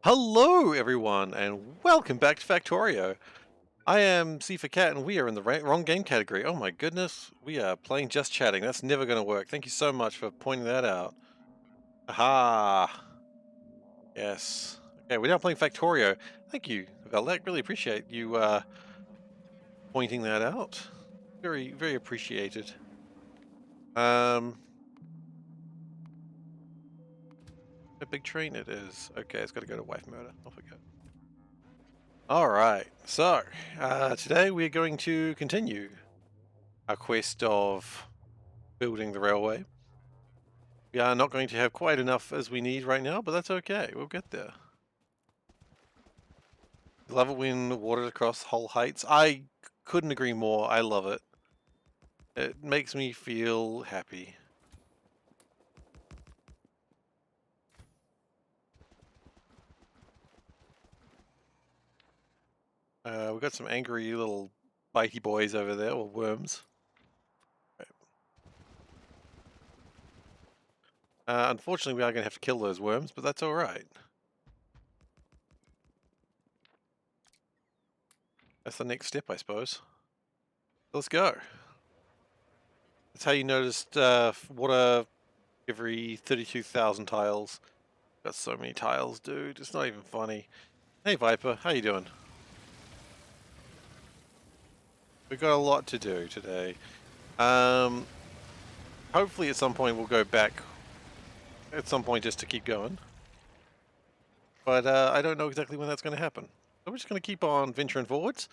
Hello, everyone, and welcome back to Factorio. I am SeiferKatt, and we are in the wrong game category. Oh my goodness, we are playing just chatting. That's never going to work. Thank you so much for pointing that out. Aha! Yes. Okay, we're now playing Factorio. Thank you, Valek. Really appreciate you pointing that out. Very, very appreciated. Um, a big train it is. Okay, it's got to go to wife murder. Off we go. All right. So today we're going to continue our quest of building the railway. We are not going to have quite enough as we need right now, but that's okay. We'll get there. Love it when water across whole heights. I couldn't agree more. I love it. It makes me feel happy. We've got some angry little bitey boys over there, or worms. Right. Unfortunately, we are going to have to kill those worms, but that's alright. That's the next step, I suppose. Let's go. That's how you noticed water every 32,000 tiles. Got so many tiles, dude. It's not even funny. Hey, Viper. How you doing? We've got a lot to do today. Um, Hopefully at some point we'll go back at some point just to keep going. But I don't know exactly when that's going to happen. So we're just going to keep on venturing forwards.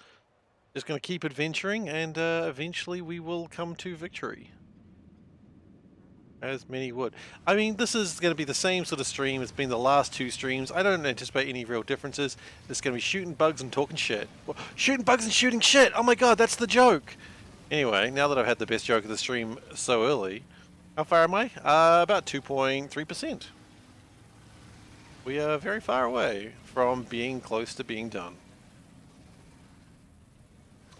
Just going to keep adventuring, and eventually we will come to victory. As many would. I mean, this is going to be the same sort of stream as been the last two streams. I don't anticipate any real differences. It's going to be shooting bugs and talking shit. Well, shooting bugs and shooting shit! Oh my god, that's the joke! Anyway, now that I've had the best joke of the stream so early, how far am I? About 2.3%. We are very far away from being close to being done.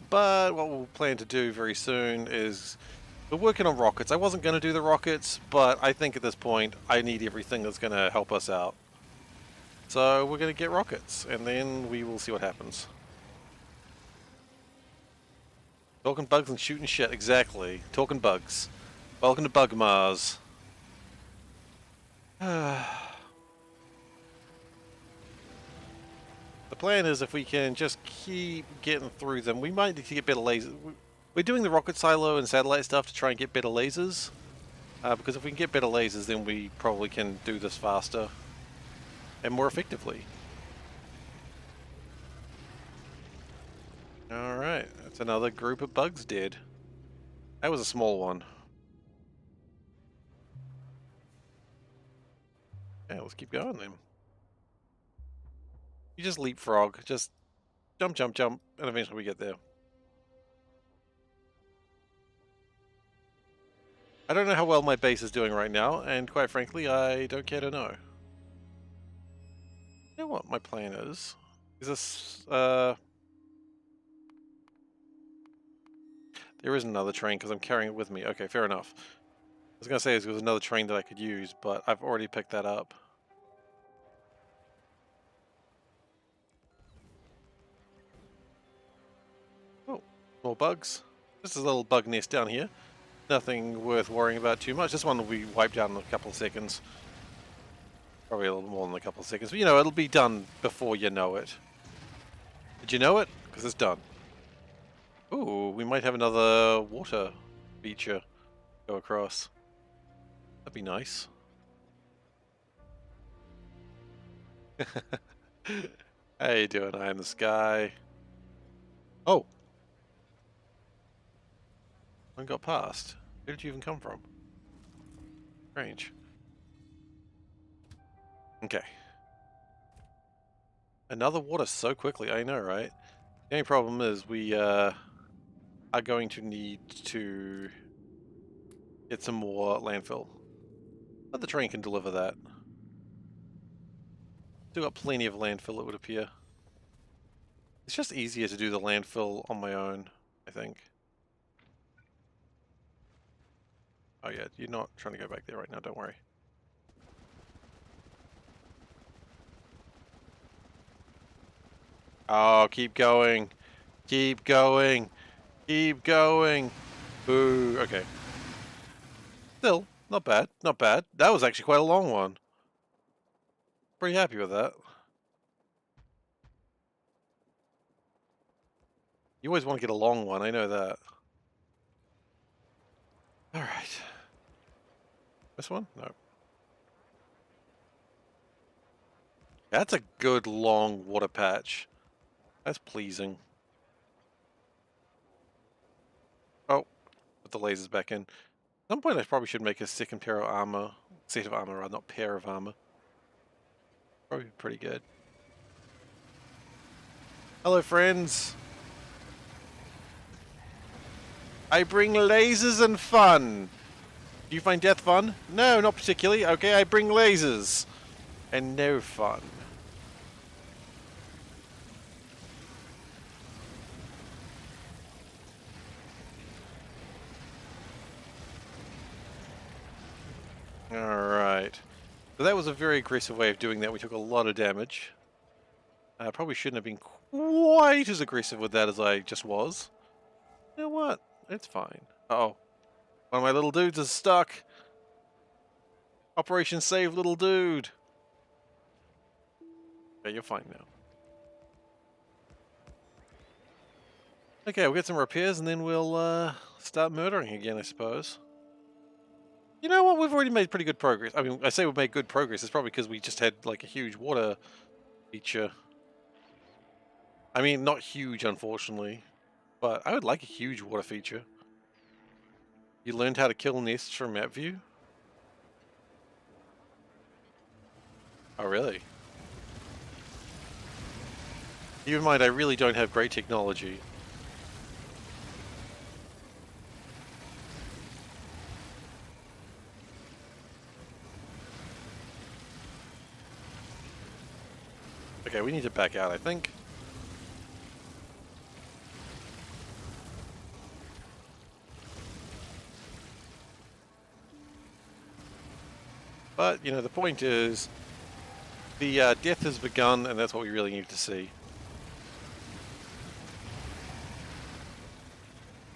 But what we'll plan to do very soon is we're working on rockets. I wasn't going to do the rockets, but I think at this point I need everything that's going to help us out. So we're going to get rockets, and then we will see what happens. Talking bugs and shooting shit, exactly. Talking bugs. Welcome to Bug Mars. The plan is if we can just keep getting through them, we might need to get better lasers. We're doing the rocket silo and satellite stuff to try and get better lasers. Because if we can get better lasers, then we probably can do this faster and more effectively. Alright, that's another group of bugs dead. That was a small one. Yeah, let's keep going then. You just leapfrog, just jump, jump, jump, and eventually we get there. I don't know how well my base is doing right now, and quite frankly, I don't care to know. You know what my plan is? Is this, there is another train because I'm carrying it with me. Okay, fair enough. I was going to say there was another train that I could use, but I've already picked that up. Oh, more bugs. This is a little bug nest down here. Nothing worth worrying about too much. This one will be wiped out in a couple of seconds. Probably a little more than a couple of seconds. But, you know, it'll be done before you know it. Did you know it? Because it's done. Ooh, we might have another water feature go across. That'd be nice. How you doing? I am the sky. Oh, one got past. Where did you even come from? Strange. Okay. Another water so quickly, I know, right? The only problem is we are going to need to get some more landfill. But the train can deliver that. Still got plenty of landfill, it would appear. It's just easier to do the landfill on my own, I think. Oh yeah, you're not trying to go back there right now, don't worry. Oh, keep going. Keep going. Keep going. Boo. Okay. Still, not bad. Not bad. That was actually quite a long one. Pretty happy with that. You always want to get a long one, I know that. Alright. This one? No. That's a good long water patch. That's pleasing. Oh, put the lasers back in. At some point I probably should make a second pair of armor. Set of armor, rather, not pair of armor. Probably pretty good. Hello, friends. I bring lasers and fun. Do you find death fun? No, not particularly. Okay, I bring lasers. And no fun. Alright. So that was a very aggressive way of doing that. We took a lot of damage. I probably shouldn't have been quite as aggressive with that as I just was. You know what? It's fine. Uh-oh. One of my little dudes is stuck. Operation Save Little Dude. Okay, you're fine now. Okay, we'll get some repairs and then we'll start murdering again, I suppose. You know what? We've already made pretty good progress. I mean, I say we've made good progress. It's probably because we just had like a huge water feature. I mean, not huge, unfortunately, but I would like a huge water feature. You learned how to kill nests from map view? Oh, really? Keep in mind, I really don't have great technology. Okay, we need to back out, I think. But, you know, the point is, the death has begun, and that's what we really need to see.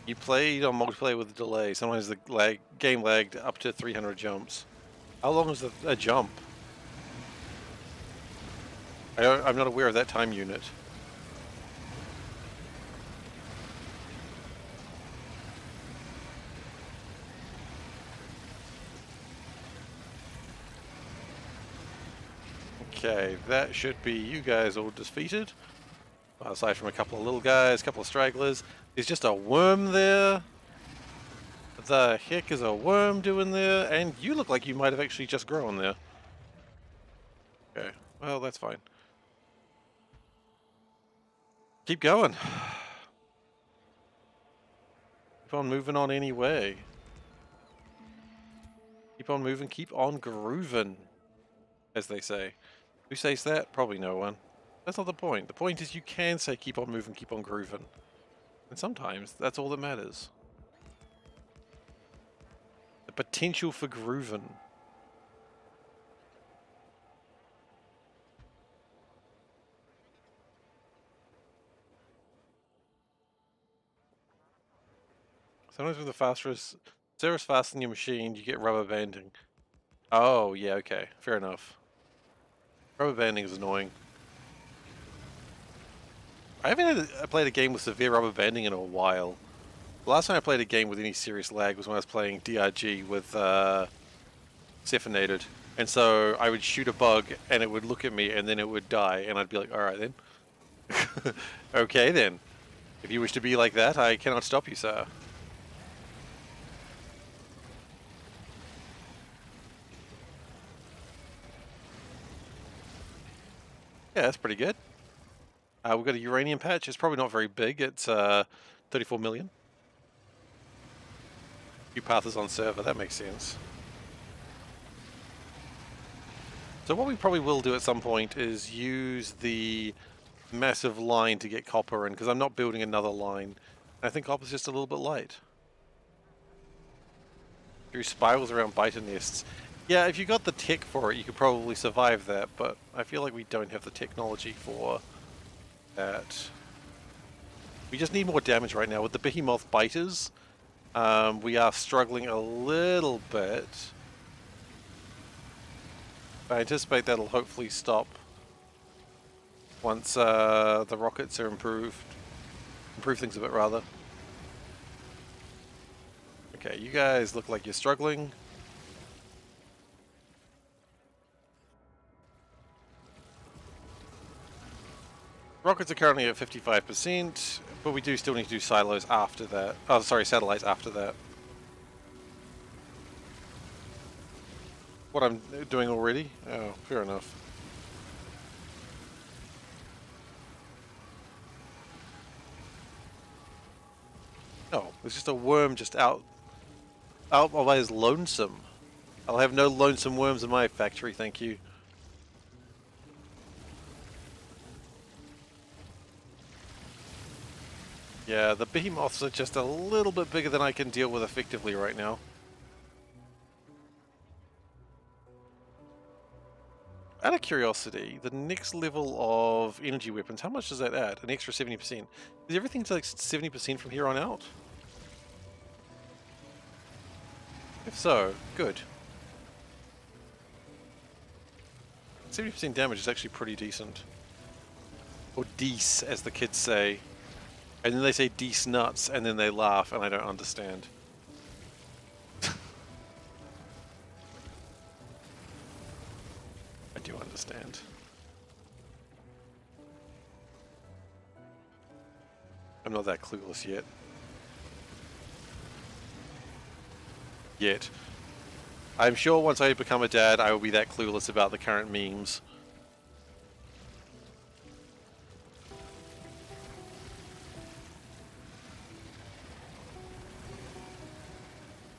You played on multiplayer with a delay. Sometimes the game lagged up to 300 jumps. How long is a jump? I'm not aware of that time unit. Okay, that should be you guys all defeated. Aside from a couple of little guys, a couple of stragglers. There's just a worm there. The heck is a worm doing there? And you look like you might have actually just grown there. Okay, well, that's fine. Keep going. Keep on moving on anyway. Keep on moving, keep on grooving, as they say. Who says that? Probably no one. That's not the point. The point is you can say keep on moving, keep on grooving. And sometimes that's all that matters. The potential for grooving. Sometimes with the phosphorus service fast in your machine, you get rubber banding. Oh, yeah, okay. Fair enough. Rubber banding is annoying. I haven't played a game with severe rubber banding in a while. The last time I played a game with any serious lag was when I was playing DRG with SeiferKatt. And so I would shoot a bug and it would look at me and then it would die and I'd be like, alright then. Okay then. If you wish to be like that, I cannot stop you, sir. Yeah, that's pretty good. We've got a uranium patch. It's probably not very big. It's 34 million. Few paths on server. That makes sense. So what we probably will do at some point is use the massive line to get copper in, because I'm not building another line. I think copper's just a little bit light. Through spirals around biter nests. Yeah, if you got the tech for it, you could probably survive that, but I feel like we don't have the technology for that. We just need more damage right now with the behemoth biters. We are struggling a little bit. I anticipate that'll hopefully stop once the rockets are improved. Improve things a bit, rather. Okay, you guys look like you're struggling. Rockets are currently at 55%, but we do still need to do silos after that. Oh, sorry, satellites after that. What I'm doing already? Oh, fair enough. Oh, there's just a worm just out of as lonesome. I'll have no lonesome worms in my factory, thank you. Yeah, the behemoths are just a little bit bigger than I can deal with effectively right now. Out of curiosity, the next level of energy weapons, how much does that add? An extra 70%. Is everything to like 70% from here on out? If so, good. 70% damage is actually pretty decent. Or dece, as the kids say. And then they say dece nuts, and then they laugh, and I don't understand. I do understand. I'm not that clueless yet. Yet. I'm sure once I become a dad, I will be that clueless about the current memes.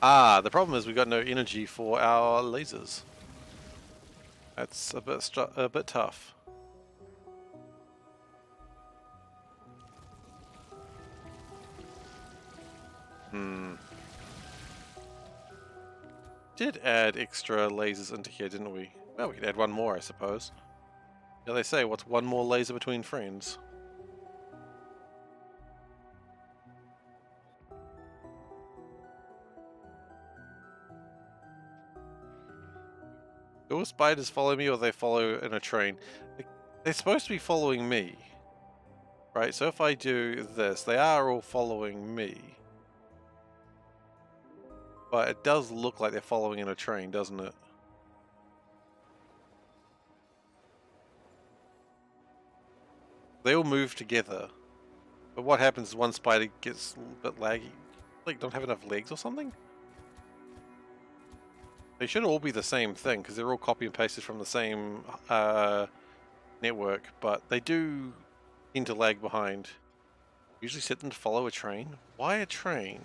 Ah, the problem is we've got no energy for our lasers. That's a bit tough. Did add extra lasers into here, didn't we? Well, we could add one more, I suppose. Yeah, they say, what's one more laser between friends? Do spiders follow me, or they follow in a train? They're supposed to be following me. Right, so if I do this, they are all following me. But it does look like they're following in a train, doesn't it? They all move together. But what happens is one spider gets a bit laggy. Like, don't have enough legs or something? They should all be the same thing, because they're all copy and pasted from the same network, but they do tend to lag behind. Usually set them to follow a train? Why a train?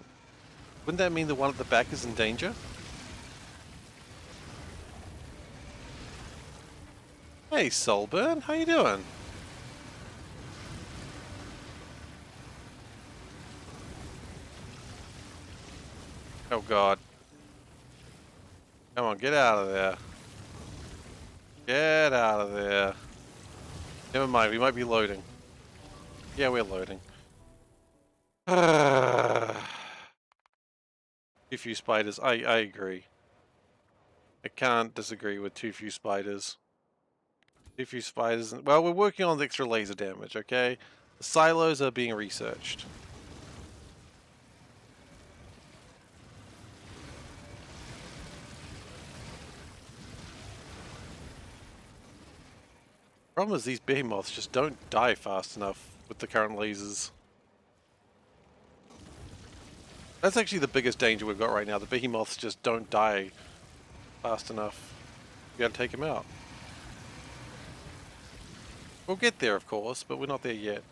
Wouldn't that mean the one at the back is in danger? Hey, Solburn, how you doing? Oh god. Come on, get out of there. Get out of there. Never mind, we might be loading. Yeah, we're loading. Too few spiders. I agree. I can't disagree with too few spiders. Too few spiders. Well, we're working on the extra laser damage, okay? The silos are being researched. Problem is these behemoths just don't die fast enough with the current lasers. That's actually the biggest danger we've got right now. The behemoths just don't die fast enough to be able to take them out. We'll get there, of course, but we're not there yet.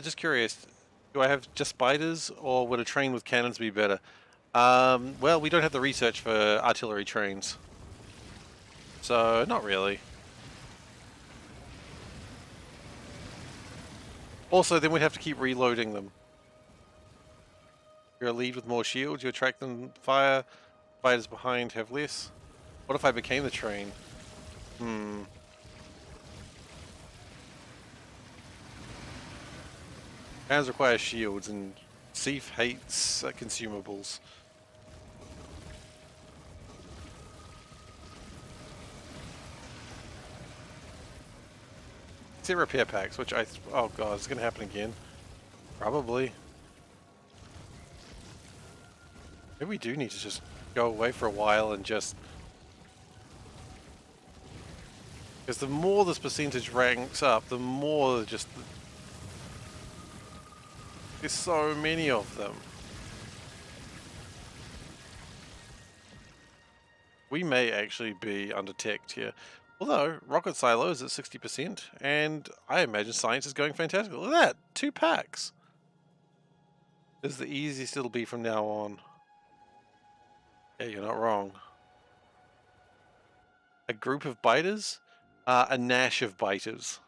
Just curious, do I have just spiders, or would a train with cannons be better? Well, we don't have the research for artillery trains. So, not really. Also, then we'd have to keep reloading them. You're a lead with more shields, you attract them fire, fighters behind have less. What if I became the train? Hands require shields, and Seif hates consumables. Set repair packs, which oh god, it's gonna happen again. Probably. Maybe we do need to just go away for a while and just... Because the more this percentage ranks up, the more just... There's so many of them. We may actually be undetected here. Although, rocket silo is at 60%, and I imagine science is going fantastic. Look at that! 2 packs! This is the easiest it'll be from now on. Yeah, you're not wrong. A group of biters? A Nash of biters.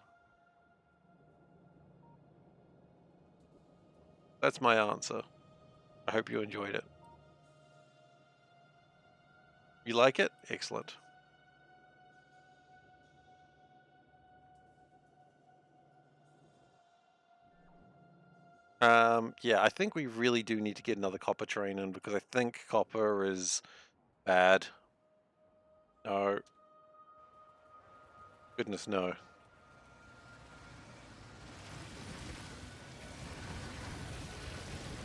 That's my answer. I hope you enjoyed it. You like it? Excellent. Yeah, I think we really do need to get another copper train in, because I think copper is bad. No. Goodness, no.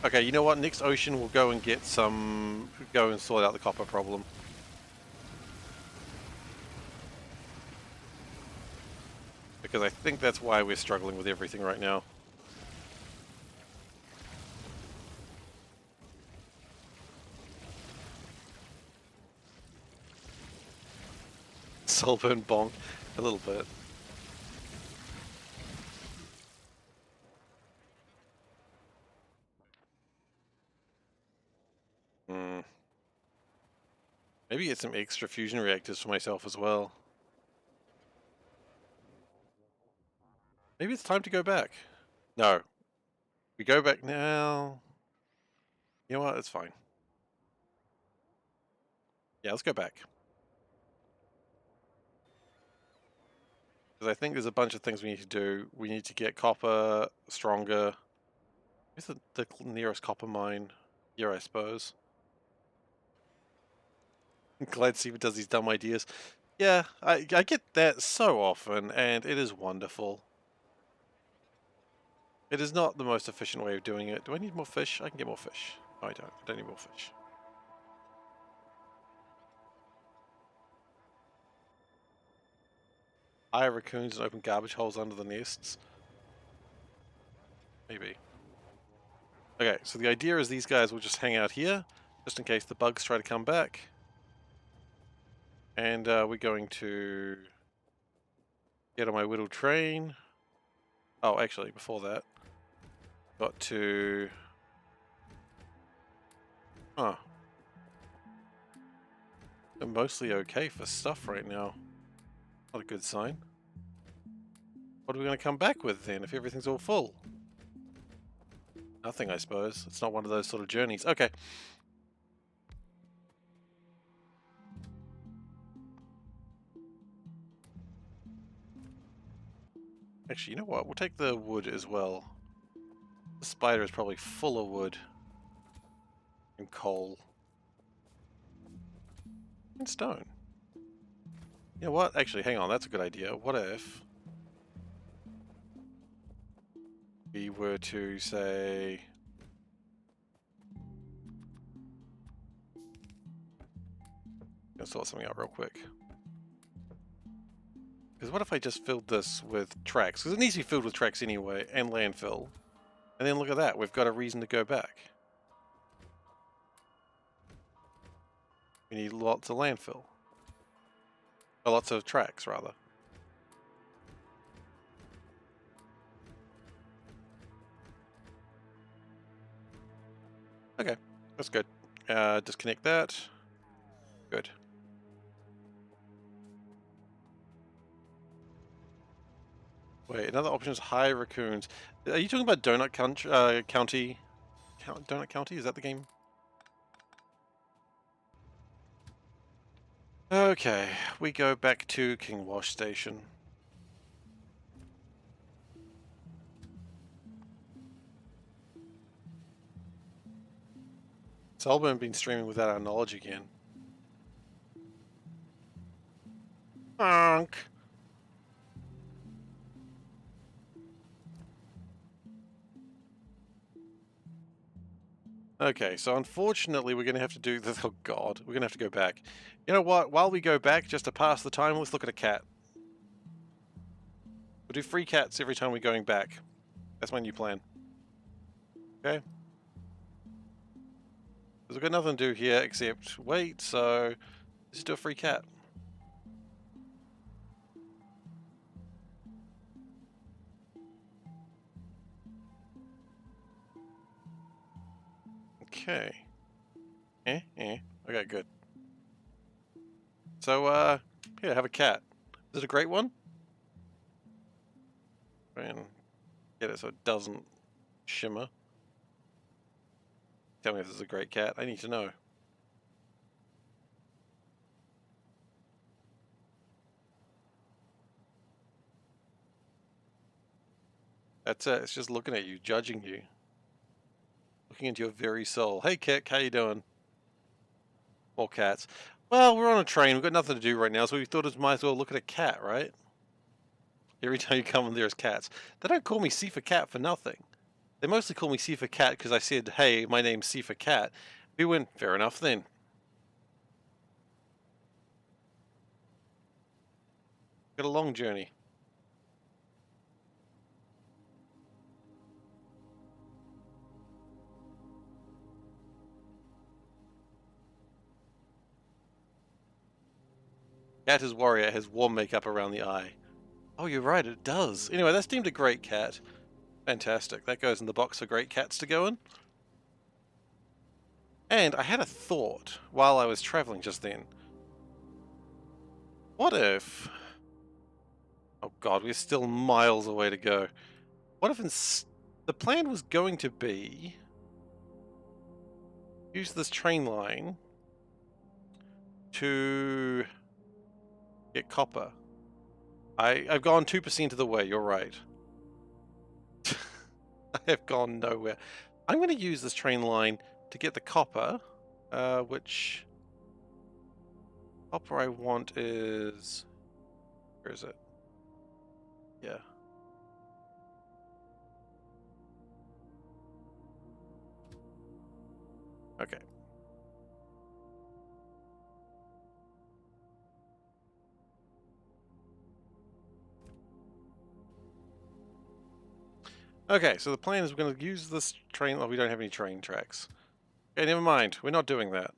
Okay, you know what? Next ocean we'll go and get some... Go and sort out the copper problem. Because I think that's why we're struggling with everything right now. Solburn bonk. A little bit. Maybe get some extra fusion reactors for myself as well. Maybe it's time to go back. No. We go back now. You know what? It's fine. Yeah, let's go back. Because I think there's a bunch of things we need to do. We need to get copper stronger. Where's the nearest copper mine? Here, I suppose. I'm glad Steve does these dumb ideas. Yeah, I get that so often, and it is wonderful. It is not the most efficient way of doing it. Do I need more fish? I can get more fish. No, I don't. I don't need more fish. Hire raccoons and open garbage holes under the nests. Maybe. Okay, so the idea is these guys will just hang out here, just in case the bugs try to come back. And we're going to get on my whittle train. Oh, actually, before that, got to... Huh. They're mostly okay for stuff right now. Not a good sign. What are we going to come back with then, if everything's all full? Nothing, I suppose. It's not one of those sort of journeys. Okay. Actually, you know what? We'll take the wood as well. The spider is probably full of wood. And coal. And stone. You know what? Actually, hang on. That's a good idea. What if we were to say... Let's sort something out real quick. Because what if I just filled this with tracks? Because it needs to be filled with tracks anyway, and landfill. And then look at that, we've got a reason to go back. We need lots of landfill. Or lots of tracks, rather. Okay, that's good. Disconnect that. Good. Wait, another option is high raccoons. Are you talking about Donut County? Donut County? Is that the game? Okay, we go back to King Wash Station. Solomon been streaming without our knowledge again. Honk. Okay, so unfortunately we're going to have to do this. Oh god, we're going to have to go back. You know what? While we go back, just to pass the time, let's look at a cat. We'll do 3 cats every time we're going back. That's my new plan. Okay? Because we've got nothing to do here except wait, so let's do a free cat. Okay. Okay, good. So, here, have a cat. Is it a great one? And get it so it doesn't shimmer. Tell me if this is a great cat. I need to know. That's it. It's just looking at you, judging you. Looking into your very soul. Hey, Kik, how you doing? More cats. Well, we're on a train. We've got nothing to do right now, so we thought it might as well look at a cat, right? Every time you come in, there's cats. They don't call me SeiferKatt for nothing. They mostly call me SeiferKatt because I said, hey, my name's SeiferKatt. We went, fair enough then. Got a long journey. Cat is warrior, has warm makeup around the eye. Oh, you're right, it does. Anyway, that's deemed a great cat. Fantastic. That goes in the box for great cats to go in. And I had a thought while I was traveling just then. What if... Oh god, we're still miles away to go. What if the plan was going to be... use this train line to get copper. I've gone 2% of the way, you're right. I have gone nowhere. I'm going to use this train line to get the copper, which copper I want is... where is it? Yeah. Okay. Okay, so the plan is we're going to use this train... oh, we don't have any train tracks. Okay, never mind. We're not doing that.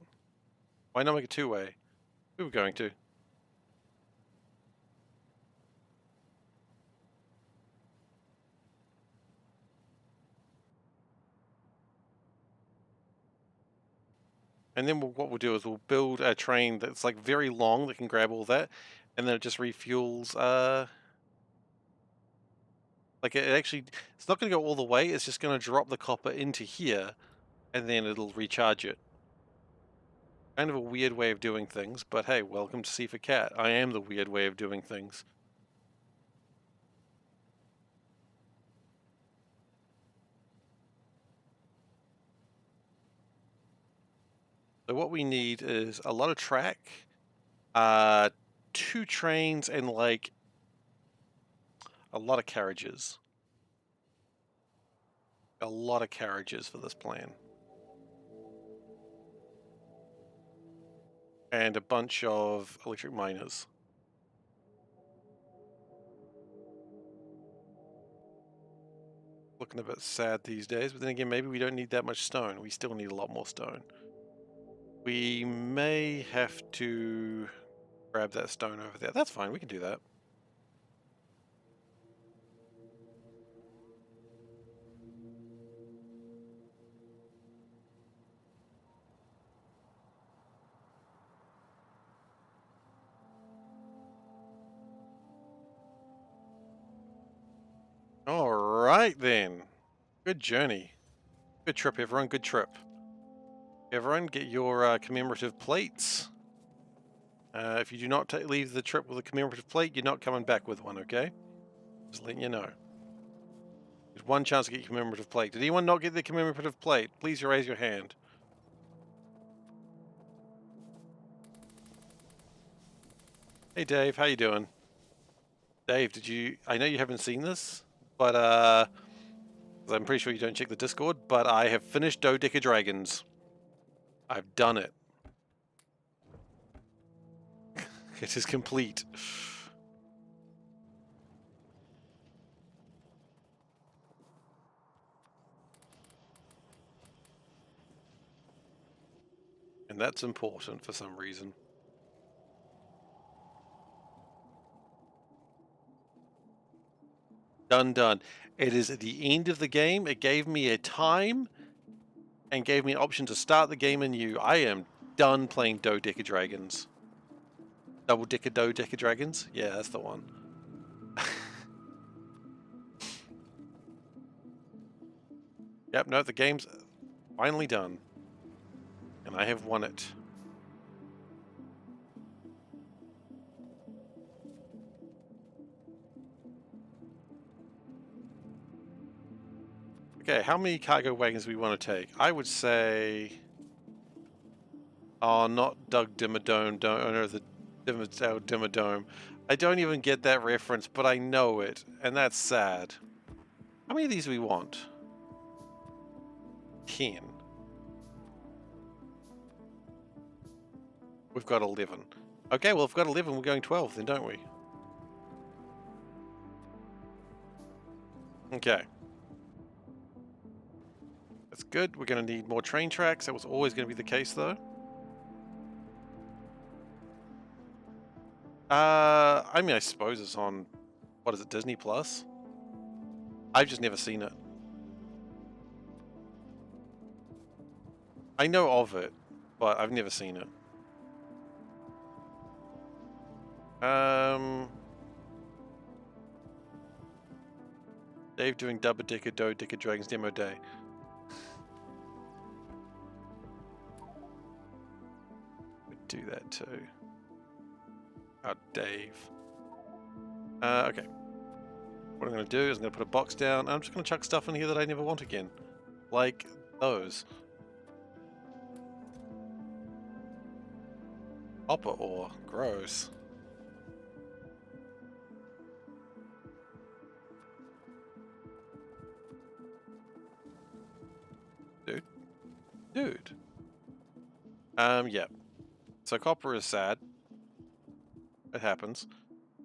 Why not make it two-way? We were going to. And then what we'll do is we'll build a train that's like very long that can grab all that, and then it just refuels. Like it actually, it's not going to go all the way. It's just going to drop the copper into here, and then it'll recharge it. Kind of a weird way of doing things, but hey, welcome to SeiferKatt. I am the weird way of doing things. So what we need is a lot of track, 2 trains, and like a lot of carriages. A lot of carriages for this plan. And a bunch of electric miners. Looking a bit sad these days, but then again, maybe we don't need that much stone. We still need a lot more stone. We may have to grab that stone over there. That's fine, we can do that. Alright then. Good journey. Good trip, everyone. Good trip. Everyone, get your commemorative plates. If you do not leave the trip with a commemorative plate, you're not coming back with one, okay? Just letting you know. There's one chance to get your commemorative plate. Did anyone not get the commemorative plate? Please raise your hand. Hey Dave, how you doing? Dave, I know you haven't seen this, but 'cause I'm pretty sure you don't check the Discord, but I have finished Dodeca Dragons. I've done it. It is complete. And that's important for some reason. Done. It is at the end of the game. It gave me a time and gave me an option to start the game anew. I am done playing Dodeca Dragons. Double-decker Dodeca Dragons? Yeah, that's the one. Yep, no, the game's finally done. And I have won it. Okay, how many cargo wagons do we want to take? I would say... Oh, not Doug Dimmadome, owner of the Dimmadome. I don't even get that reference, but I know it, and that's sad. How many of these do we want? 10. We've got 11. Okay, well, if we've got 11, we're going 12 then, don't we? Okay. That's good. We're going to need more train tracks. That was always going to be the case, though. I mean, I suppose it's on, what is it, Disney Plus? I've just never seen it. I know of it, but I've never seen it. Dave doing Double-decker Dodeca Dragons demo day. Would do that too. Oh, Dave. Okay. What I'm going to do is I'm going to put a box down, and I'm just going to chuck stuff in here that I never want again. Like those. Copper ore. Gross. Dude. Yeah. So copper is sad. It happens.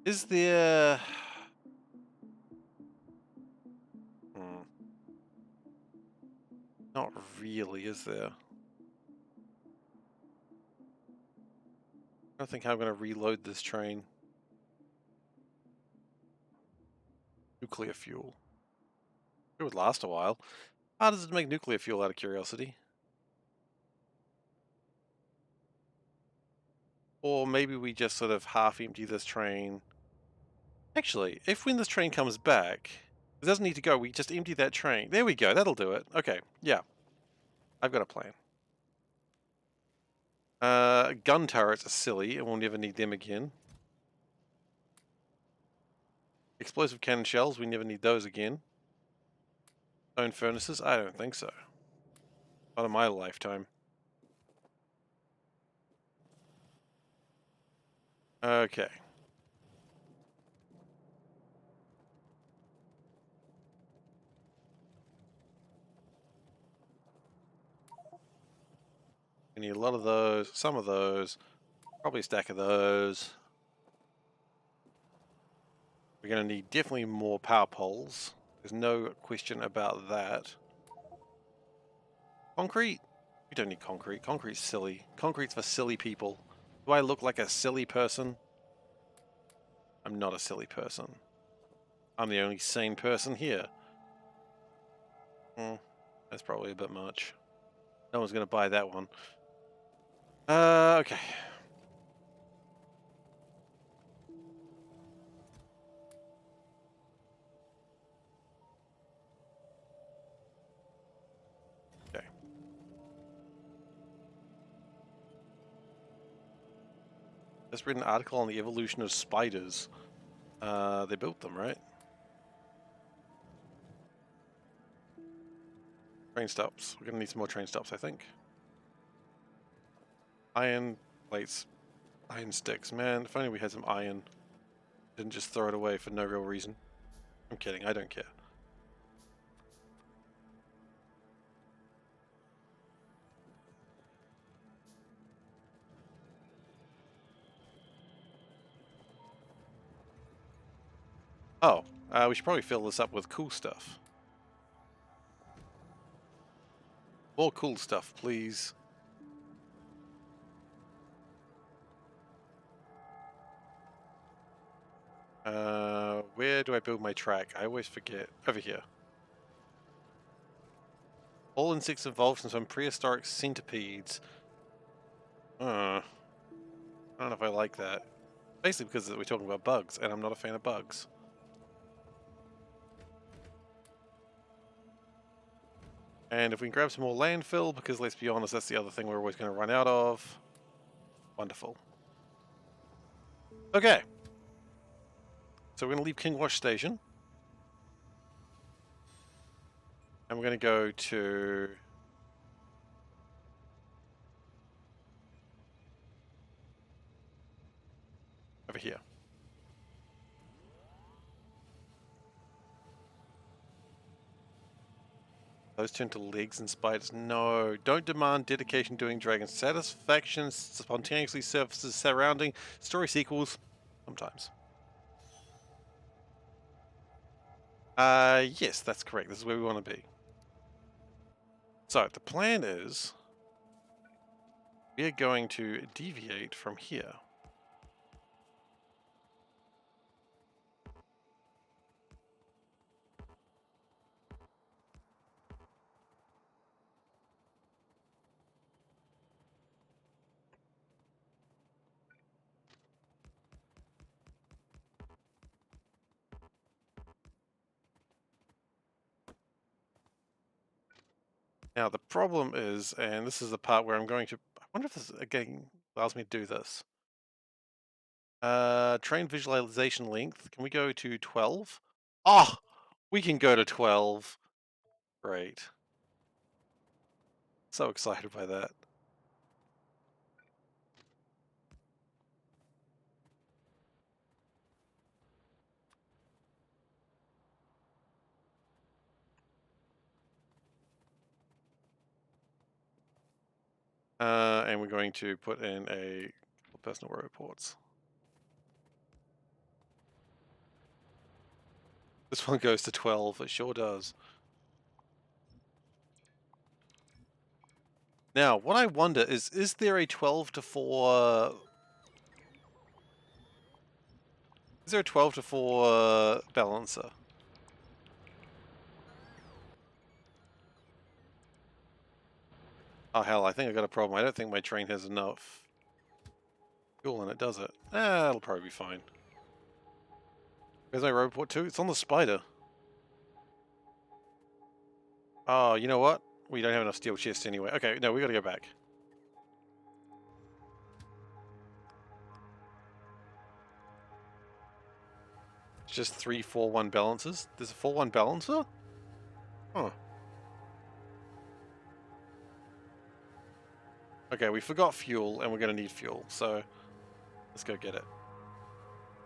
Is there... Not really, is there? I don't think I'm going to reload this train. Nuclear fuel. It would last a while. How does it make nuclear fuel, out of curiosity? Or maybe we just sort of half empty this train. Actually, if when this train comes back, it doesn't need to go, we just empty that train. There we go, that'll do it. Okay, yeah. I've got a plan. Gun turrets are silly, and we'll never need them again. Explosive cannon shells, we never need those again. Stone furnaces, I don't think so. Not in my lifetime. Okay. We need a lot of those, some of those, probably a stack of those. We're going to need definitely more power poles. There's no question about that. Concrete? We don't need concrete. Concrete's silly. Concrete's for silly people. Do I look like a silly person? I'm not a silly person. I'm the only sane person here. That's probably a bit much. No one's going to buy that one. Okay. Okay. Just read an article on the evolution of spiders. They built them, right? Train stops. We're going to need some more train stops, I think. Iron plates. Iron sticks. Man, if only we had some iron. Didn't just throw it away for no real reason. I'm kidding, I don't care. Oh, we should probably fill this up with cool stuff. More cool stuff, please. Where do I build my track? I always forget. Over here. All insects evolved from some prehistoric centipedes. I don't know if I like that. Basically because we're talking about bugs, and I'm not a fan of bugs. And if we can grab some more landfill, because let's be honest, that's the other thing we're always going to run out of. Wonderful. Okay. So we're going to leave Kingwash Station. And we're going to go to... over here. Those turn to legs and spiders. No, don't demand dedication doing dragons. Satisfaction spontaneously surfaces surrounding story sequels. Sometimes. Yes, that's correct. This is where we want to be. So, the plan is... we are going to deviate from here. Now, the problem is, and this is the part where I'm going to... I wonder if this, again, allows me to do this. Train visualization length. Can we go to 12? Oh! We can go to 12. Great. So excited by that. And we're going to put in a personal reports. This one goes to 12, it sure does. Now, what I wonder is there a 12 to 4... is there a 12 to 4 balancer? Oh hell, I think I got a problem. I don't think my train has enough fuel in it, does it? It'll probably be fine. Where's my report too? It's on the spider. Oh, you know what? We don't have enough steel chests anyway. Okay, no, we gotta go back. It's just 3 4-1 balancers. There's a 4-1 balancer? Huh. Okay, we forgot fuel, and we're gonna need fuel, so let's go get it.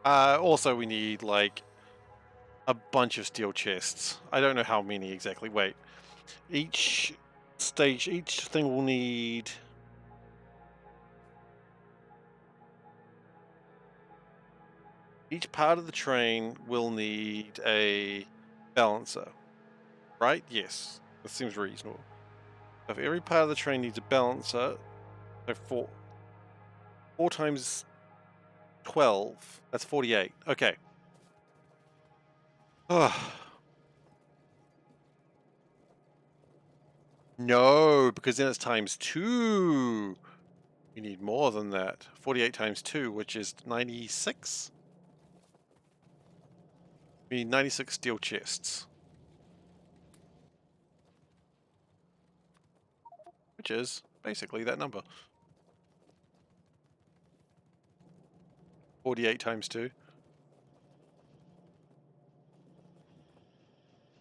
Also we need, like, a bunch of steel chests. I don't know how many exactly. Wait. Each stage, each thing will need... each part of the train will need a balancer. Right? Yes. That seems reasonable. If every part of the train needs a balancer, so 4 times 12, that's 48. Okay. No, because then it's times 2. You need more than that. 48 times 2, which is 96. We need 96 steel chests. Which is basically that number. 48 times 2.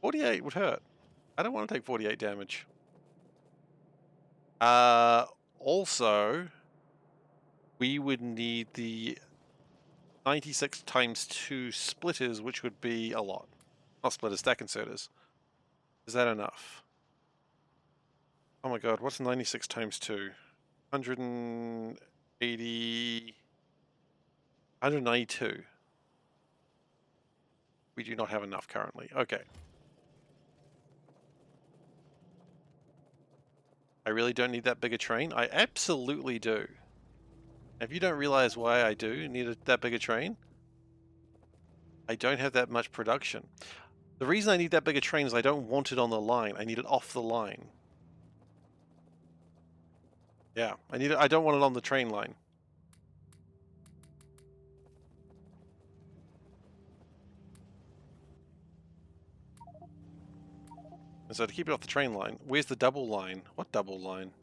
48 would hurt. I don't want to take 48 damage. Also, we would need the 96 times 2 splitters, which would be a lot. Not splitters, stack inserters. Is that enough? Oh my god, what's 96 times 2? 180... 192. We do not have enough currently. Okay. I really don't need that bigger train? I absolutely do. If you don't realize why I do need that bigger train, I don't have that much production. The reason I need that bigger train is I don't want it on the line. I need it off the line. Yeah, I don't want it on the train line. And so to keep it off the train line, where's the double line? What double line?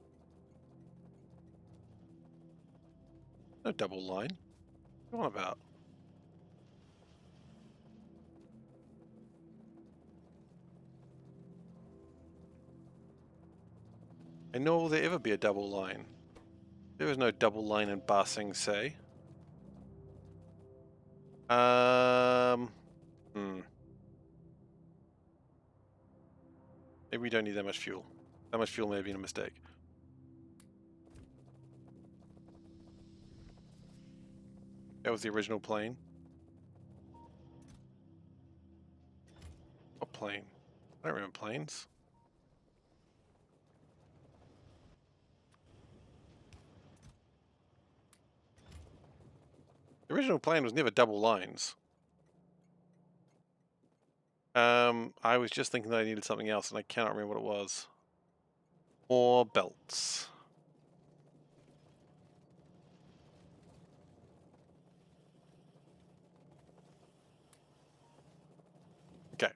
No double line. What are you on about? And nor will there ever be a double line. There is no double line in Ba Sing Se. Maybe we don't need that much fuel. That much fuel may have been a mistake. That was the original plane. What plane? I don't remember planes. The original plane was never double lines. I was just thinking that I needed something else and I cannot remember what it was. More belts. Okay.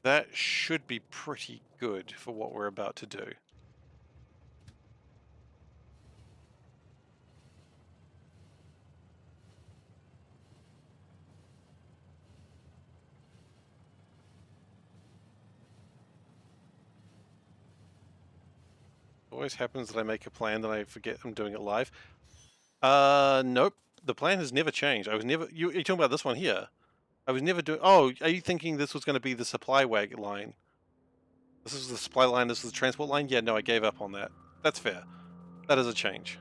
That should be pretty good for what we're about to do. It always happens that I make a plan that I forget I'm doing it live. Nope. The plan has never changed. I was never... You're talking about this one here. I was never doing... Oh, are you thinking this was going to be the supply wagon line? This is the supply line, this is the transport line? Yeah, no, I gave up on that. That's fair. That is a change.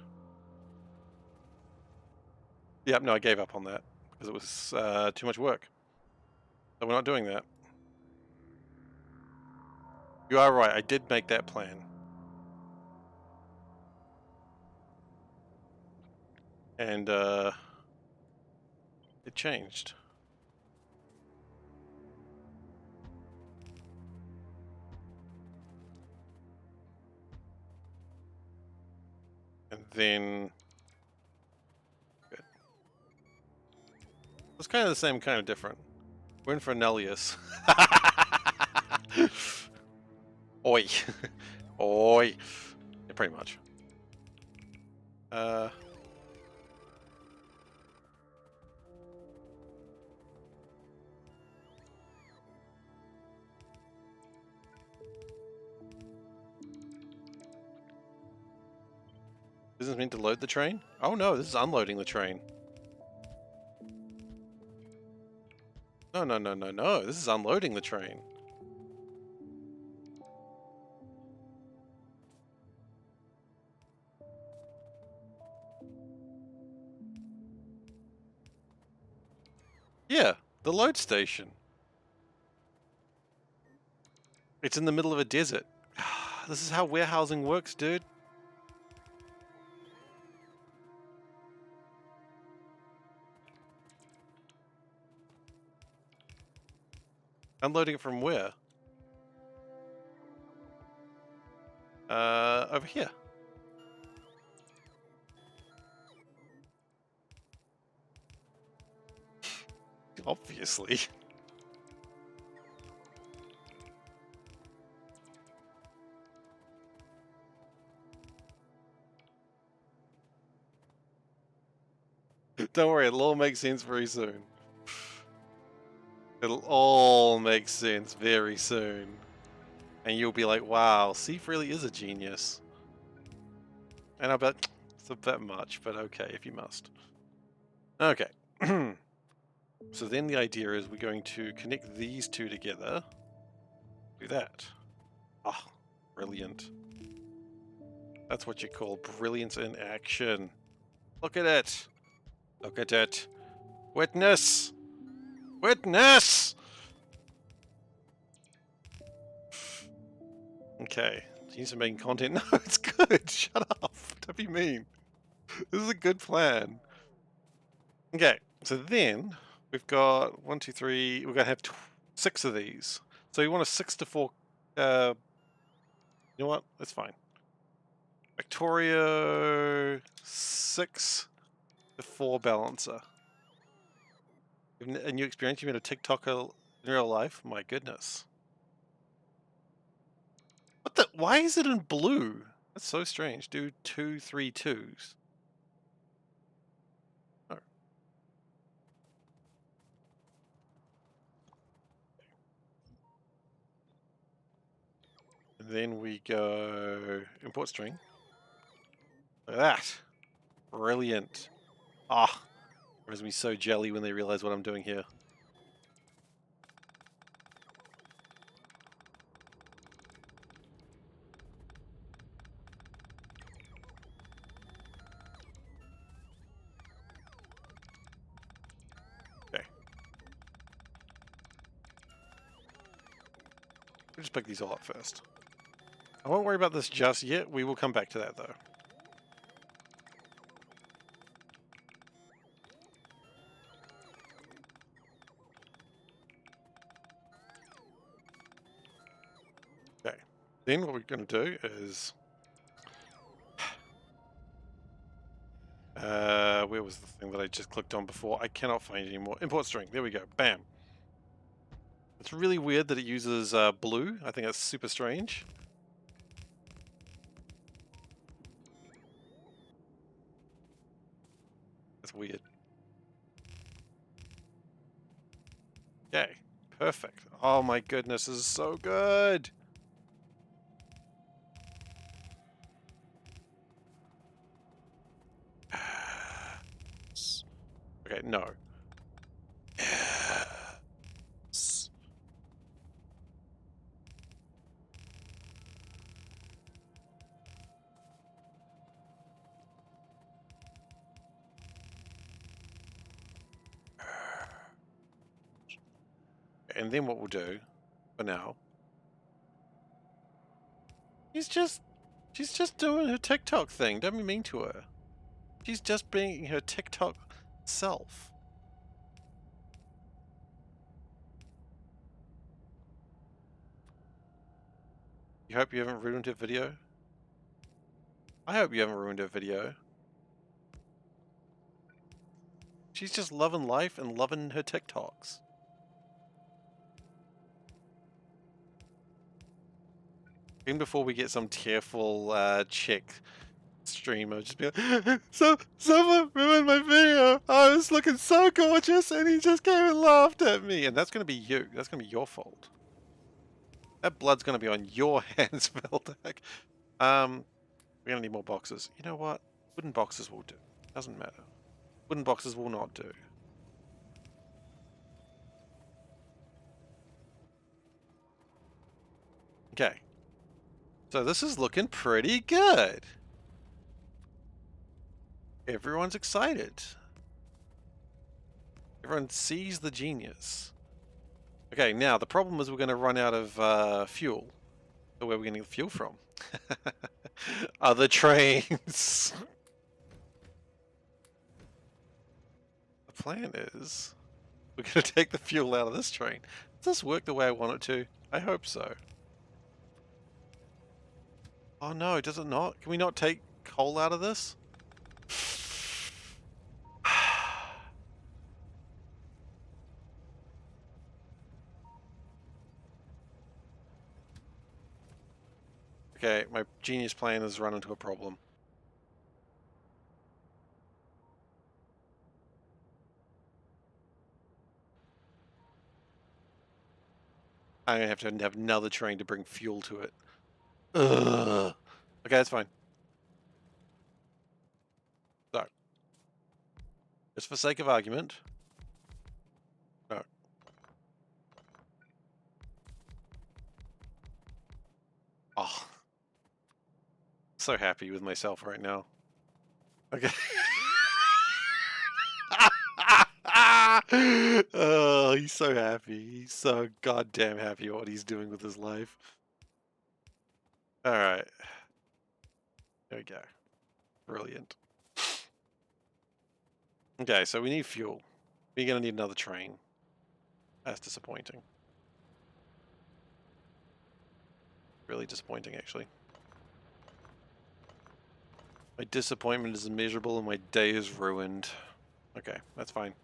Yep, no, I gave up on that. Because it was too much work. So we're not doing that. You are right, I did make that plan. And, it changed. And then... Good. It's kind of the same, kind of different. We're in for Nelius. Oi. Oi. Yeah, pretty much. Isn't this meant to load the train? Oh no, this is unloading the train. No, no, no, no, no. This is unloading the train. Yeah, the load station. It's in the middle of a desert. This is how warehousing works, dude. Unloading it from where? Over here. Obviously. Don't worry, it'll all make sense very soon. It'll all make sense very soon. And you'll be like, wow, Seif really is a genius. And I bet it's a bit much, but okay, if you must. Okay. So then the idea is we're going to connect these two together. Do that. Ah, brilliant. That's what you call brilliance in action. Look at it. Look at it. Witness! Witness! Okay. Genius of making content. No, it's good. Shut up. Don't be mean. This is a good plan. Okay. So then we've got 1, 2, 3. We're going to have 6 of these. So you want a 6 to 4. You know what? That's fine. Factorio 6 to 4 balancer. A new experience? You made a TikToker in real life? My goodness. What the? Why is it in blue? That's so strange. Do 2, 3, 2s. Oh. And then we go import string. Look at that. Brilliant. Ah, it makes me so jelly when they realize what I'm doing here. Okay. We'll just pick these all up first. I won't worry about this just yet. We will come back to that though. Okay. Then what we're going to do is... where was the thing that I just clicked on before? I cannot find it anymore. Import string. There we go. Bam. It's really weird that it uses blue. I think that's super strange. That's weird. Okay. Perfect. Oh my goodness, this is so good. Okay, no. And then what we'll do for now, she's just doing her TikTok thing. Don't be mean to her. She's just being her TikTok self. You hope you haven't ruined her video? I hope you haven't ruined her video. She's just loving life and loving her TikToks. Even before we get some tearful chick streamer just be like, someone ruined my video. I was looking so gorgeous and he just came and laughed at me. And that's going to be you. That's going to be your fault. That blood's going to be on your hands, Veldak. We're going to need more boxes. You know what? Wooden boxes will do. Doesn't matter. Wooden boxes will not do. Okay. So this is looking pretty good. Everyone's excited. Everyone sees the genius. Okay, now the problem is we're going to run out of fuel. So where are we getting the fuel from? Other trains. The plan is we're going to take the fuel out of this train. Does this work the way I want it to? I hope so. Oh no, does it not? Can we not take coal out of this? Okay, my genius plan has run into a problem. I'm gonna have to have another train to bring fuel to it. Ugh. Okay, that's fine. Just for sake of argument. No. Oh. So happy with myself right now. Okay. Oh, he's so happy. He's so goddamn happy what he's doing with his life. Alright. There we go. Brilliant. Okay, so we need fuel. We're gonna need another train. That's disappointing. Really disappointing, actually. My disappointment is immeasurable and my day is ruined. Okay, that's fine.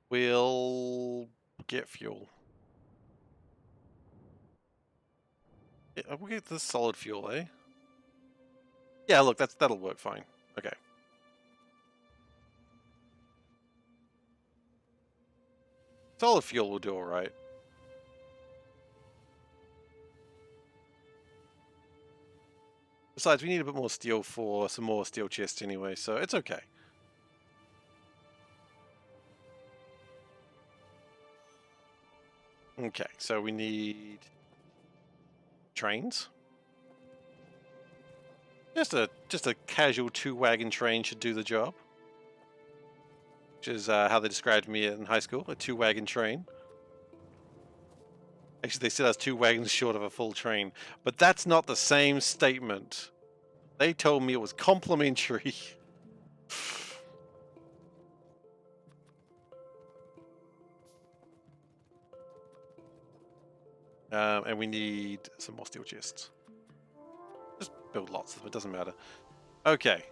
We'll get fuel. Yeah, we'll get the solid fuel, eh? Yeah, look, that'll work fine. Okay. Solid fuel will do alright. Besides, we need a bit more steel for some more steel chests anyway, so it's okay. Okay, so we need trains. Just a casual 2-wagon train should do the job. Which is how they described me in high school, a 2-wagon train. Actually, they said I was 2 wagons short of a full train, but that's not the same statement. They told me it was complimentary. And we need some more steel chests. Just build lots of them, it doesn't matter. Okay.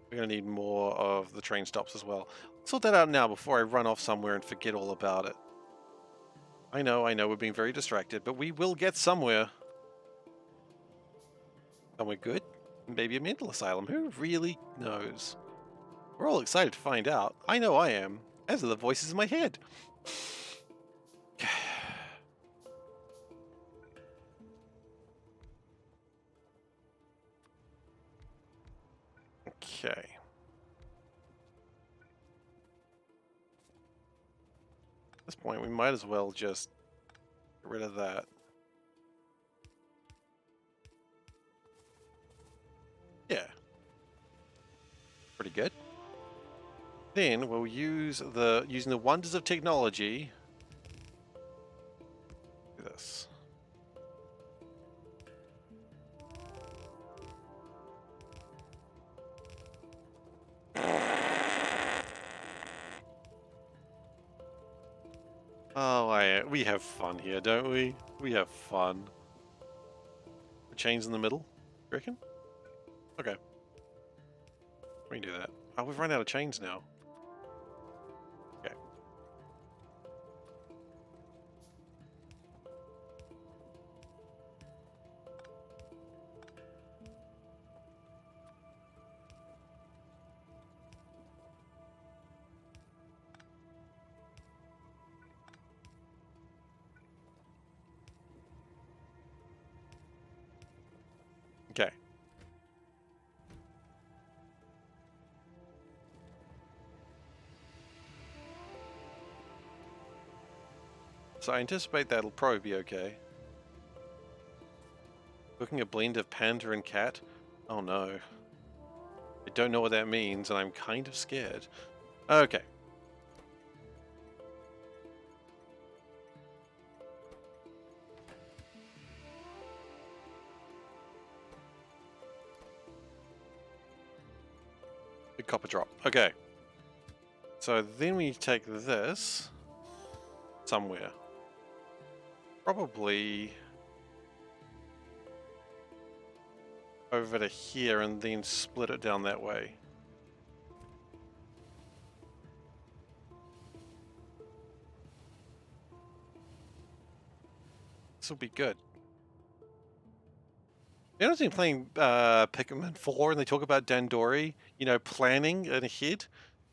We're going to need more of the train stops as well. Sort that out now before I run off somewhere and forget all about it. I know, we're being very distracted, but we will get somewhere. Somewhere good? Maybe a mental asylum. Who really knows? We're all excited to find out. I know I am. As are the voices in my head. Okay. At this point, we might as well just get rid of that. Yeah. Pretty good. Then we'll use using the wonders of technology. Do this. Oh, we have fun here, don't we? We have fun. The chains in the middle, you reckon? Okay. We can do that. Oh, we've run out of chains now. Okay. Okay. So I anticipate that'll probably be okay. Cooking a blend of panda and cat? Oh no. I don't know what that means, and I'm kind of scared. Okay. Big copper drop. Okay. So then we take this somewhere. Probably over to here and then split it down that way. This will be good. You know, I've playing Pikmin 4 and they talk about Dandori, you know, planning ahead.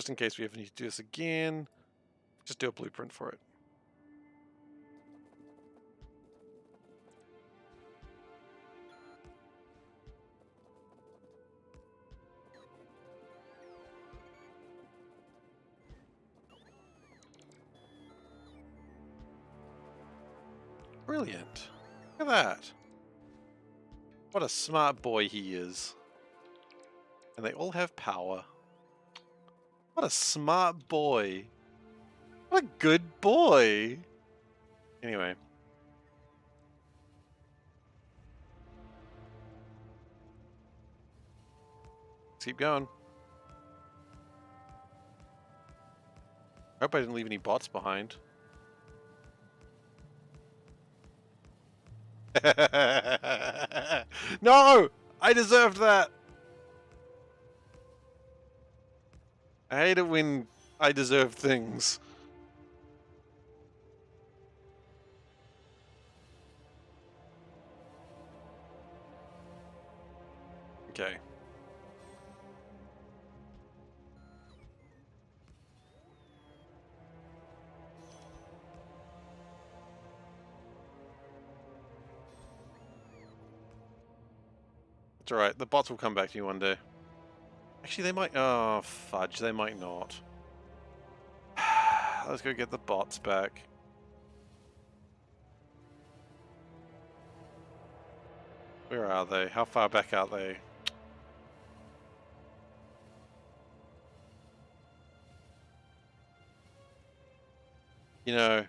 Just in case we ever need to do this again, just do a blueprint for it. Brilliant. Look at that. What a smart boy he is. And they all have power. What a smart boy. What a good boy. Anyway. Let's keep going. I hope I didn't leave any bots behind. No! I deserved that! I hate it when I deserve things. Okay. It's alright, the bots will come back to you one day. Actually, they might... Oh, fudge, they might not. Let's go get the bots back. Where are they? How far back are they? You know,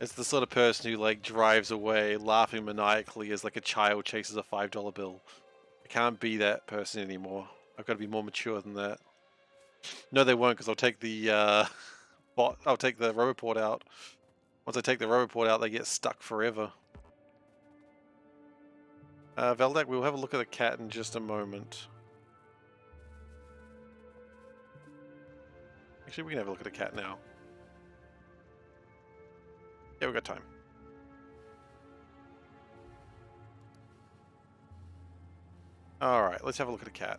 it's the sort of person who, like, drives away laughing maniacally as, like, a child chases a $5 bill. I can't be that person anymore. I've got to be more mature than that. No, they won't, because I'll take the, I'll take the Roboport out. Once I take the Roboport out, they get stuck forever. Veldak, we'll have a look at the cat in just a moment. Actually, we can have a look at the cat now. Yeah, we've got time. Alright, let's have a look at the cat.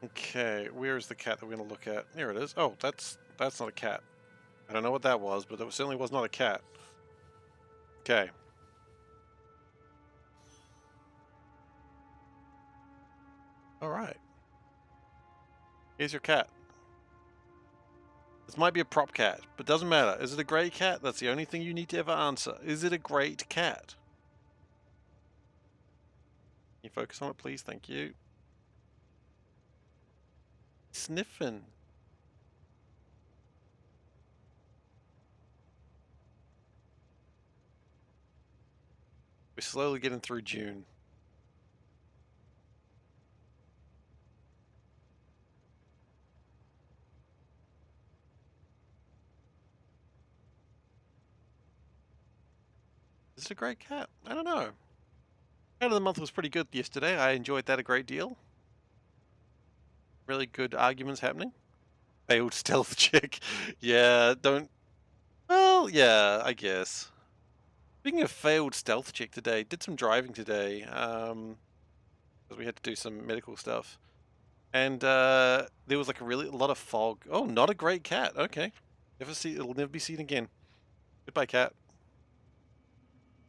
Okay, where's the cat that we're going to look at? There it is. Oh, that's not a cat. I don't know what that was, but it certainly was not a cat. Okay. Alright. Here's your cat. This might be a prop cat, but doesn't matter. Is it a great cat? That's the only thing you need to ever answer. Is it a great cat? Can you focus on it, please? Thank you. Sniffing. We're slowly getting through June. Is it a great cat? I don't know. Cat of the month was pretty good yesterday. I enjoyed that a great deal. Really good arguments happening. Failed stealth check. Yeah, don't... Well, yeah, I guess. Speaking of failed stealth check today, did some driving today. Because we had to do some medical stuff. And there was like a lot of fog. Oh, not a great cat. Okay. It'll never be seen again. Goodbye, cat.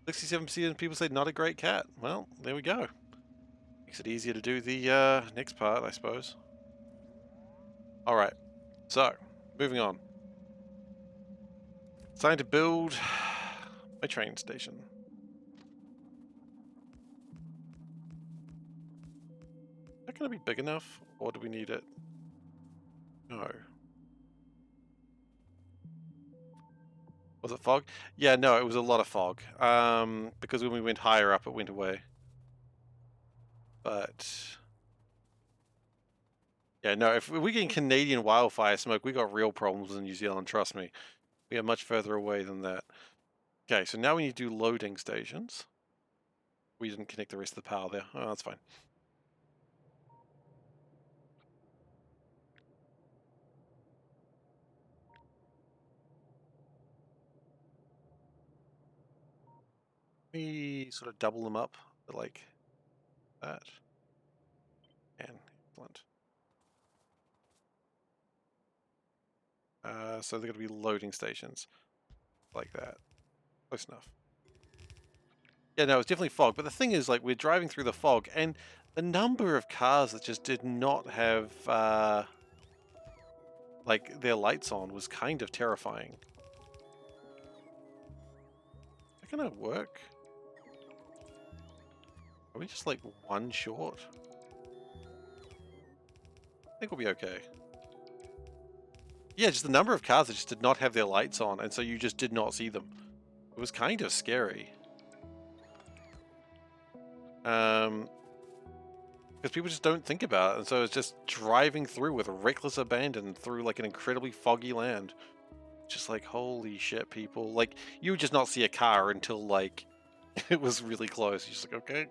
67% of people say not a great cat. Well, there we go. Makes it easier to do the next part, I suppose. Alright. So, moving on. It's time to build my train station. Is that going to be big enough? Or do we need it? No. Was it fog? Yeah, no, it was a lot of fog. Because when we went higher up, it went away. But... yeah, no, if we get Canadian wildfire smoke, we got real problems in New Zealand, trust me. We are much further away than that. Okay, so now we need to do loading stations. We didn't connect the rest of the power there. Oh, that's fine. We sort of double them up like that. And excellent. So they're going to be loading stations like that. Close enough. Yeah, no, it's definitely fog. But the thing is, like, we're driving through the fog, and the number of cars that just did not have, like, their lights on was kind of terrifying. Is that gonna work? Are we just, like, one short? I think we'll be okay. Yeah, just the number of cars that just did not have their lights on, and so you just did not see them. It was kind of scary. Because people just don't think about it, and so it's just driving through with reckless abandon through like an incredibly foggy land. Just like, holy shit, people. Like, you would just not see a car until like it was really close. You're just like, okay,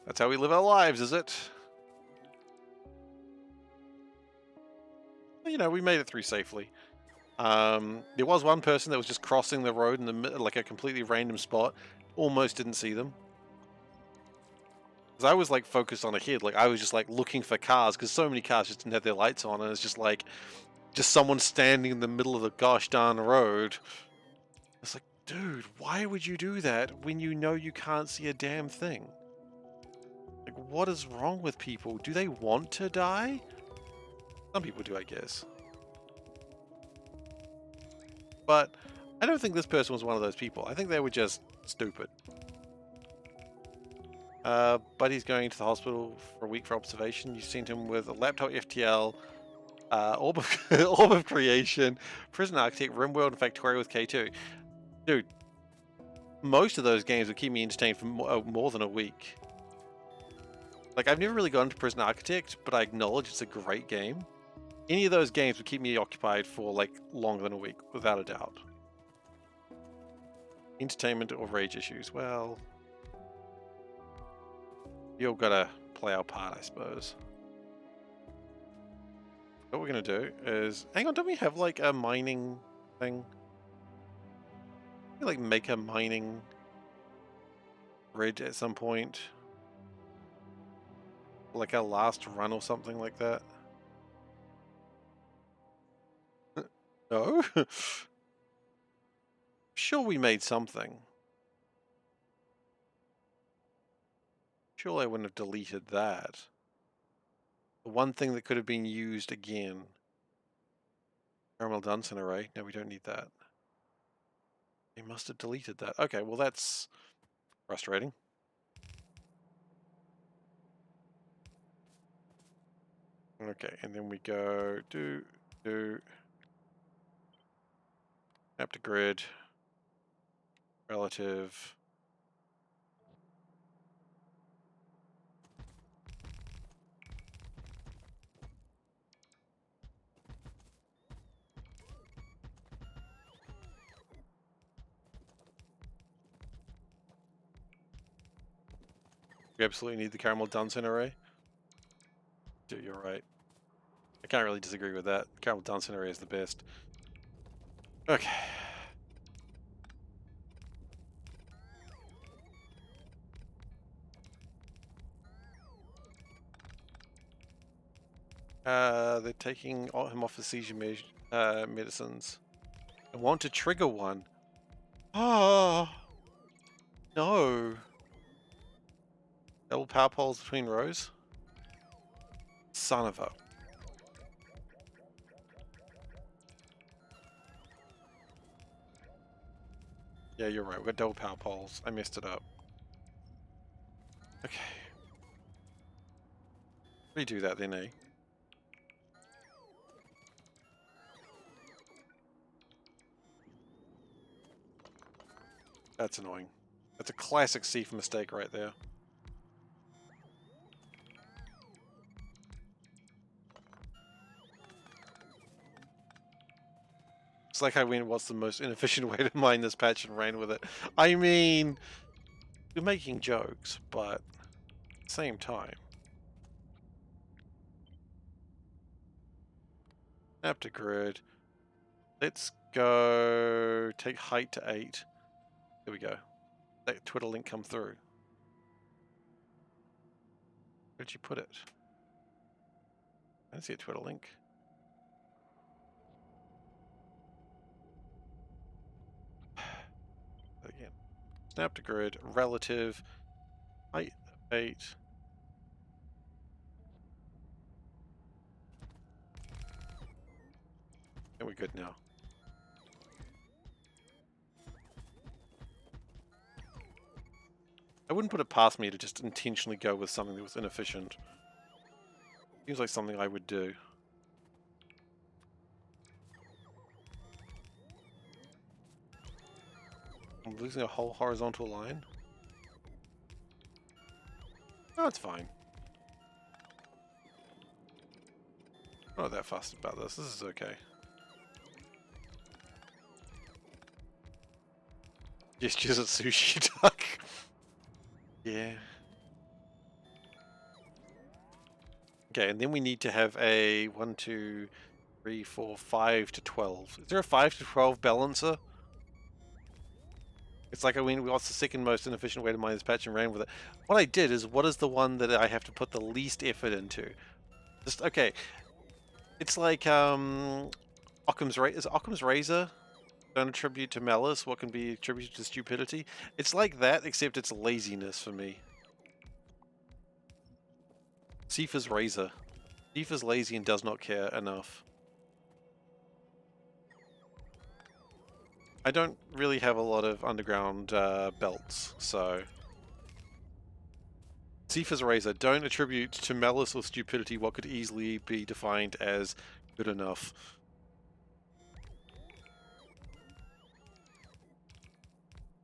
that's how we live our lives, is it? You know, we made it through safely. There was one person that was just crossing the road in the like a completely random spot. Almost didn't see them. Because I was like focused on ahead. Like I was just like looking for cars because so many cars just didn't have their lights on, and it's just like just someone standing in the middle of the gosh darn road. It's like, dude, why would you do that when you know you can't see a damn thing? Like, what is wrong with people? Do they want to die? Some people do, I guess. But I don't think this person was one of those people. I think they were just stupid. Buddy's going to the hospital for a week for observation. You sent him with a laptop FTL, Orb of, Orb of Creation, Prison Architect, RimWorld, and Factorio with K2. Dude, most of those games would keep me entertained for more than a week. Like, I've never really gone into Prison Architect, but I acknowledge it's a great game. Any of those games would keep me occupied for, like, longer than a week, without a doubt. Entertainment or rage issues? Well, you've gotta play our part, I suppose. What we're gonna do is... Hang on, don't we have, like, a mining thing? We, like, make a mining grid at some point? Like our last run or something like that? No? Sure we made something. Surely I wouldn't have deleted that. The one thing that could have been used again. Caramel Dunson array. No, we don't need that. They must have deleted that. Okay, well that's frustrating. Okay, and then we go do map to grid relative. We absolutely need the Caramel Dunson array. Dude, you're right. I can't really disagree with that. Caramel Dunson array is the best. Okay. They're taking him off the seizure medicines. I want to trigger one. Oh, no. Double power poles between rows? Son of a... Yeah, you're right. We've got double power poles. I messed it up. Okay. Redo that then, eh? That's annoying. That's a classic Seifer mistake right there. It's like I went, what's the most inefficient way to mine this patch and ran with it. I mean, you're making jokes, but at the same time. Map to grid. Let's go take height to 8. There we go. That Twitter link come through? Where did you put it? I don't see a Twitter link. Again. Snap to grid, relative, height 8. And we're good now. I wouldn't put it past me to just intentionally go with something that was inefficient. Seems like something I would do. I'm losing a whole horizontal line. Oh, it's fine. I'm not that fussed about this. This is okay. Gestures at sushi duck. Yeah. Okay, and then we need to have a 1, 2, 3, 4, 5 to 12. Is there a 5 to 12 balancer? It's like, I mean, what's the second most inefficient way to mine this patch and ran with it? What I did is, what is the one that I have to put the least effort into? Just, okay. It's like, Occam's razor? Don't attribute to malice what can be attributed to stupidity. It's like that, except it's laziness for me. Seifer's razor. Seifer's lazy and does not care enough. I don't really have a lot of underground belts, so... Seifer's razor. Don't attribute to malice or stupidity what could easily be defined as good enough.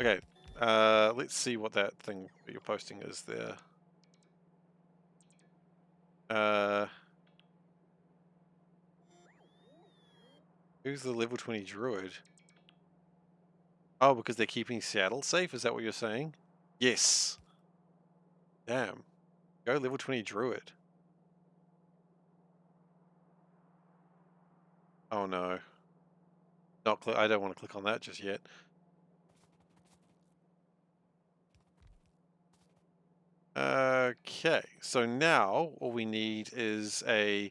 Okay, let's see what that thing that you're posting is there. Who's the level 20 druid? Oh, because they're keeping Seattle safe? Is that what you're saying? Yes. Damn. Go level 20 druid. Oh no. I don't want to click on that just yet. Okay, so now all we need is a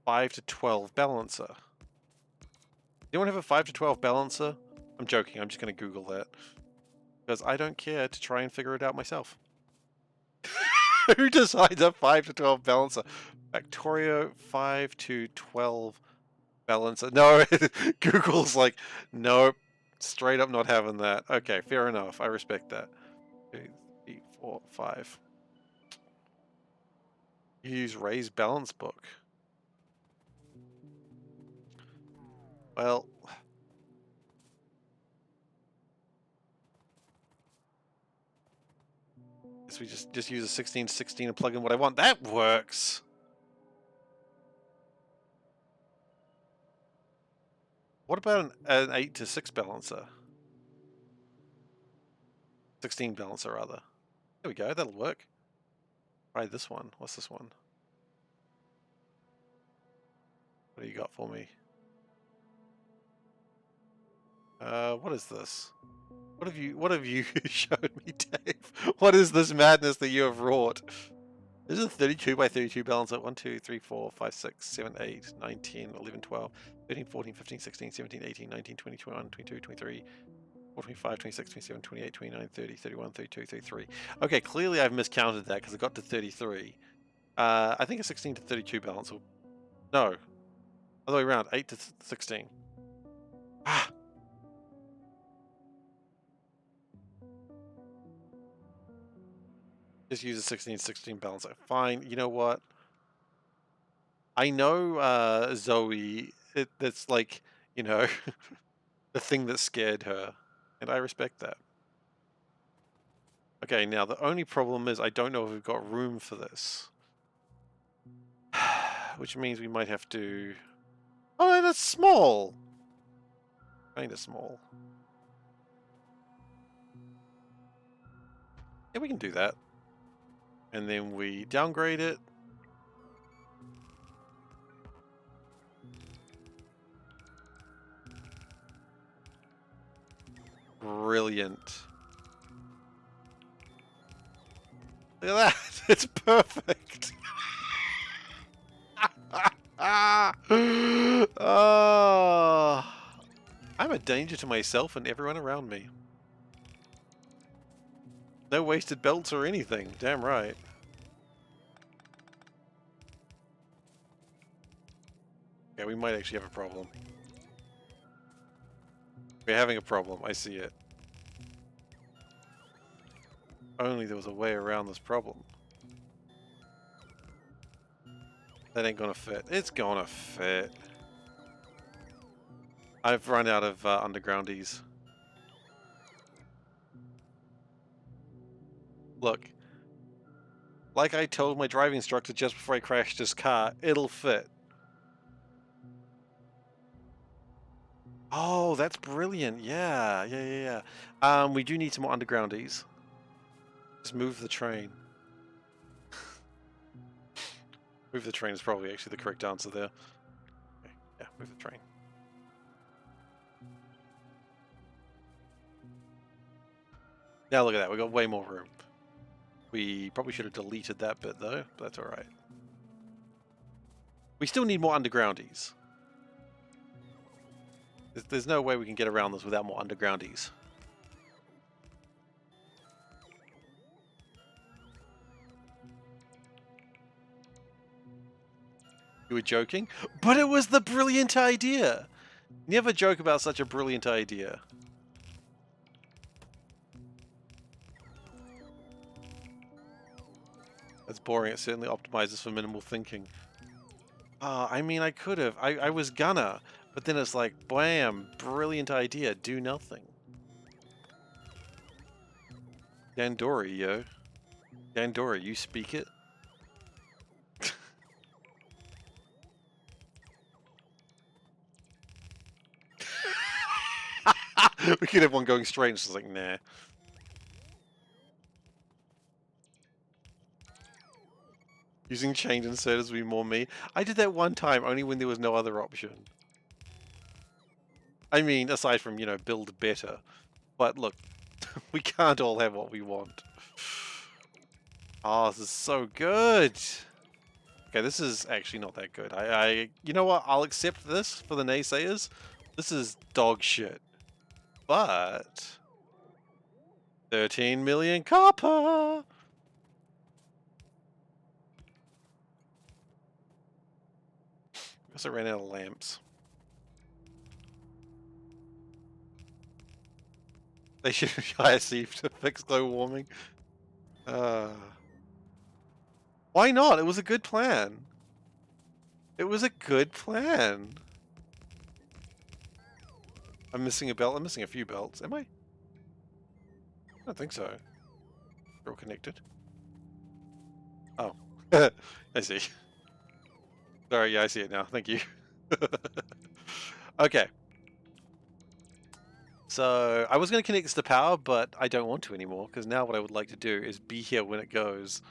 5 to 12 balancer. Anyone have a 5 to 12 balancer? I'm joking, I'm just going to Google that. Because I don't care to try and figure it out myself. Who decides a 5 to 12 balancer? Factorio 5 to 12 balancer. No, Google's like, nope, straight up not having that. Okay, fair enough. I respect that. 2, 3, 4, 5. Use Ray's balance book. Well, guess we just use a 16 to 16 and plug in what I want. That works. What about an 8 to 6 balancer? 16 balancer rather. There we go. That'll work. Try this one. What's this one? What do you got for me? What is this? What have you showed me, Dave? What is this madness that you have wrought? This is a 32 by 32 balancer. 1, 2, 3, 4, 5, 6, 7, 8, 9, 10, 11, 12, 13, 14, 15, 16, 17, 18, 19, 20, 21, 22, 23, 24, 25, 26, 27, 28, 29, 30, 31, 32, 33. Okay, clearly I've miscounted that because I got to 33. I think a 16 to 32 balancer. No. Other way around. 8 to 16. Ah! Just use a 16-16 balancer. Fine. You know what? I know Zoe. That's like, you know, the thing that scared her. And I respect that. Okay, now the only problem is I don't know if we've got room for this. Which means we might have to... Oh, that's small! Kinda small. Yeah, we can do that. And then we downgrade it. Brilliant. Look at that. It's perfect. Oh, I'm a danger to myself and everyone around me. No wasted belts or anything. Damn right. Yeah, we might actually have a problem. We're having a problem. I see it. Only there was a way around this problem. That ain't gonna fit. It's gonna fit. I've run out of undergroundies. Look. Like I told my driving instructor just before I crashed his car, it'll fit. Oh, that's brilliant. Yeah. We do need some more undergroundies. Just move the train. Move the train is probably actually the correct answer there. Okay. Yeah, move the train. Now look at that, we got way more room. We probably should have deleted that bit though, but that's alright. We still need more undergroundies. There's no way we can get around this without more undergroundies. You were joking? But it was the brilliant idea! Never joke about such a brilliant idea. That's boring, it certainly optimizes for minimal thinking. I mean, I could have. I was gonna, but then it's like, bam, brilliant idea, do nothing. Dandori, yo. Dandori, you speak it? We could have one going straight and just like, nah. Using chained inserters would be more me. I did that one time, only when there was no other option. I mean, aside from, you know, build better. But look, we can't all have what we want. Oh, this is so good. Okay, this is actually not that good. You know what? I'll accept this for the naysayers. This is dog shit. But 13 million copper. I also ran out of lamps. They should hire Steve to fix global warming. Why not? It was a good plan. It was a good plan. I'm missing a belt. I'm missing a few belts. Am I? I don't think so. They're all connected. Oh. I see. Sorry, yeah, I see it now. Thank you. Okay. So, I was going to connect this to power, but I don't want to anymore, because now what I would like to do is be here when it goes.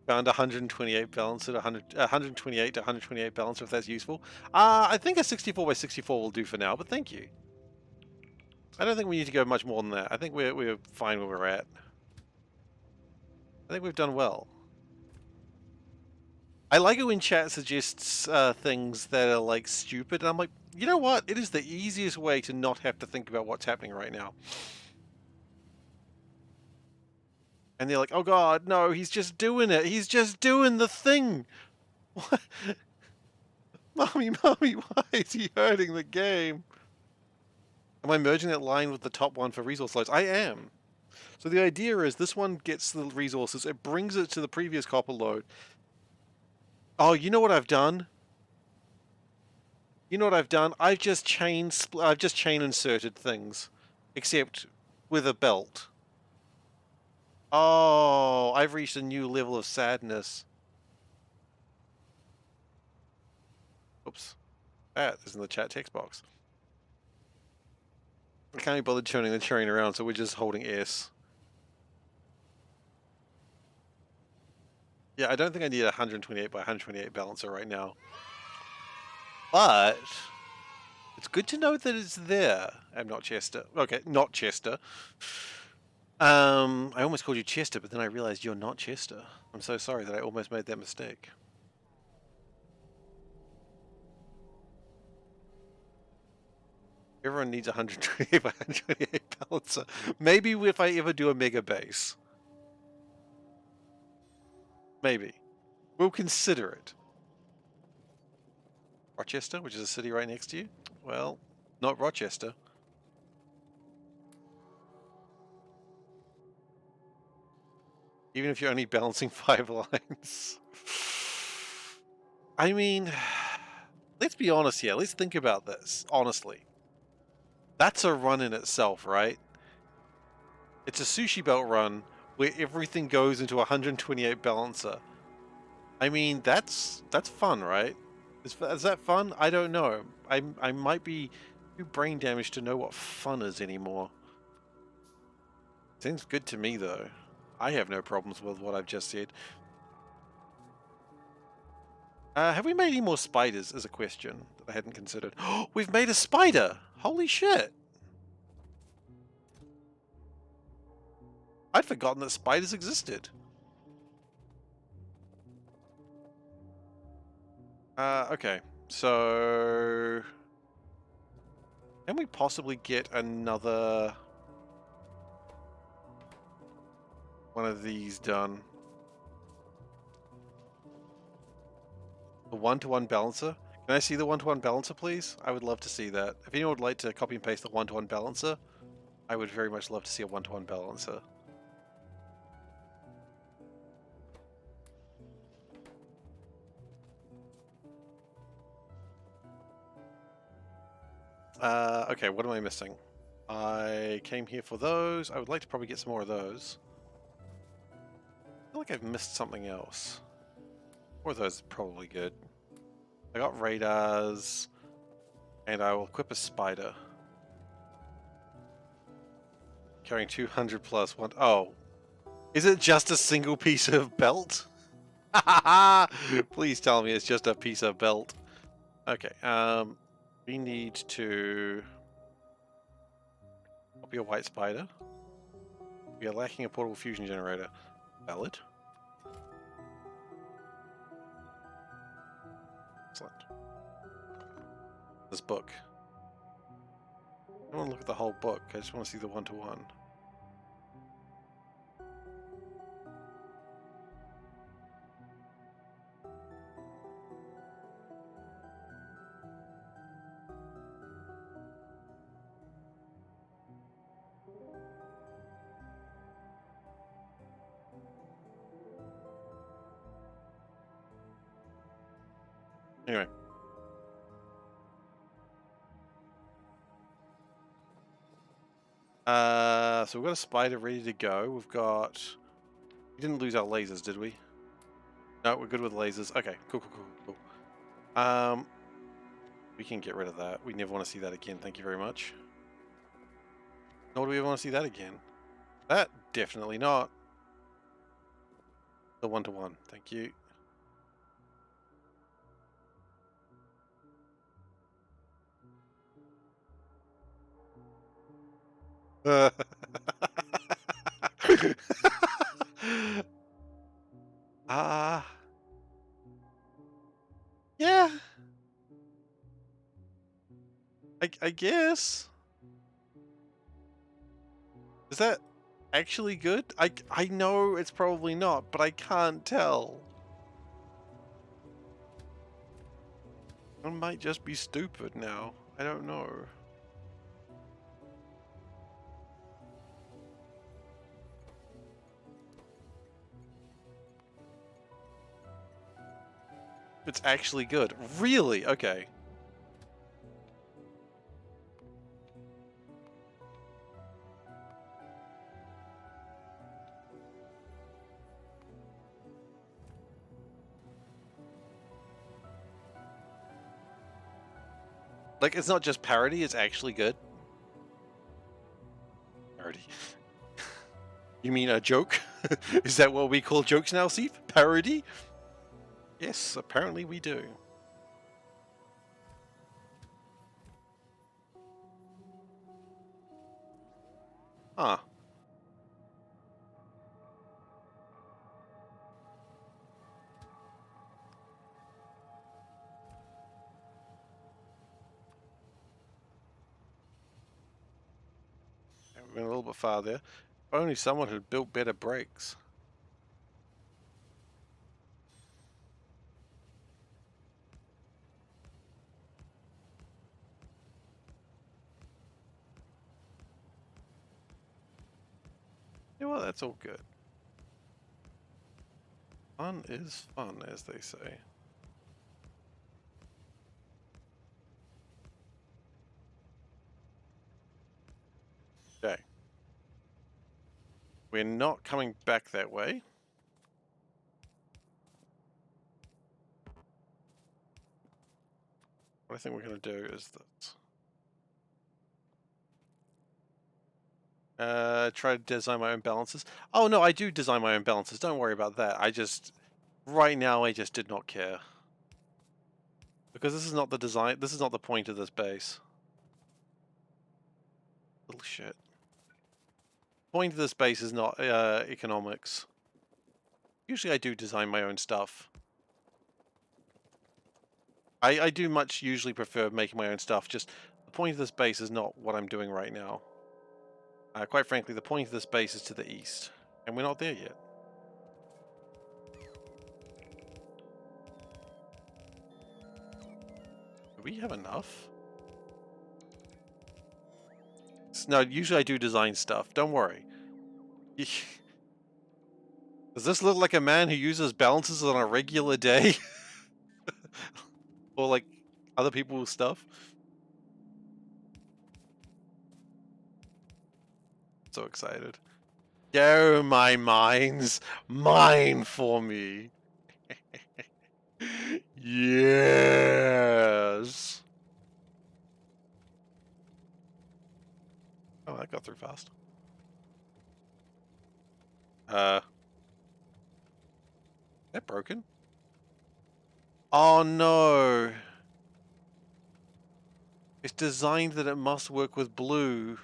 Found 128 balance at 128 to 128 balance, if that's useful. I think a 64 by 64 will do for now, but thank you. I don't think we need to go much more than that. I think we're fine where we're at. I think we've done well. I like it when chat suggests things that are like stupid, and I'm like, you know what? It is the easiest way to not have to think about what's happening right now. And they're like, oh god, no, he's just doing it. He's just doing the thing. What? Mommy, why is he hurting the game? Am I merging that line with the top one for resource loads? I am. So the idea is this one gets the resources, it brings it to the previous copper load. Oh, you know what I've done? You know what I've done? I've just chain inserted things, except with a belt. Oh, I've reached a new level of sadness. Oops. That is in the chat text box. I can't be bothered turning the train around, so we're just holding S. Yeah, I don't think I need a 128 by 128 balancer right now. But it's good to know that it's there. I'm not Chester. Okay, not Chester. I almost called you Chester, but then I realized you're not Chester. I'm so sorry that I almost made that mistake. Everyone needs 128 by 128 balancer. Maybe if I ever do a mega base. Maybe. We'll consider it. Rochester, which is a city right next to you? Well, not Rochester. Even if you're only balancing 5 lines. I mean, let's be honest here. Let's think about this, honestly. That's a run in itself, right? It's a sushi belt run where everything goes into 128 balancer. I mean, that's fun, right? Is that fun? I don't know. I might be too brain damaged to know what fun is anymore. Seems good to me, though. I have no problems with what I've just said. Have we made any more spiders, is a question that I hadn't considered. Oh, we've made a spider! Holy shit! I'd forgotten that spiders existed. Okay. So... can we possibly get another one of these done? The one-to-one balancer? Can I see the one-to-one balancer, please? I would love to see that. If anyone would like to copy and paste the one-to-one balancer, I would very much love to see a one-to-one balancer. Okay, what am I missing? I came here for those. I would like to probably get some more of those. I feel like I've missed something else. More of those is probably good. I got radars, and I will equip a spider. Carrying 200 plus one. Oh. Is it just a single piece of belt? Please tell me it's just a piece of belt. Okay, we need to copy a white spider. We are lacking a portable fusion generator. Valid. Excellent. This book. I don't want to look at the whole book. I just want to see the one-to-one. Anyway. So we've got a spider ready to go. We've got... we didn't lose our lasers, did we? No, we're good with lasers. Okay, cool. We can get rid of that. We never want to see that again. Thank you very much. Nor do we ever want to see that again. That, definitely not. The one-to-one. Thank you. Yeah. I guess. Is that actually good? I know it's probably not, but I can't tell. I might just be stupid now. I don't know. It's actually good. Really? Okay. Like, it's not just parody, it's actually good. Parody. You mean a joke? Is that what we call jokes now, Seif? Parody? Yes, apparently we do. Ah. went a little bit far there. If only someone had built better brakes. Yeah, well, that's all good. Fun is fun, as they say. Okay. We're not coming back that way. What I think we're going to do is this. Try to design my own balances. Oh no, I do design my own balances. Don't worry about that. Right now, I just did not care. Because this is not the design, this is not the point of this base. Little shit. Point of this base is not economics. Usually I do design my own stuff. I do much usually prefer making my own stuff, just the point of this base is not what I'm doing right now. Quite frankly, the point of this base is to the east, and we're not there yet. Do we have enough? No, usually I do design stuff, don't worry. Does this look like a man who uses balances on a regular day? Or like other people's stuff? So excited. Go, my mines! Mine for me! Yes! Oh, that got through fast. That broken? Oh no! It's designed that it must work with blue.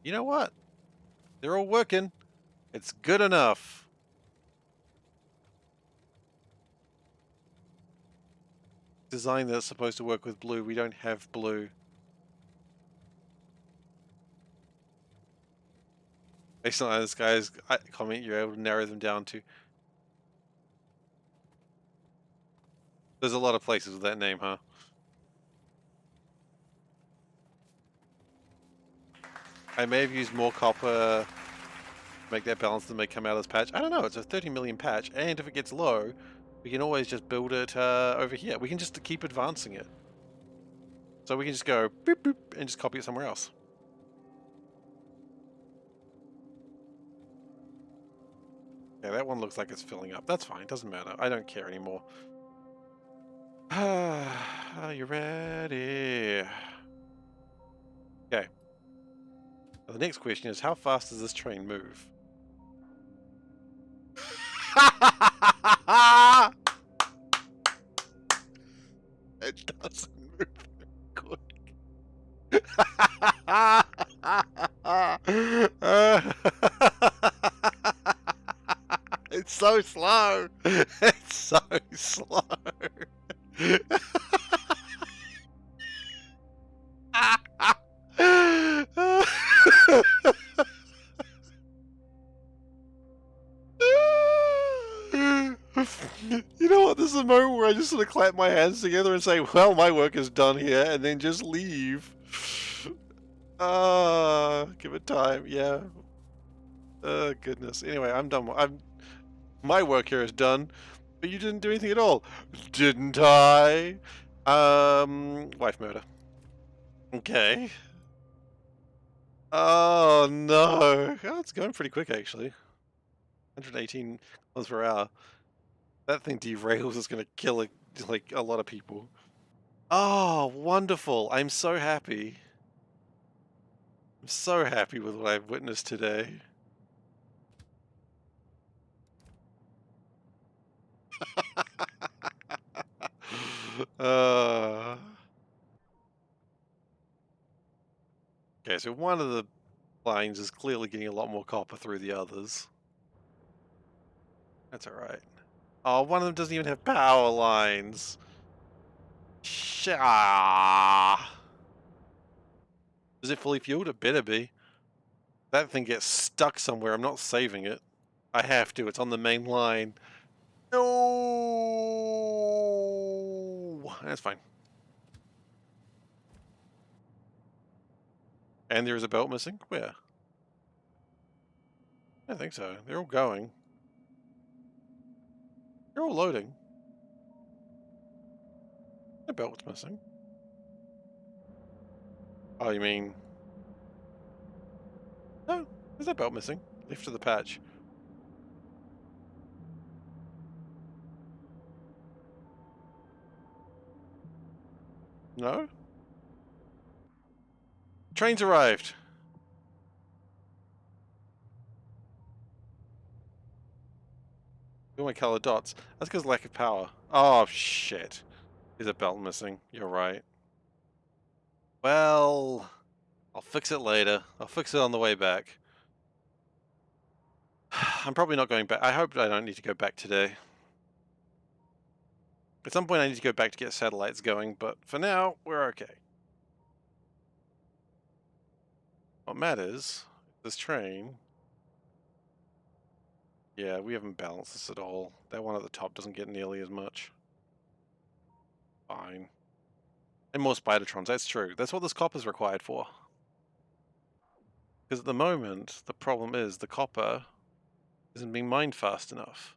You know what? They're all working. It's good enough. Design that's supposed to work with blue. We don't have blue. Based on this guy's comment, you're able to narrow them down to. There's a lot of places with that name, huh? I may have used more copper to make that balance than may come out of this patch. I don't know. It's a 30 million patch, and if it gets low, we can always just build it over here. We can just keep advancing it. So we can just go boop boop and just copy it somewhere else. Yeah, that one looks like it's filling up. That's fine. Doesn't matter. I don't care anymore. Are you ready? Okay. Well, the next question is, how fast does this train move? It doesn't move quick. It's so slow. It's so slow. You know what? This is a moment where I just sort of clap my hands together and say, well, my work is done here, and then just leave. Give it time. Yeah. Oh, goodness. Anyway, I'm done. My work here is done, but you didn't do anything at all. Didn't I? Wife murder. Okay. Oh, no. Oh, it's going pretty quick, actually. 118 miles per hour. That thing derails is going to kill like a lot of people. Oh, wonderful. I'm so happy. I'm so happy with what I've witnessed today. uh... Okay, so one of the lines is clearly getting a lot more copper through the others. That's alright. Oh, one of them doesn't even have power lines. Shah. Is it fully fueled? It better be. That thing gets stuck somewhere. I'm not saving it. I have to. It's on the main line. No! That's fine. And there is a belt missing? Where? I don't think so. They're all going. They're all loading. The belt's missing. Oh, you mean... No, there's a belt missing. Left of the patch. No? Train's arrived. All my colored dots. That's because lack of power. Oh, shit. There's a belt missing. You're right. Well, I'll fix it later. I'll fix it on the way back. I'm probably not going back. I hope I don't need to go back today. At some point I need to go back to get satellites going, but for now, we're okay. What matters, this train... Yeah, we haven't balanced this at all. That one at the top doesn't get nearly as much. Fine. And more Spidertrons, that's true. That's what this copper's required for. Because at the moment, the problem is the copper isn't being mined fast enough.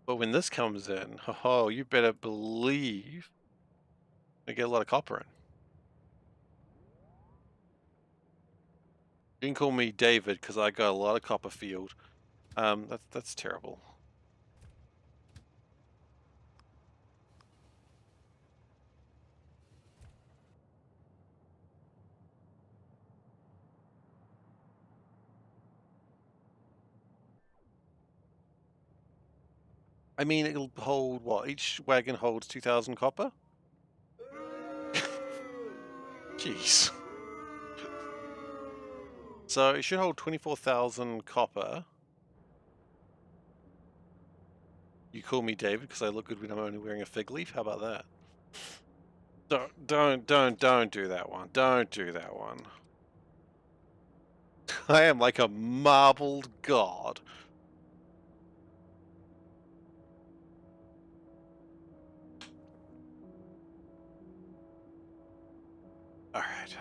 But when this comes in, ho, you better believe we get a lot of copper in. You can call me David because I got a lot of copper field. That's terrible. I mean, it'll hold what? Each wagon holds 2,000 copper. Jeez. So it should hold 24,000 copper. You call me David because I look good when I'm only wearing a fig leaf. How about that? Don't do that one. Don't do that one. I am like a marbled god. All right.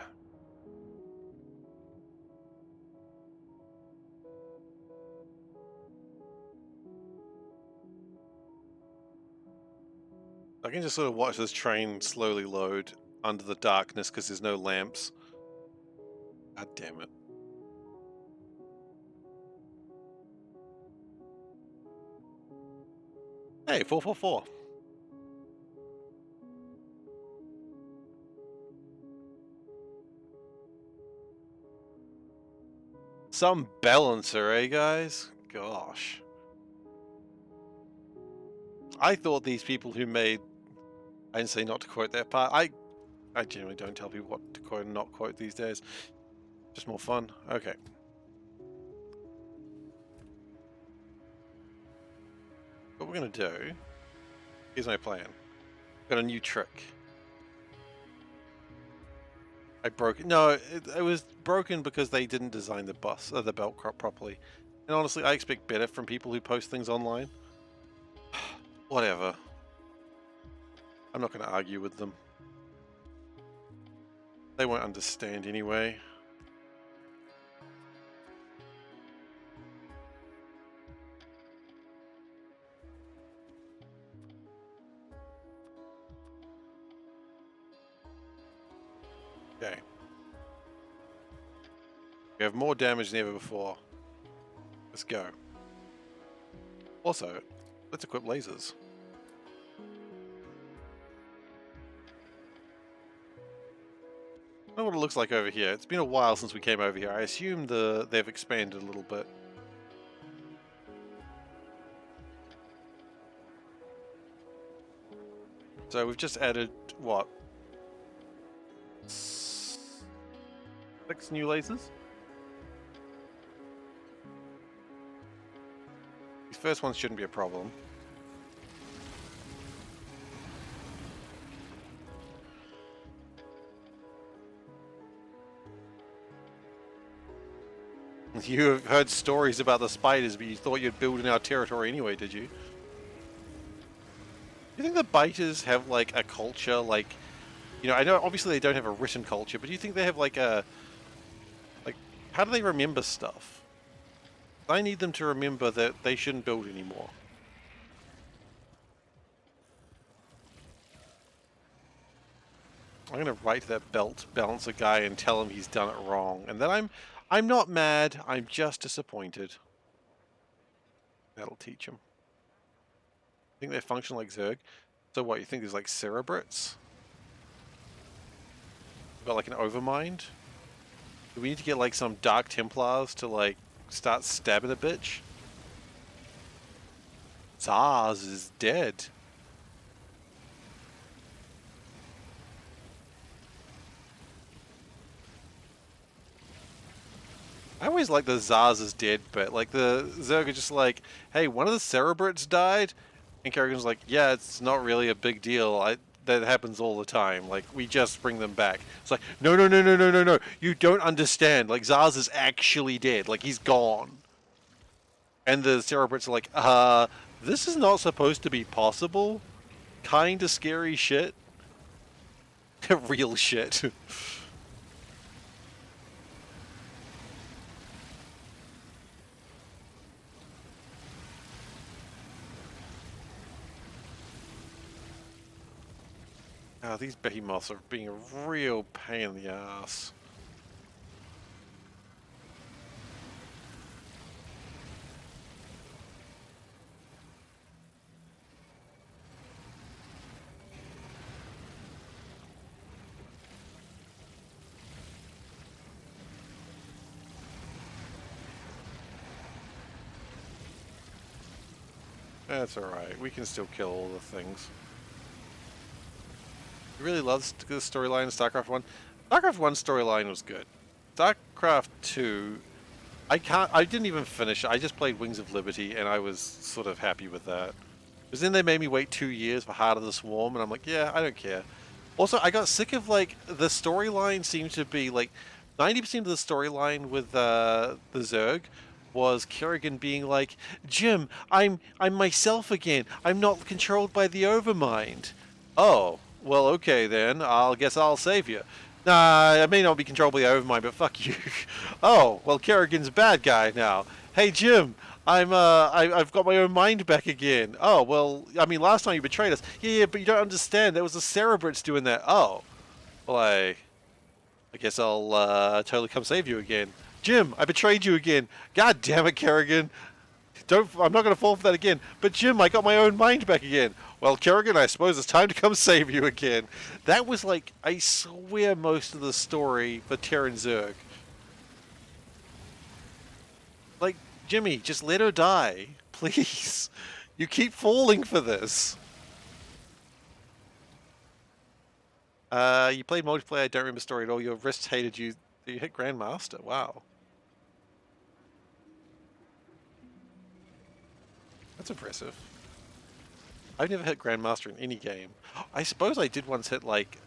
I can just sort of watch this train slowly load under the darkness because there's no lamps. God damn it. Hey, 444. Some balancer, eh, guys? Gosh. I thought these people who made... I didn't say not to quote that part. I generally don't tell people what to quote and not quote these days. Just more fun. Okay. What we're going to do... Here's my plan. Got a new trick. I broke it. No, it was broken because they didn't design the the belt crop properly. And honestly, I expect better from people who post things online. Whatever. I'm not going to argue with them. They won't understand anyway. Okay. We have more damage than ever before. Let's go. Also, let's equip lasers. I don't know what it looks like over here. It's been a while since we came over here. I assume they've expanded a little bit. So we've just added, what? 6 new lasers? These first ones shouldn't be a problem. You heard stories about the spiders, but you thought you'd build in our territory anyway, did you? You think the biters have like a culture, like, you know, I know obviously they don't have a written culture, but do you think they have like a, like, how do they remember stuff? I need them to remember that they shouldn't build anymore. I'm gonna write to that belt balancer guy and tell him he's done it wrong, and then I'm not mad. I'm just disappointed. That'll teach him. Think they function like Zerg? So what? You think there's like Cerebrits? Got like an Overmind? Do we need to get like some Dark Templars to like start stabbing a bitch? Zaz is dead. I always like the Zaz is dead bit. Like the Zerg are just like, hey, one of the Cerebrits died, and Kerrigan's like, yeah, it's not really a big deal. That happens all the time. Like we just bring them back. It's like, no, no, no, no, no, no, no. You don't understand. Like Zaz is actually dead. Like he's gone. And the Cerebrits are like, this is not supposed to be possible. Kinda scary shit. Real shit. These behemoths are being a real pain in the ass. That's alright. We can still kill all the things. I really love the storyline in StarCraft 1. StarCraft 1 storyline was good. StarCraft 2, I didn't even finish it. I just played Wings of Liberty and I was sort of happy with that. Because then they made me wait 2 years for Heart of the Swarm and I'm like, yeah, I don't care. Also, I got sick of like, the storyline seemed to be like, 90% of the storyline with the Zerg was Kerrigan being like, Jim, I'm myself again. I'm not controlled by the Overmind. Oh, well, okay then. I'll guess I'll save you. Nah, I may not be controlled by the Overmind, but fuck you. Oh, well, Kerrigan's a bad guy now. Hey, Jim, I've got my own mind back again. Oh, well, I mean, last time you betrayed us. Yeah, but you don't understand. That was the Cerebrits doing that. Oh, well, I guess I'll totally come save you again. Jim, I betrayed you again. God damn it, Kerrigan. I'm not going to fall for that again. But Jim, I got my own mind back again. Well, Kerrigan, I suppose it's time to come save you again. That was like, I swear, most of the story for Terran Zerg. Like, Jimmy, just let her die. Please. You keep falling for this. You played multiplayer, I don't remember story at all. Your wrist hated you. You hit Grandmaster. Wow. That's impressive. I've never hit Grandmaster in any game. I suppose I did once hit, like,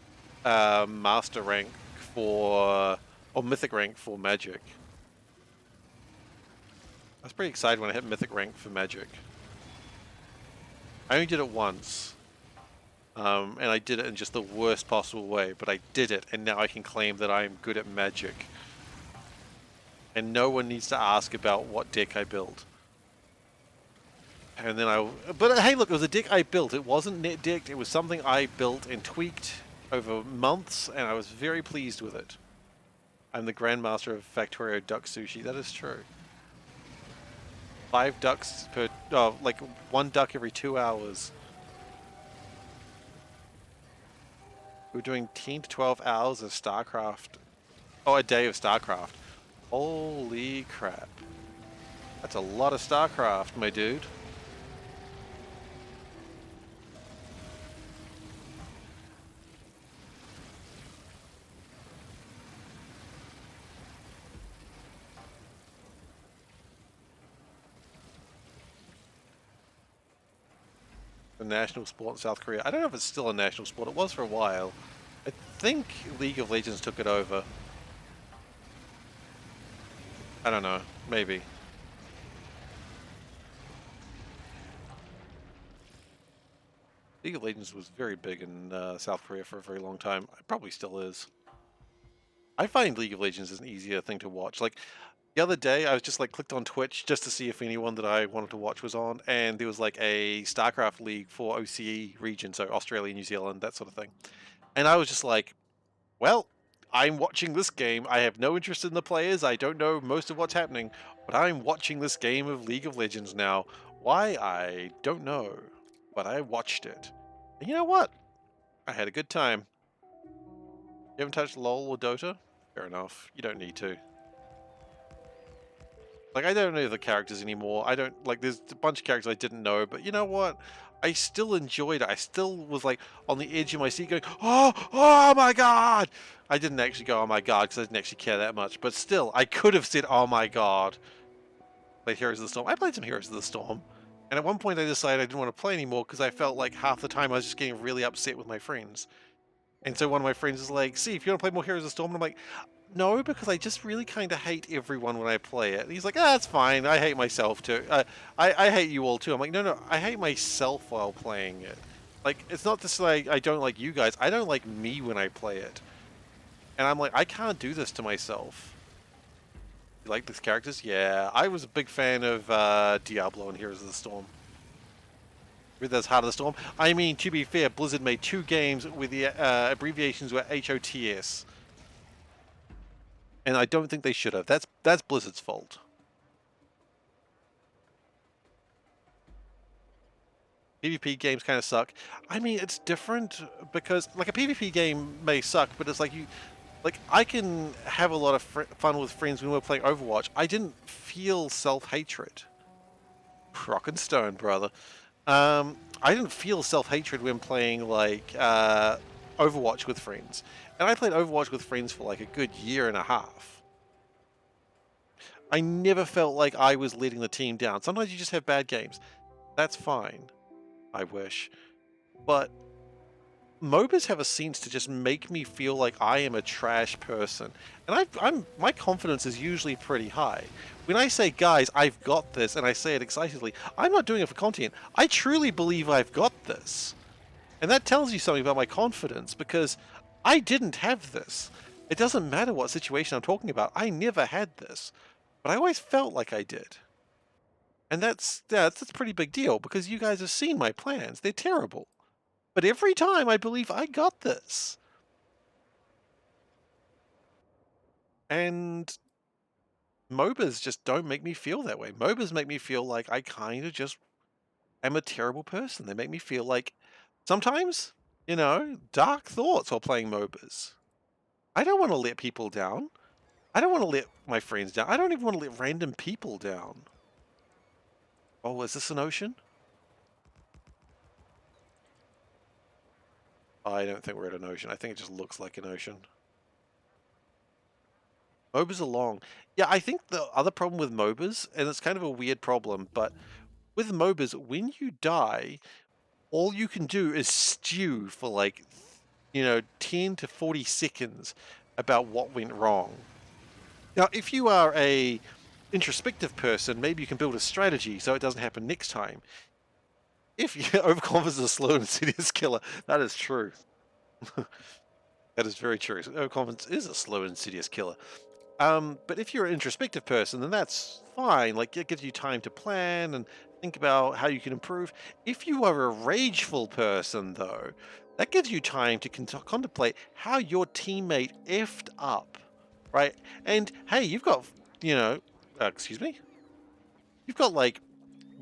Master rank for... or Mythic rank for Magic. I was pretty excited when I hit Mythic rank for Magic. I only did it once. And I did it in just the worst possible way, but I did it, and now I can claim that I am good at Magic. And no one needs to ask about what deck I built. And then but hey, look, it was a deck I built. It wasn't net decked. It was something I built and tweaked over months, and I was very pleased with it. I'm the Grandmaster of Factorio Duck Sushi. That is true. 5 ducks per, oh, like 1 duck every 2 hours. We're doing 10 to 12 hours of StarCraft. Oh, a day of StarCraft. Holy crap. That's a lot of StarCraft, my dude. The national sport in South Korea. I don't know if it's still a national sport. It was for a while. I think League of Legends took it over. I don't know. Maybe. League of Legends was very big in South Korea for a very long time. It probably still is. I find League of Legends is an easier thing to watch. Like the other day, I was just like clicked on Twitch just to see if anyone that I wanted to watch was on, and there was like a StarCraft League for OCE region, so Australia, New Zealand, that sort of thing. And I was just like, well, I'm watching this game. I have no interest in the players. I don't know most of what's happening, but I'm watching this game of League of Legends now. Why? I don't know, but I watched it. And you know what? I had a good time. You haven't touched LoL or Dota? Fair enough. You don't need to. Like, I don't know the characters anymore. I don't, like, there's a bunch of characters I didn't know, but you know what? I still enjoyed it. I still was, like, on the edge of my seat going, oh my god! I didn't actually go, oh my god, because I didn't actually care that much. But still, I could have said, oh my god. Played Heroes of the Storm. I played some Heroes of the Storm. And at one point I decided I didn't want to play anymore because I felt like half the time I was just getting really upset with my friends. And so one of my friends was like, see, if you want to play more Heroes of the Storm, and I'm like, no, because I just really kind of hate everyone when I play it. And he's like, ah, that's fine. I hate myself too. I hate you all too. I'm like, no, I hate myself while playing it. Like, it's not just like I don't like you guys. I don't like me when I play it. And I'm like, I can't do this to myself. You like these characters? Yeah. I was a big fan of Diablo and Heroes of the Storm. With those Heart of the Storm. I mean, to be fair, Blizzard made 2 games with the abbreviations were HOTS. And I don't think they should have. That's Blizzard's fault. PvP games kind of suck. I mean, it's different because like a PvP game may suck, but it's like I can have a lot of fun with friends when we're playing Overwatch. I didn't feel self-hatred. Rock and stone, brother. I didn't feel self-hatred when playing like Overwatch with friends. And I played Overwatch with friends for like a good year and a half. I never felt like I was letting the team down. Sometimes you just have bad games. That's fine. I wish. But MOBAs have a sense to just make me feel like I am a trash person. And my confidence is usually pretty high. When I say, guys, I've got this, and I say it excitedly, I'm not doing it for content. I truly believe I've got this. And that tells you something about my confidence, because I didn't have this. It doesn't matter what situation I'm talking about. I never had this. But I always felt like I did. And that's a pretty big deal, because you guys have seen my plans. They're terrible. But every time I believe I got this. And MOBAs just don't make me feel that way. MOBAs make me feel like I kind of just am a terrible person. They make me feel like sometimes, dark thoughts while playing MOBAs. I don't want to let people down. I don't want to let my friends down. I don't even want to let random people down. Oh, is this an ocean? I don't think we're at an ocean. I think it just looks like an ocean. MOBAs are long. Yeah, I think the other problem with MOBAs, and it's kind of a weird problem, but with MOBAs, when you die, all you can do is stew for like, 10 to 40 seconds about what went wrong. Now, if you are a introspective person, maybe you can build a strategy so it doesn't happen next time. If you overconfidence is a slow and insidious killer, that is true. That is very true. Overconfidence is a slow and insidious killer. But if you're an introspective person, then that's fine. Like, it gives you time to plan and think about how you can improve. If you are a rageful person, though, that gives you time to contemplate how your teammate effed up, right? And hey, you've got, excuse me, you've got like,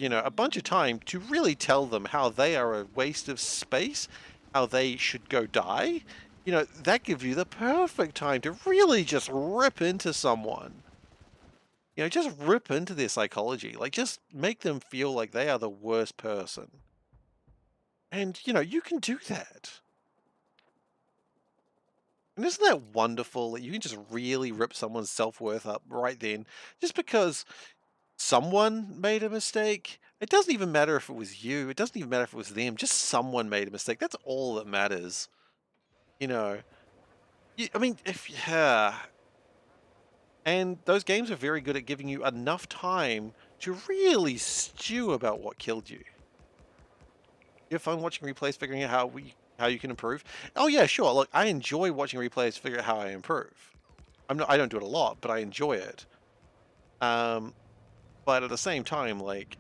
a bunch of time to really tell them how they are a waste of space, how they should go die. That gives you the perfect time to really just rip into someone. Just rip into their psychology. Like, just make them feel like they are the worst person. And, you can do that. And isn't that wonderful that you can just really rip someone's self-worth up right then, just because someone made a mistake? It doesn't even matter if it was you. It doesn't even matter if it was them. Just someone made a mistake. That's all that matters. I mean, if, yeah, And those games are very good at giving you enough time to really stew about what killed you. You have fun watching replays, figuring out how you can improve. Oh yeah, sure. Look, I enjoy watching replays, figure out how I improve. I don't do it a lot, but I enjoy it. Um, but at the same time, like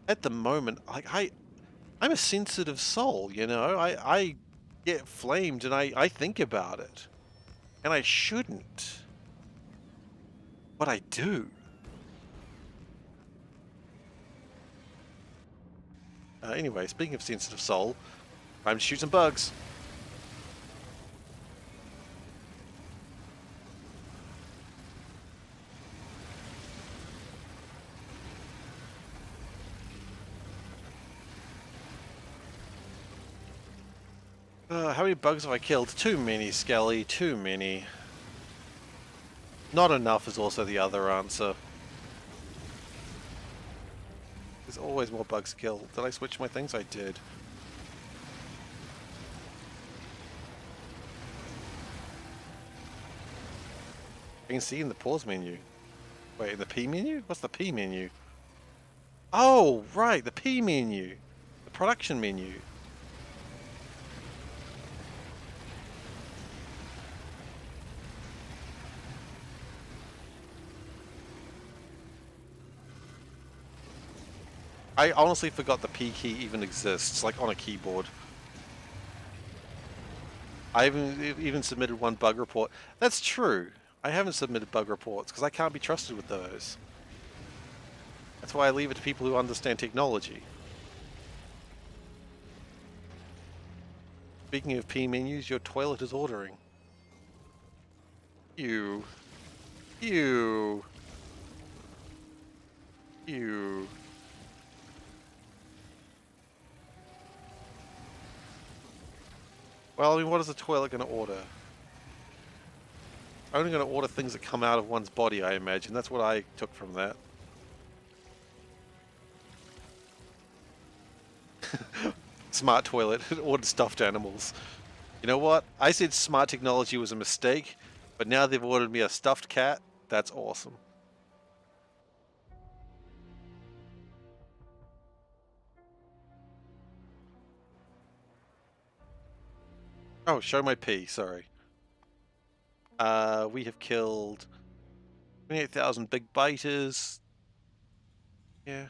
at the moment, I'm a sensitive soul, you know. I get flamed and I think about it, and I shouldn't, but I do. Anyway, speaking of sensitive soul, time to shoot some bugs. How many bugs have I killed? Too many, Skelly. Too many. Not enough is also the other answer. There's always more bugs killed. Did I switch my things? I did. I can see in the pause menu. Wait, in the P menu? What's the P menu? Oh, right, the P menu. The production menu. I honestly forgot the P key even exists, like on a keyboard. I haven't even submitted one bug report. That's true. I haven't submitted bug reports because I can't be trusted with those. That's why I leave it to people who understand technology. Speaking of P menus, your toilet is ordering. You. You. You. Well, I mean, what is the toilet going to order? Only going to order things that come out of one's body, I imagine. That's what I took from that. Smart toilet. It ordered stuffed animals. You know what? I said smart technology was a mistake, but now they've ordered me a stuffed cat. That's awesome. Oh, show my P, sorry. We have killed 28,000 big biters. Yeah.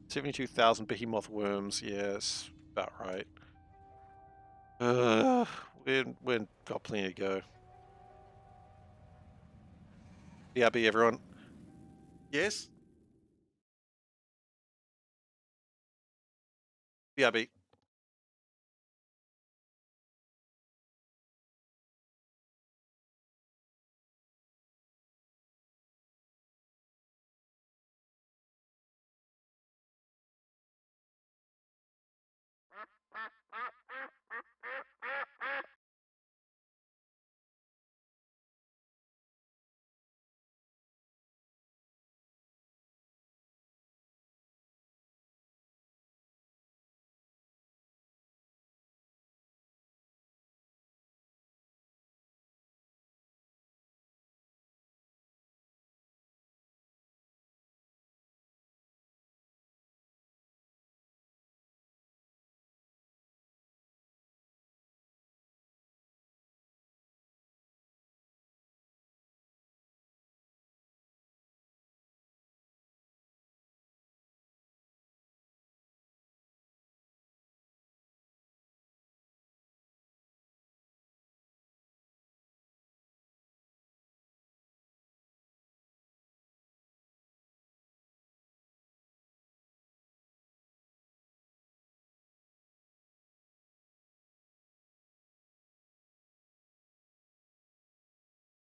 72,000 behemoth worms. Yes, about right. Uh, we've got plenty to go. BRB, everyone. Yes? BRB.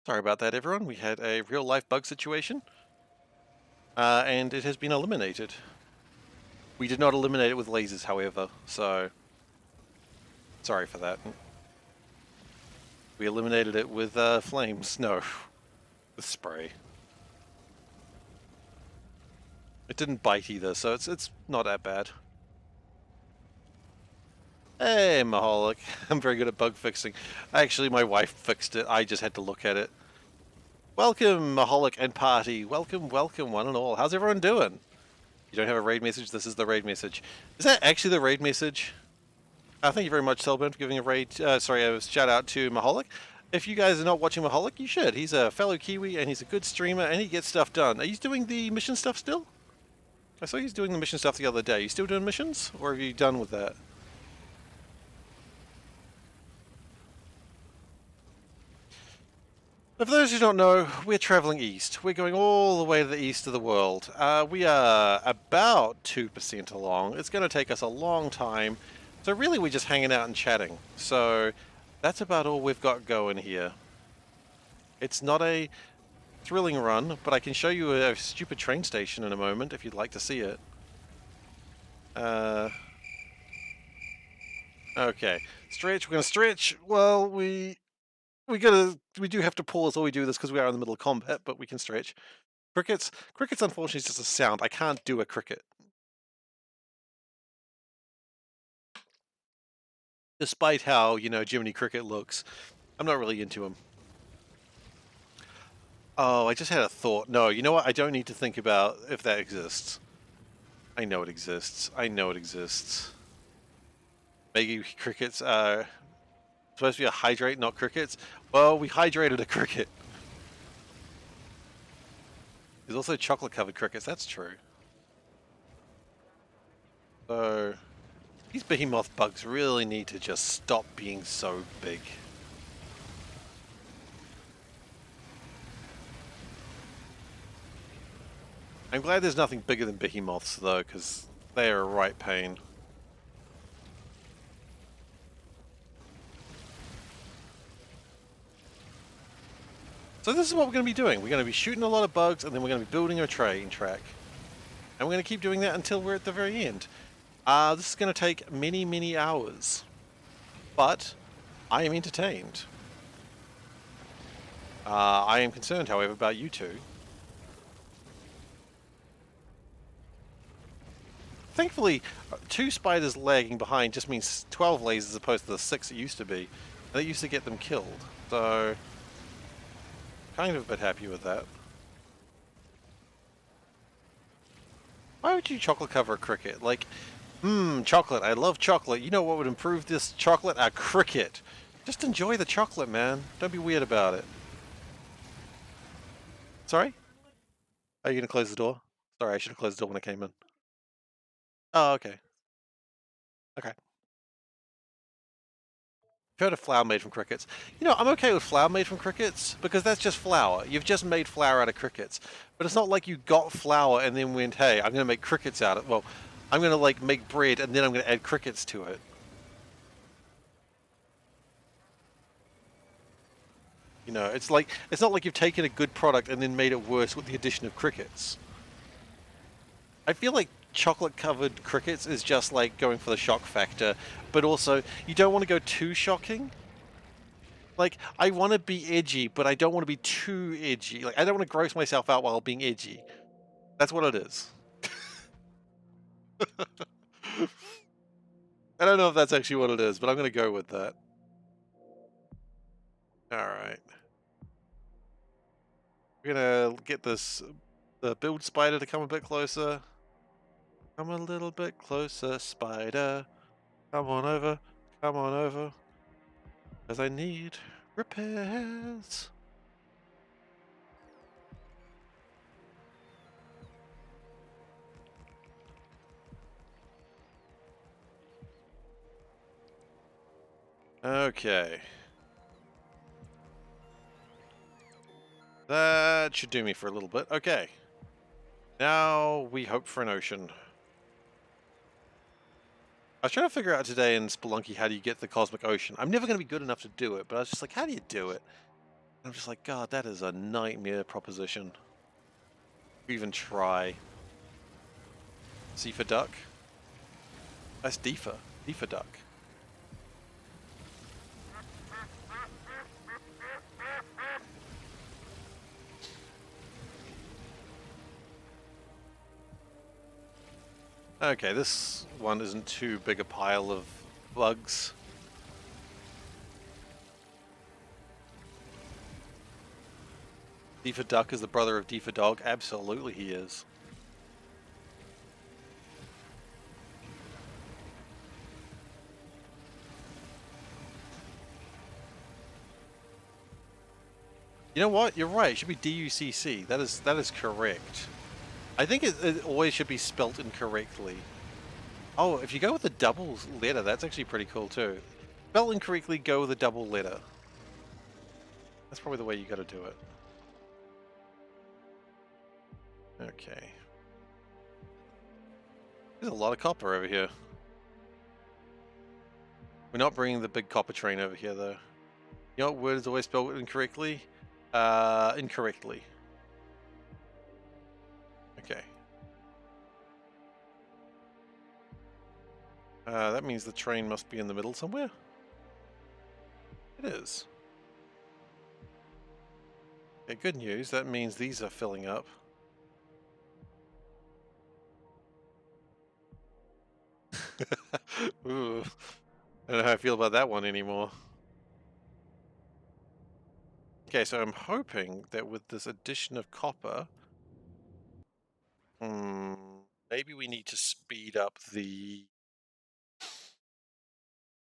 Sorry about that, everyone. We had a real life bug situation, and it has been eliminated. We did not eliminate it with lasers, however, so sorry for that. We eliminated it with flames. No, with spray. It didn't bite either, so it's not that bad. Hey, Maholic. I'm very good at bug fixing. Actually, my wife fixed it. I just had to look at it. Welcome, Maholic and party. Welcome, welcome, one and all. How's everyone doing? You don't have a raid message? This is the raid message. Is that actually the raid message? Thank you very much, Selburn, for giving a raid. A shout out to Maholic. If you guys are not watching Maholic, you should. He's a fellow Kiwi and he's a good streamer and he gets stuff done. Are you doing the mission stuff still? I saw you doing the mission stuff the other day. You still doing missions, or have you done with that? For those who don't know, we're traveling east. We're going all the way to the east of the world. We are about 2% along. It's going to take us a long time. So really we're just hanging out and chatting. So that's about all we've got going here. It's not a thrilling run, but I can show you a stupid train station in a moment if you'd like to see it. Okay. Stretch, we're going to stretch. Well, we do have to pause while we do this because we are in the middle of combat, but we can stretch. Crickets unfortunately is just a sound. I can't do a cricket. Despite how, Jiminy Cricket looks. I'm not really into him. Oh, I just had a thought. No, you know what? I don't need to think about if that exists. I know it exists. I know it exists. Maybe crickets are supposed to be a hydrate, not crickets. Well, we hydrated a cricket. There's also chocolate-covered crickets. That's true. So these behemoth bugs really need to just stop being so big. I'm glad there's nothing bigger than behemoths though, because they are a right pain. So this is what we're going to be doing. We're going to be shooting a lot of bugs, and then we're going to be building a train track. And we're going to keep doing that until we're at the very end. This is going to take many, many hours. But I am entertained. I am concerned, however, about you two. Thankfully, 2 spiders lagging behind just means 12 lasers as opposed to the 6 it used to be. And that used to get them killed. So kind of a bit happy with that. Why would you chocolate cover a cricket? Like, chocolate. I love chocolate. You know what would improve this chocolate? A cricket. Just enjoy the chocolate, man. Don't be weird about it. Sorry? Are you going to close the door? Sorry, I should have closed the door when I came in. Oh, okay. Okay. I've heard of flour made from crickets. I'm okay with flour made from crickets because that's just flour. You've just made flour out of crickets. But it's not like you got flour and then went, hey, I'm going to make crickets out of it. Well, I'm going to like make bread and then I'm going to add crickets to it. It's not like you've taken a good product and then made it worse with the addition of crickets. I feel like chocolate-covered crickets is just like going for the shock factor, but also you don't want to go too shocking. Like, I want to be edgy, but I don't want to be too edgy. Like, I don't want to gross myself out while being edgy. That's what it is. I don't know if that's actually what it is, but I'm going to go with that. Alright. We're going to get the build spider to come a bit closer. Come a little bit closer, spider. Come on over. Come on over. Because I need repairs. Okay. That should do me for a little bit. Okay. Now we hope for an ocean. I was trying to figure out today in Spelunky how do you get the cosmic ocean. I'm never going to be good enough to do it, but I was just like, how do you do it? And I'm just like, God, that is a nightmare proposition. Even try. SeiferDuck? That's Deefa. Deefa duck. Okay, this one isn't too big a pile of bugs. D for Duck is the brother of D for Dog. Absolutely he is. You know what? You're right. It should be D-U-C-C. That is correct. I think it always should be spelt incorrectly. Oh, if you go with a double letter, that's actually pretty cool too. Spell incorrectly, go with a double letter. That's probably the way you got to do it. Okay. There's a lot of copper over here. We're not bringing the big copper train over here, though. You know what word is always spelled incorrectly? Incorrectly. Okay. That means the train must be in the middle somewhere. It is. Okay, good news. That means these are filling up. Ooh. I don't know how I feel about that one anymore. Okay, so I'm hoping that with this addition of copper, maybe we need to speed up the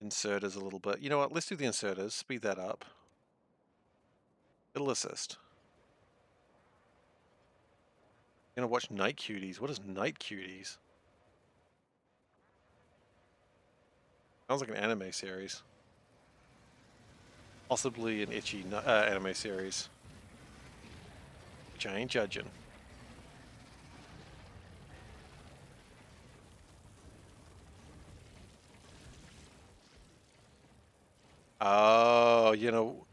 inserters a little bit. You know what? Let's do the inserters. Speed that up. It'll assist. I'm gonna watch Night Cuties. What is Night Cuties? Sounds like an anime series. Possibly an itchy anime series. Which I ain't judging. Oh, you know,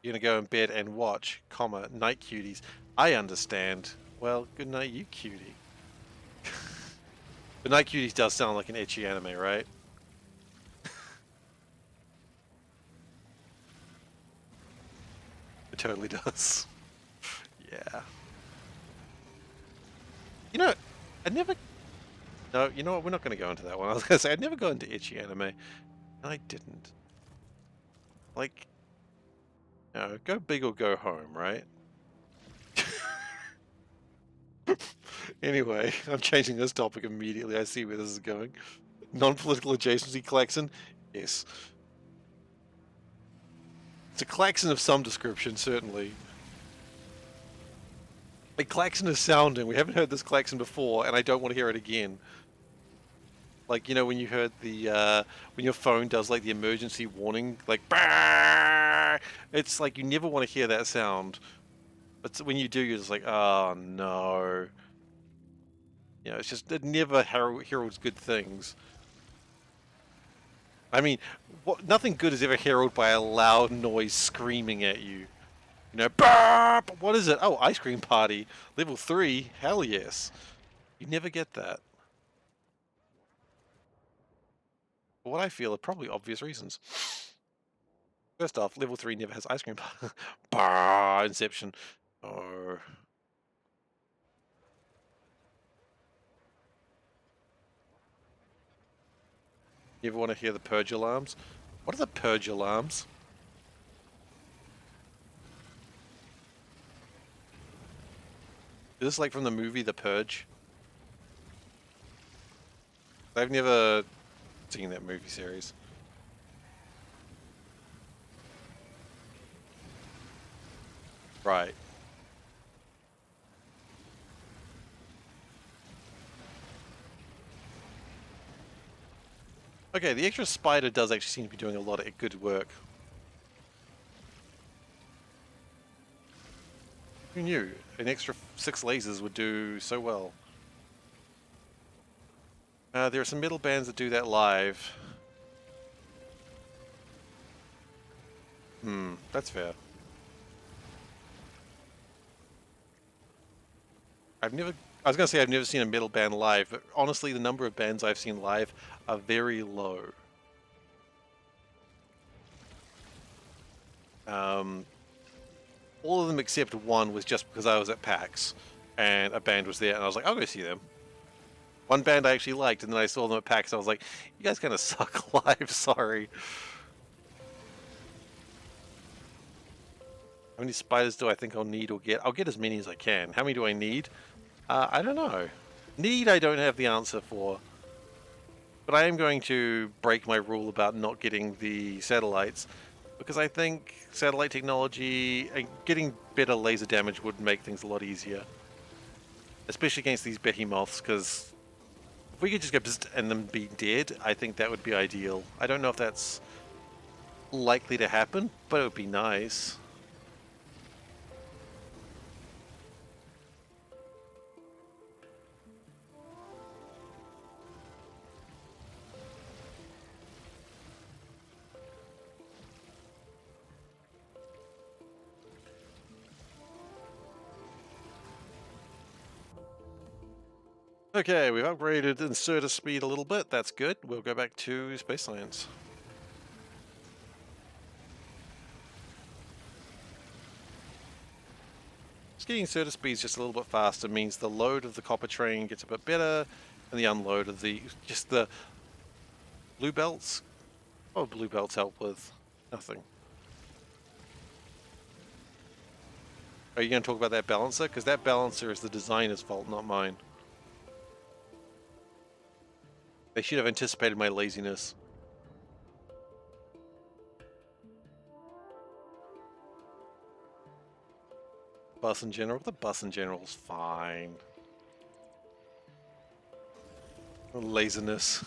you're gonna go in bed and watch, comma, Night Cuties. I understand. Well, good night, you cutie. But Night Cuties does sound like an itchy anime, right? It totally does. Yeah. You know, I never... No, you know what? We're not going to go into that one. I was going to say, I'd never go into itchy anime. And I didn't. Like, no, go big or go home, right? Anyway, I'm changing this topic immediately. I see where this is going. Non-political adjacency klaxon? Yes. It's a klaxon of some description, certainly. A klaxon is sounding. We haven't heard this klaxon before, and I don't want to hear it again. Like, you know, when you heard the, when your phone does, like, the emergency warning, like, bah! It's like you never want to hear that sound. But when you do, you're just like, oh, no. You know, it's just, it never heralds good things. I mean, nothing good is ever heralded by a loud noise screaming at you. You know, bah! What is it? Oh, ice cream party. Level 3? Hell yes. You never get that. For what I feel are probably obvious reasons. First off, level 3 never has ice cream party. Bah! Inception. Oh. You ever want to hear the purge alarms? What are the purge alarms? Is this like from the movie The Purge? I've never seen that movie series. Right. Okay, the extra spider does actually seem to be doing a lot of good work. Who knew? An extra 6 lasers would do so well. There are some metal bands that do that live. That's fair. I was gonna say I've never seen a metal band live, but honestly the number of bands I've seen live are very low. All of them except one was just because I was at PAX and a band was there and I was like, I'll go see them. One band I actually liked, and then I saw them at PAX and I was like, you guys kind of suck live, sorry. How many spiders do I think I'll need or get? I'll get as many as I can. How many do I need? I don't know. Need, I don't have the answer for. But I am going to break my rule about not getting the satellites, because I think satellite technology and getting better laser damage would make things a lot easier. Especially against these behemoths, because if we could just get bzzzt and them be dead, I think that would be ideal. I don't know if that's likely to happen, but it would be nice. Okay, we've upgraded inserter speed a little bit. That's good. We'll go back to space science. Just getting inserter speed just a little bit faster means the load of the copper train gets a bit better, and the unload of the blue belts. What would blue belts help with? Nothing. Are you going to talk about that balancer? Because that balancer is the designer's fault, not mine. They should have anticipated my laziness. Bus in general? The bus in general is fine. Laziness.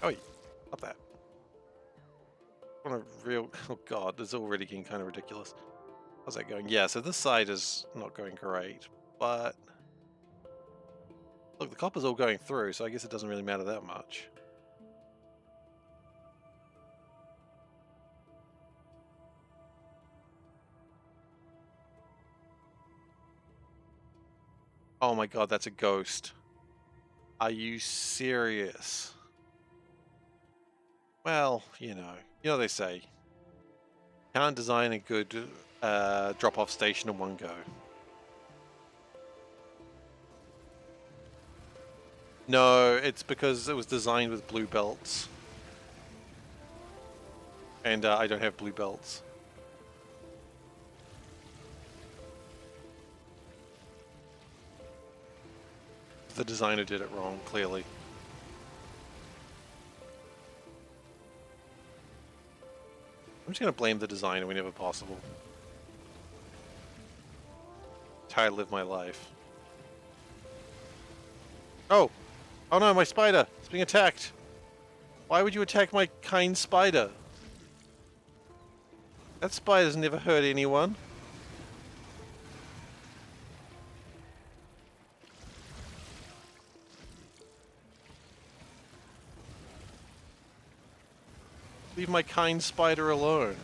Oh, up that. On a real... Oh god, it's already getting kind of ridiculous. How's that going? Yeah, so this side is not going great, but... Look, the copper's all going through, so I guess it doesn't really matter that much. Oh my god, that's a ghost. Are you serious? Well, you know they say, can't design a good drop-off station in one go. No, it's because it was designed with blue belts. And I don't have blue belts. The designer did it wrong, clearly. I'm just going to blame the designer whenever possible. It's how I live my life. Oh! Oh no, my spider! It's being attacked! Why would you attack my kind spider? That spider's never hurt anyone. Leave my kind spider alone.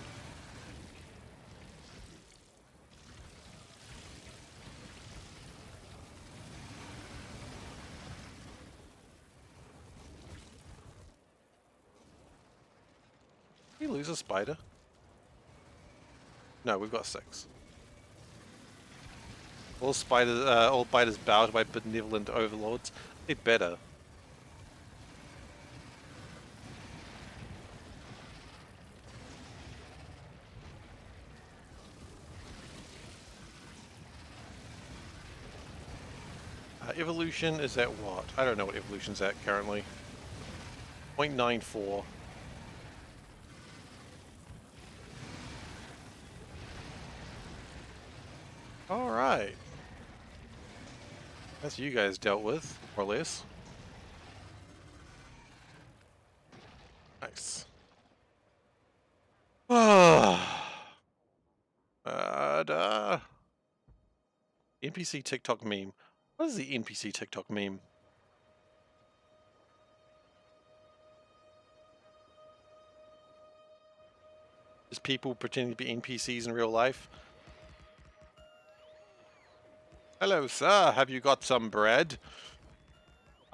Did we lose a spider? No, we've got 6. All spiders bow to my benevolent overlords. They better. Evolution is at what? I don't know what evolution's at currently. 0.94. Alright. That's you guys dealt with, more or less. Nice. NPC TikTok meme. What is the NPC TikTok meme? Is people pretending to be NPCs in real life? Hello, sir. Have you got some bread?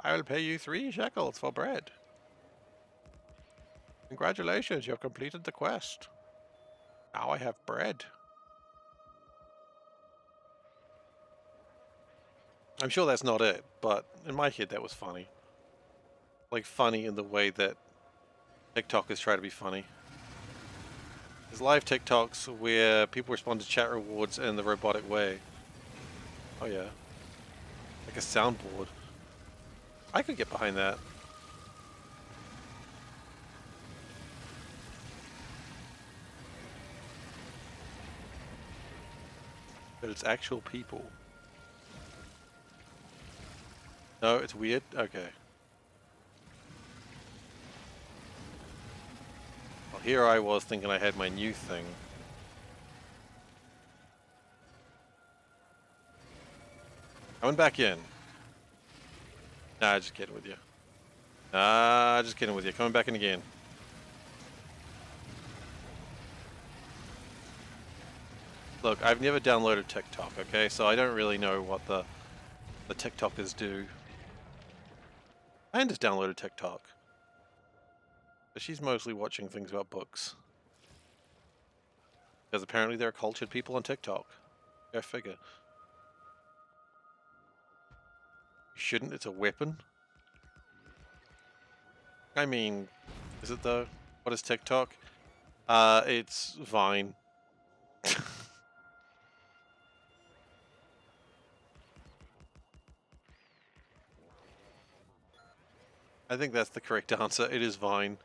I will pay you 3 shekels for bread. Congratulations, you have completed the quest. Now I have bread. I'm sure that's not it, but in my head that was funny. Like, funny in the way that TikTokers try to be funny. There's live TikToks where people respond to chat rewards in the robotic way. Oh yeah. Like a soundboard. I could get behind that. But it's actual people. No, it's weird? Okay. Well, here I was thinking I had my new thing. Coming back in. Nah, just kidding with you. Nah, just kidding with you. Coming back in again. Look, I've never downloaded TikTok, okay? So I don't really know what the TikTokers do. I just downloaded TikTok. But she's mostly watching things about books. Because apparently there are cultured people on TikTok. Go figure. You shouldn't, it's a weapon. I mean, is it though? What is TikTok? It's Vine. I think that's the correct answer. It is Vine.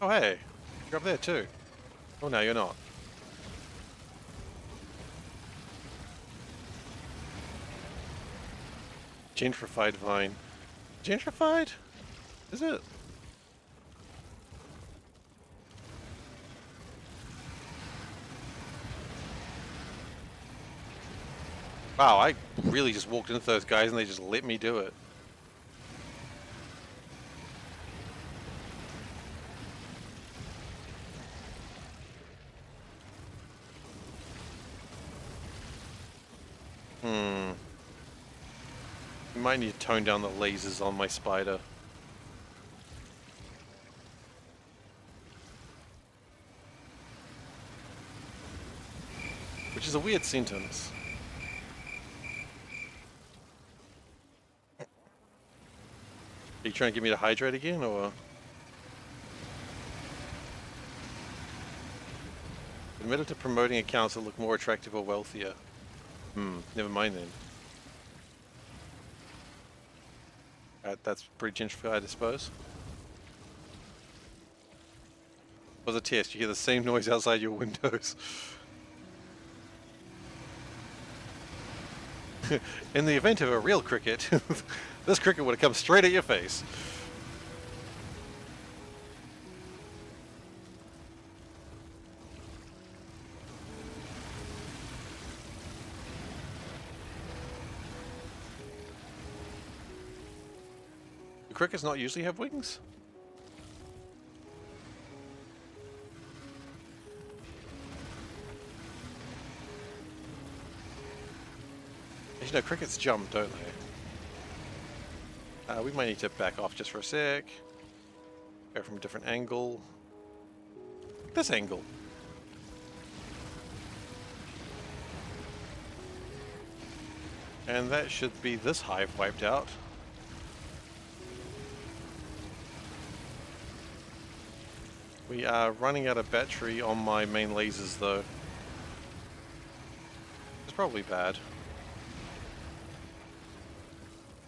Oh hey, you're up there too. Oh no, you're not. Gentrified Vine. Gentrified? Is it? Wow, I really just walked into those guys and they just let me do it. I might need to tone down the lasers on my spider. Which is a weird sentence. Are you trying to get me to hydrate again, or? Admitted to promoting accounts that look more attractive or wealthier. Never mind then. That's pretty gentrified, I suppose. Was a test. You hear the same noise outside your windows. In the event of a real cricket, this cricket would have come straight at your face. Do crickets not usually have wings? You know, crickets jump, don't they? We might need to back off just for a sec. Go from a different angle. This angle. And that should be this hive wiped out. We are running out of battery on my main lasers though. It's probably bad.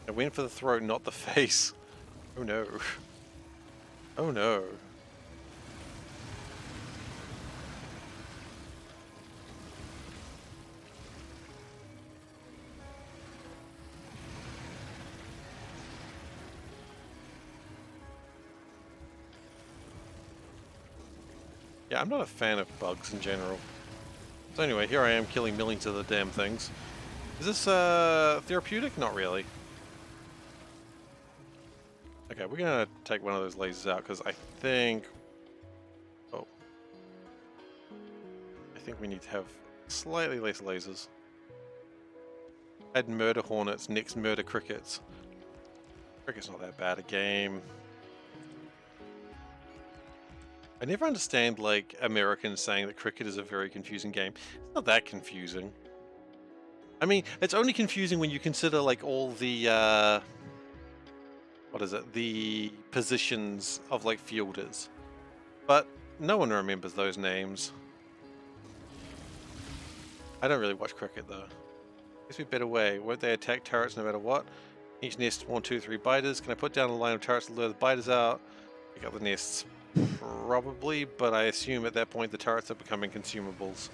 I went for the throat, not the face. Oh no. Oh no. Yeah, I'm not a fan of bugs in general. So anyway, here I am killing millions of the damn things. Is this therapeutic? Not really. Okay, we're gonna take one of those lasers out because I think... Oh. I think we need to have slightly less lasers. Add murder hornets, next murder crickets. Cricket's not that bad a game. I never understand like Americans saying that cricket is a very confusing game. It's not that confusing. I mean, it's only confusing when you consider like all the what is it? The positions of like fielders. But no one remembers those names. I don't really watch cricket though. Guess we better way. Won't they attack turrets no matter what? Each nest 1, 2, 3 biters. Can I put down a line of turrets to lure the biters out? Pick up the nests. Probably, but I assume at that point the turrets are becoming consumables.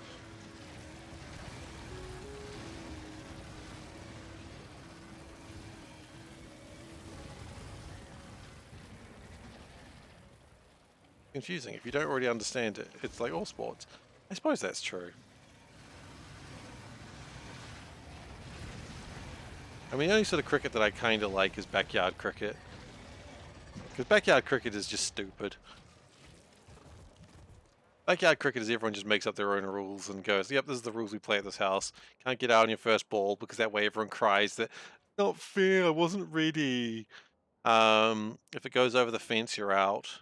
Confusing. If you don't already understand it, it's like all sports. I suppose that's true. I mean, the only sort of cricket that I kind of like is backyard cricket. Because backyard cricket is just stupid. Backyard cricket is everyone just makes up their own rules and goes, yep, this is the rules we play at this house. Can't get out on your first ball because that way everyone cries that, not fair, I wasn't ready. If it goes over the fence, you're out.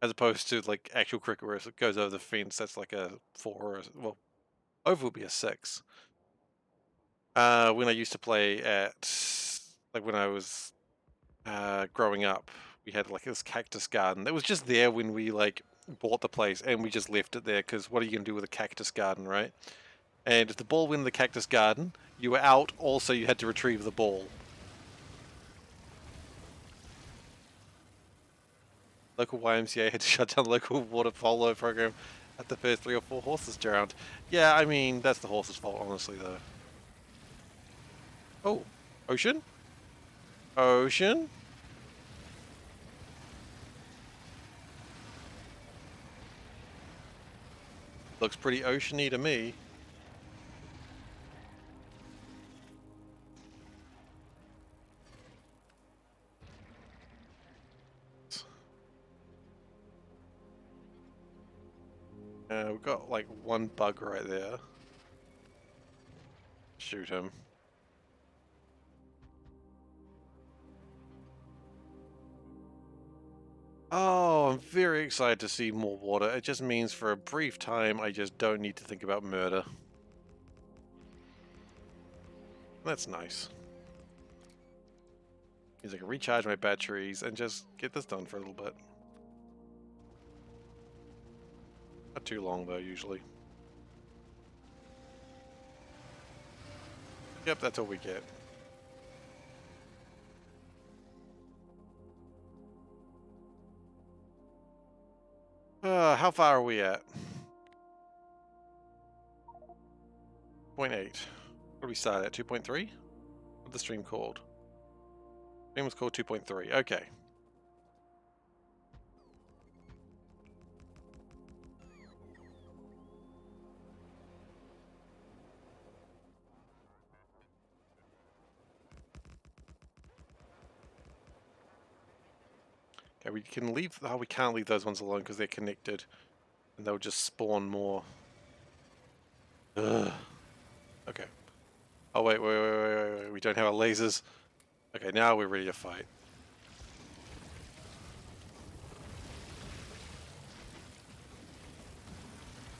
As opposed to like actual cricket where if it goes over the fence, that's like a 4 or well, over would be a 6. When I used to play at, like when I was growing up, we had like this cactus garden that was just there when we like bought the place, and we just left it there because what are you gonna do with a cactus garden, right? And if the ball went in the cactus garden, you were out. Also, you had to retrieve the ball. Local YMCA had to shut down the local water polo program at the first 3 or 4 horses drowned. Yeah, I mean that's the horse's fault, honestly, though. Oh, ocean, ocean. Looks pretty oceany to me. We've got like one bug right there. Shoot him. Oh, I'm very excited to see more water. It just means for a brief time I just don't need to think about murder. That's nice. Means I can recharge my batteries and just get this done for a little bit. Not too long though, usually. Yep, that's all we get. How far are we at? 0.8. What do we start at? 2.3? What's the stream called? Stream was called 2.3. Okay. Okay, we can leave. Oh, we can't leave those ones alone because they're connected, and they'll just spawn more. Ugh. Okay. Oh wait. We don't have our lasers. Okay, now we're ready to fight.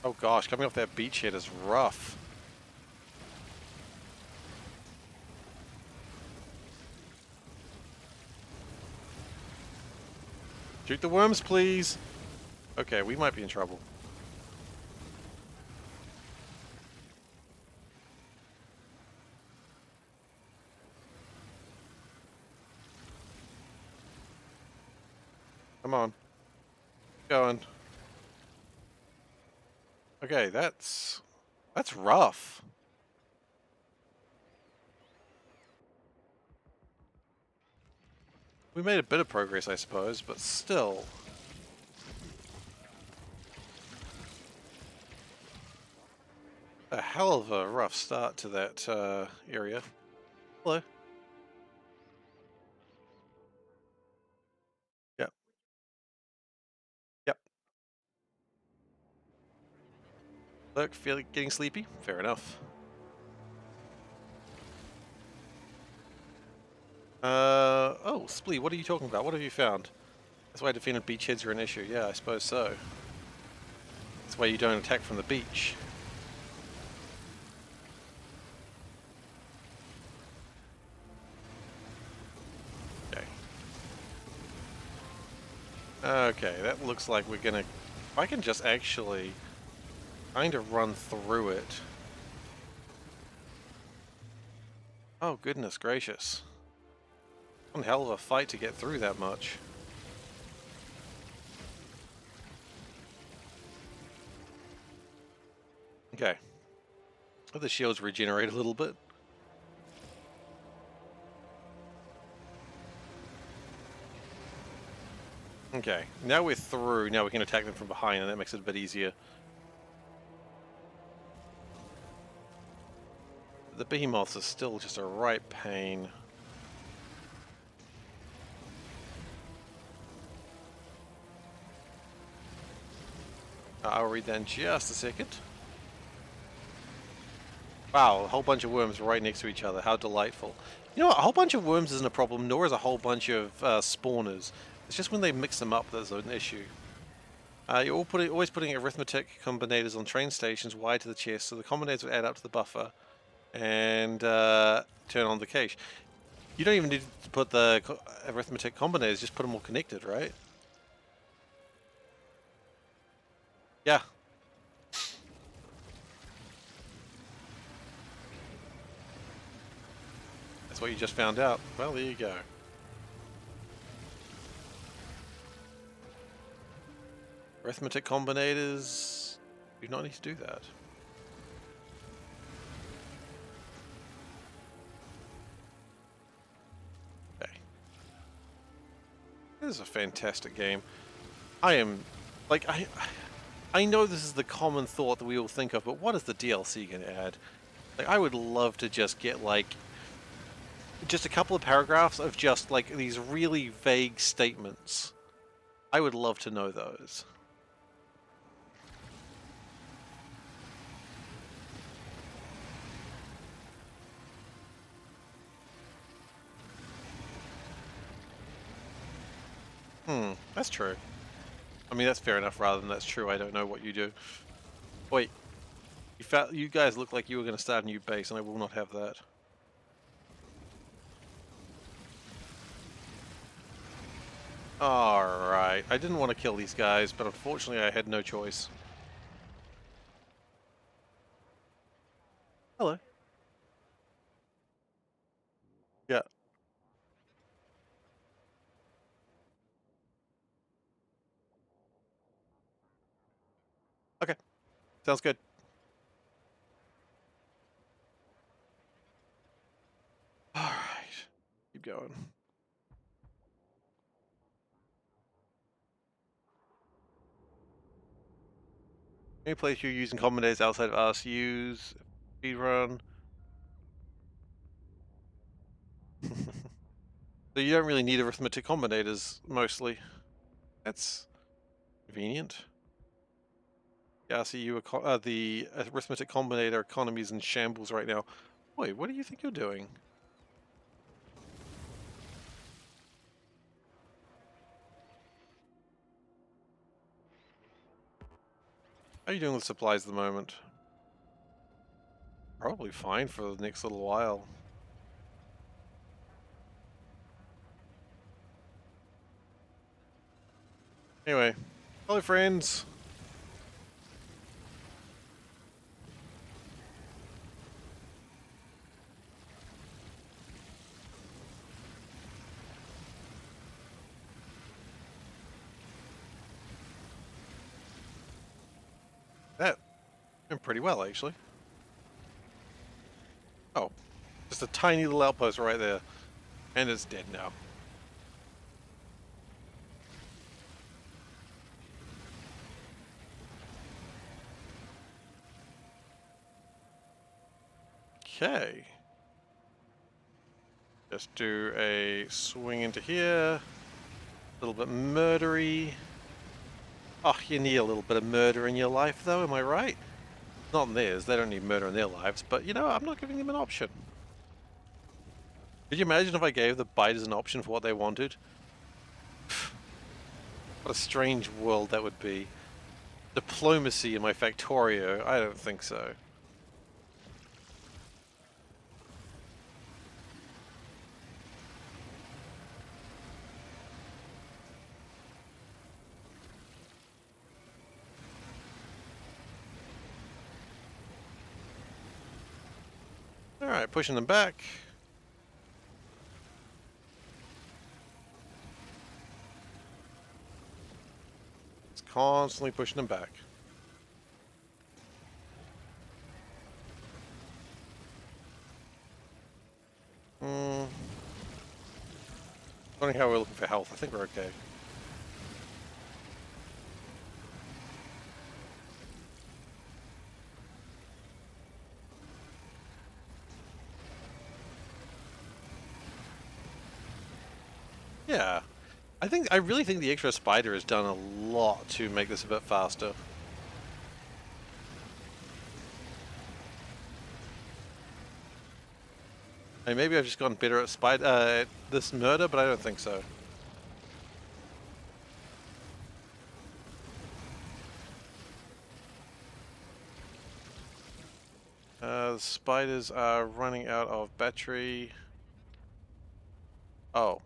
Oh gosh, coming off that beachhead is rough. Shoot the worms, please. Okay, we might be in trouble. Come on. Going. Okay, that's rough. We made a bit of progress, I suppose, but still. A hell of a rough start to that area. Hello. Yep. Yep. Look, getting sleepy? Fair enough. Oh, Splee, what are you talking about? What have you found? That's why defended beachheads are an issue. Yeah, I suppose so. That's why you don't attack from the beach. Okay. Okay, that looks like we're gonna... If I can just actually kind of run through it. Oh, goodness gracious. One hell of a fight to get through that much. Okay. Let the shields regenerate a little bit. Okay, now we're through. Now we can attack them from behind, and that makes it a bit easier. The behemoths are still just a right pain. I'll read that in just a second. Wow, a whole bunch of worms right next to each other. How delightful. You know what? A whole bunch of worms isn't a problem, nor is a whole bunch of spawners. It's just when they mix them up there's an issue. You're always putting arithmetic combinators on train stations wide to the chest, so the combinators will add up to the buffer and turn on the cache. You don't even need to put the arithmetic combinators, just put them all connected, right? Yeah. That's what you just found out. Well, there you go. Arithmetic combinators do not need to do that. Okay. This is a fantastic game. I am, like, I know this is the common thought that we all think of, but what is the DLC going to add? Like, I would love to just get, like, just a couple of paragraphs of just, like, these really vague statements. I would love to know those. That's true. I mean, that's fair enough rather than that's true. I don't know what you do. Wait. You guys look like you were going to start a new base, and I will not have that. Alright. I didn't want to kill these guys, but unfortunately I had no choice. Hello. Yeah. Okay. Sounds good. Alright. Keep going. Any place you're using combinators outside of RCUs, speedrun. So you don't really need arithmetic combinators, mostly. That's convenient. The RCU, the arithmetic combinator economy is in shambles right now. Wait, what do you think you're doing? How are you doing with supplies at the moment? Probably fine for the next little while. Anyway, hello friends. That went pretty well, actually. Oh, just a tiny little outpost right there. And it's dead now. Okay. Just do a swing into here. A little bit murdery. Oh, you need a little bit of murder in your life, though, am I right? Not in theirs. They don't need murder in their lives. But, you know, I'm not giving them an option. Could you imagine if I gave the biters an option for what they wanted? What a strange world that would be. diplomacy in my Factorio? I don't think so. Alright, pushing them back. It's constantly pushing them back. Wondering how we're looking for health. I think we're okay. Yeah. I really think the extra spider has done a lot to make this a bit faster. I mean, maybe I've just gotten better at this murder, but I don't think so. The spiders are running out of battery. Oh.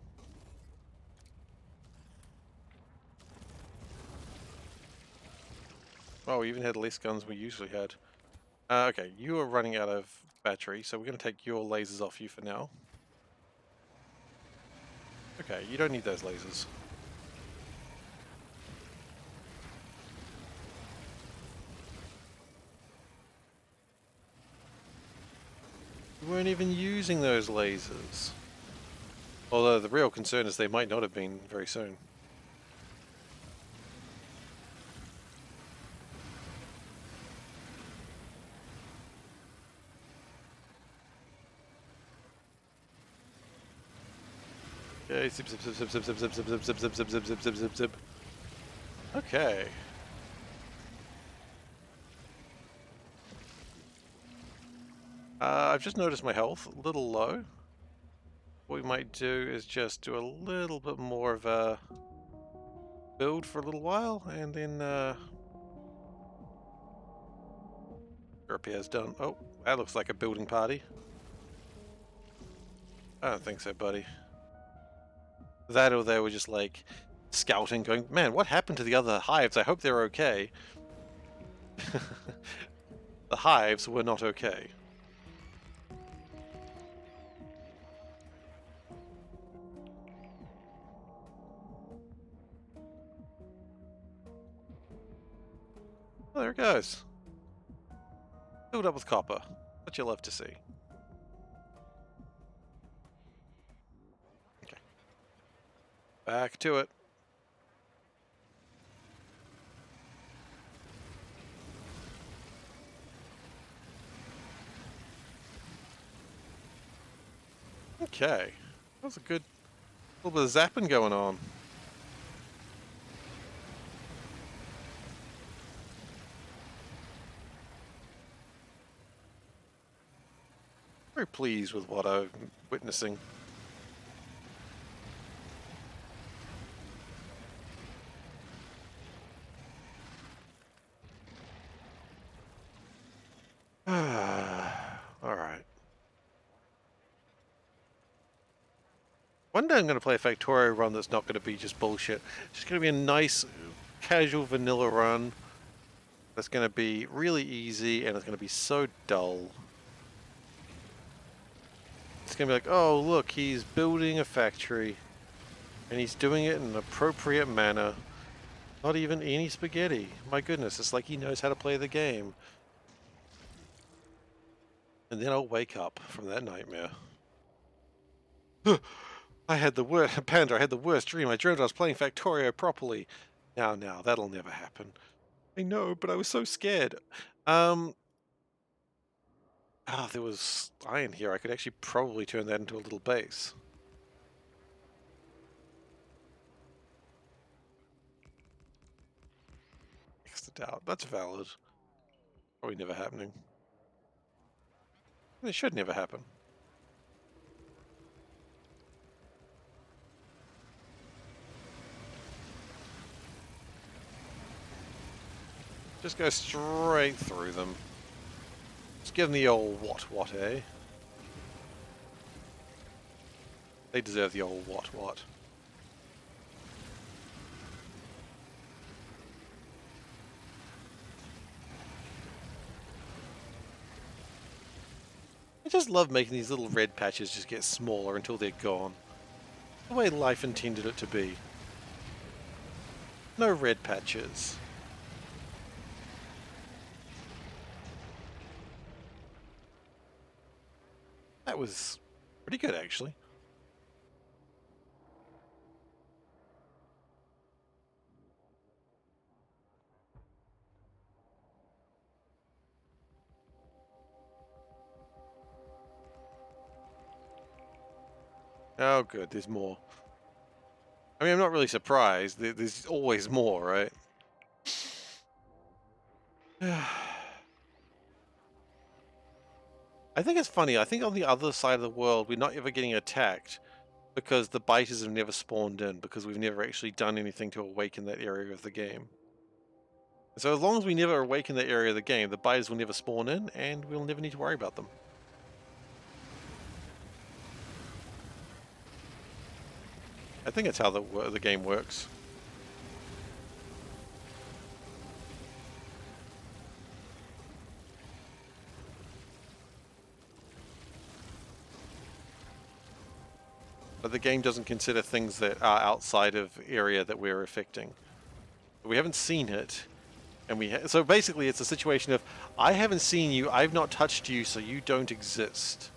Oh, we even had less guns we usually had. Okay, you are running out of battery, so we're going to take your lasers off you for now. Okay, you don't need those lasers. We weren't even using those lasers. Although the real concern is they might not have been very soon. Okay, zip zip zip zip zip zip zip zip zip zip zip zip zip zip zip zip zip. Okay. I've just noticed my health a little low. What we might do is just do a little bit more of a build for a little while, and then repair's done. Oh, that looks like a building party. I don't think so, buddy. That or they were just like scouting, going, man, what happened to the other hives? I hope they're okay. The hives were not okay. Oh, there it goes. Filled up with copper. What you love to see. Okay. Back to it. Okay. That was a good little bit of zapping going on. Very pleased with what I'm witnessing. Alright. One day I'm going to play a Factorio run that's not going to be just bullshit. It's just going to be a nice, casual, vanilla run that's going to be really easy, and it's going to be so dull. It's going to be like, oh, look, he's building a factory, and he's doing it in an appropriate manner. Not even any spaghetti. My goodness, it's like he knows how to play the game. And then I'll wake up from that nightmare. I had the worst, Panda, I had the worst dream. I dreamed I was playing Factorio properly. Now, that'll never happen. I know, but I was so scared. There was iron here. I could actually probably turn that into a little base. Extra doubt. That's valid. Probably never happening. It should never happen. Just go straight through them. Just give them the old what, eh? They deserve the old what. I just love making these little red patches just get smaller until they're gone. The way life intended it to be. No red patches. That was pretty good, actually. Oh, good. There's more. I mean, I'm not really surprised. There's always more, right? I think it's funny. I think on the other side of the world, we're not ever getting attacked because the biters have never spawned in, because we've never actually done anything to awaken that area of the game. So as long as we never awaken that area of the game, the biters will never spawn in, and we'll never need to worry about them. I think that's how the game works. But the game doesn't consider things that are outside of area that we're affecting. We haven't seen it, and so basically it's a situation of, I haven't seen you, I've not touched you, so you don't exist.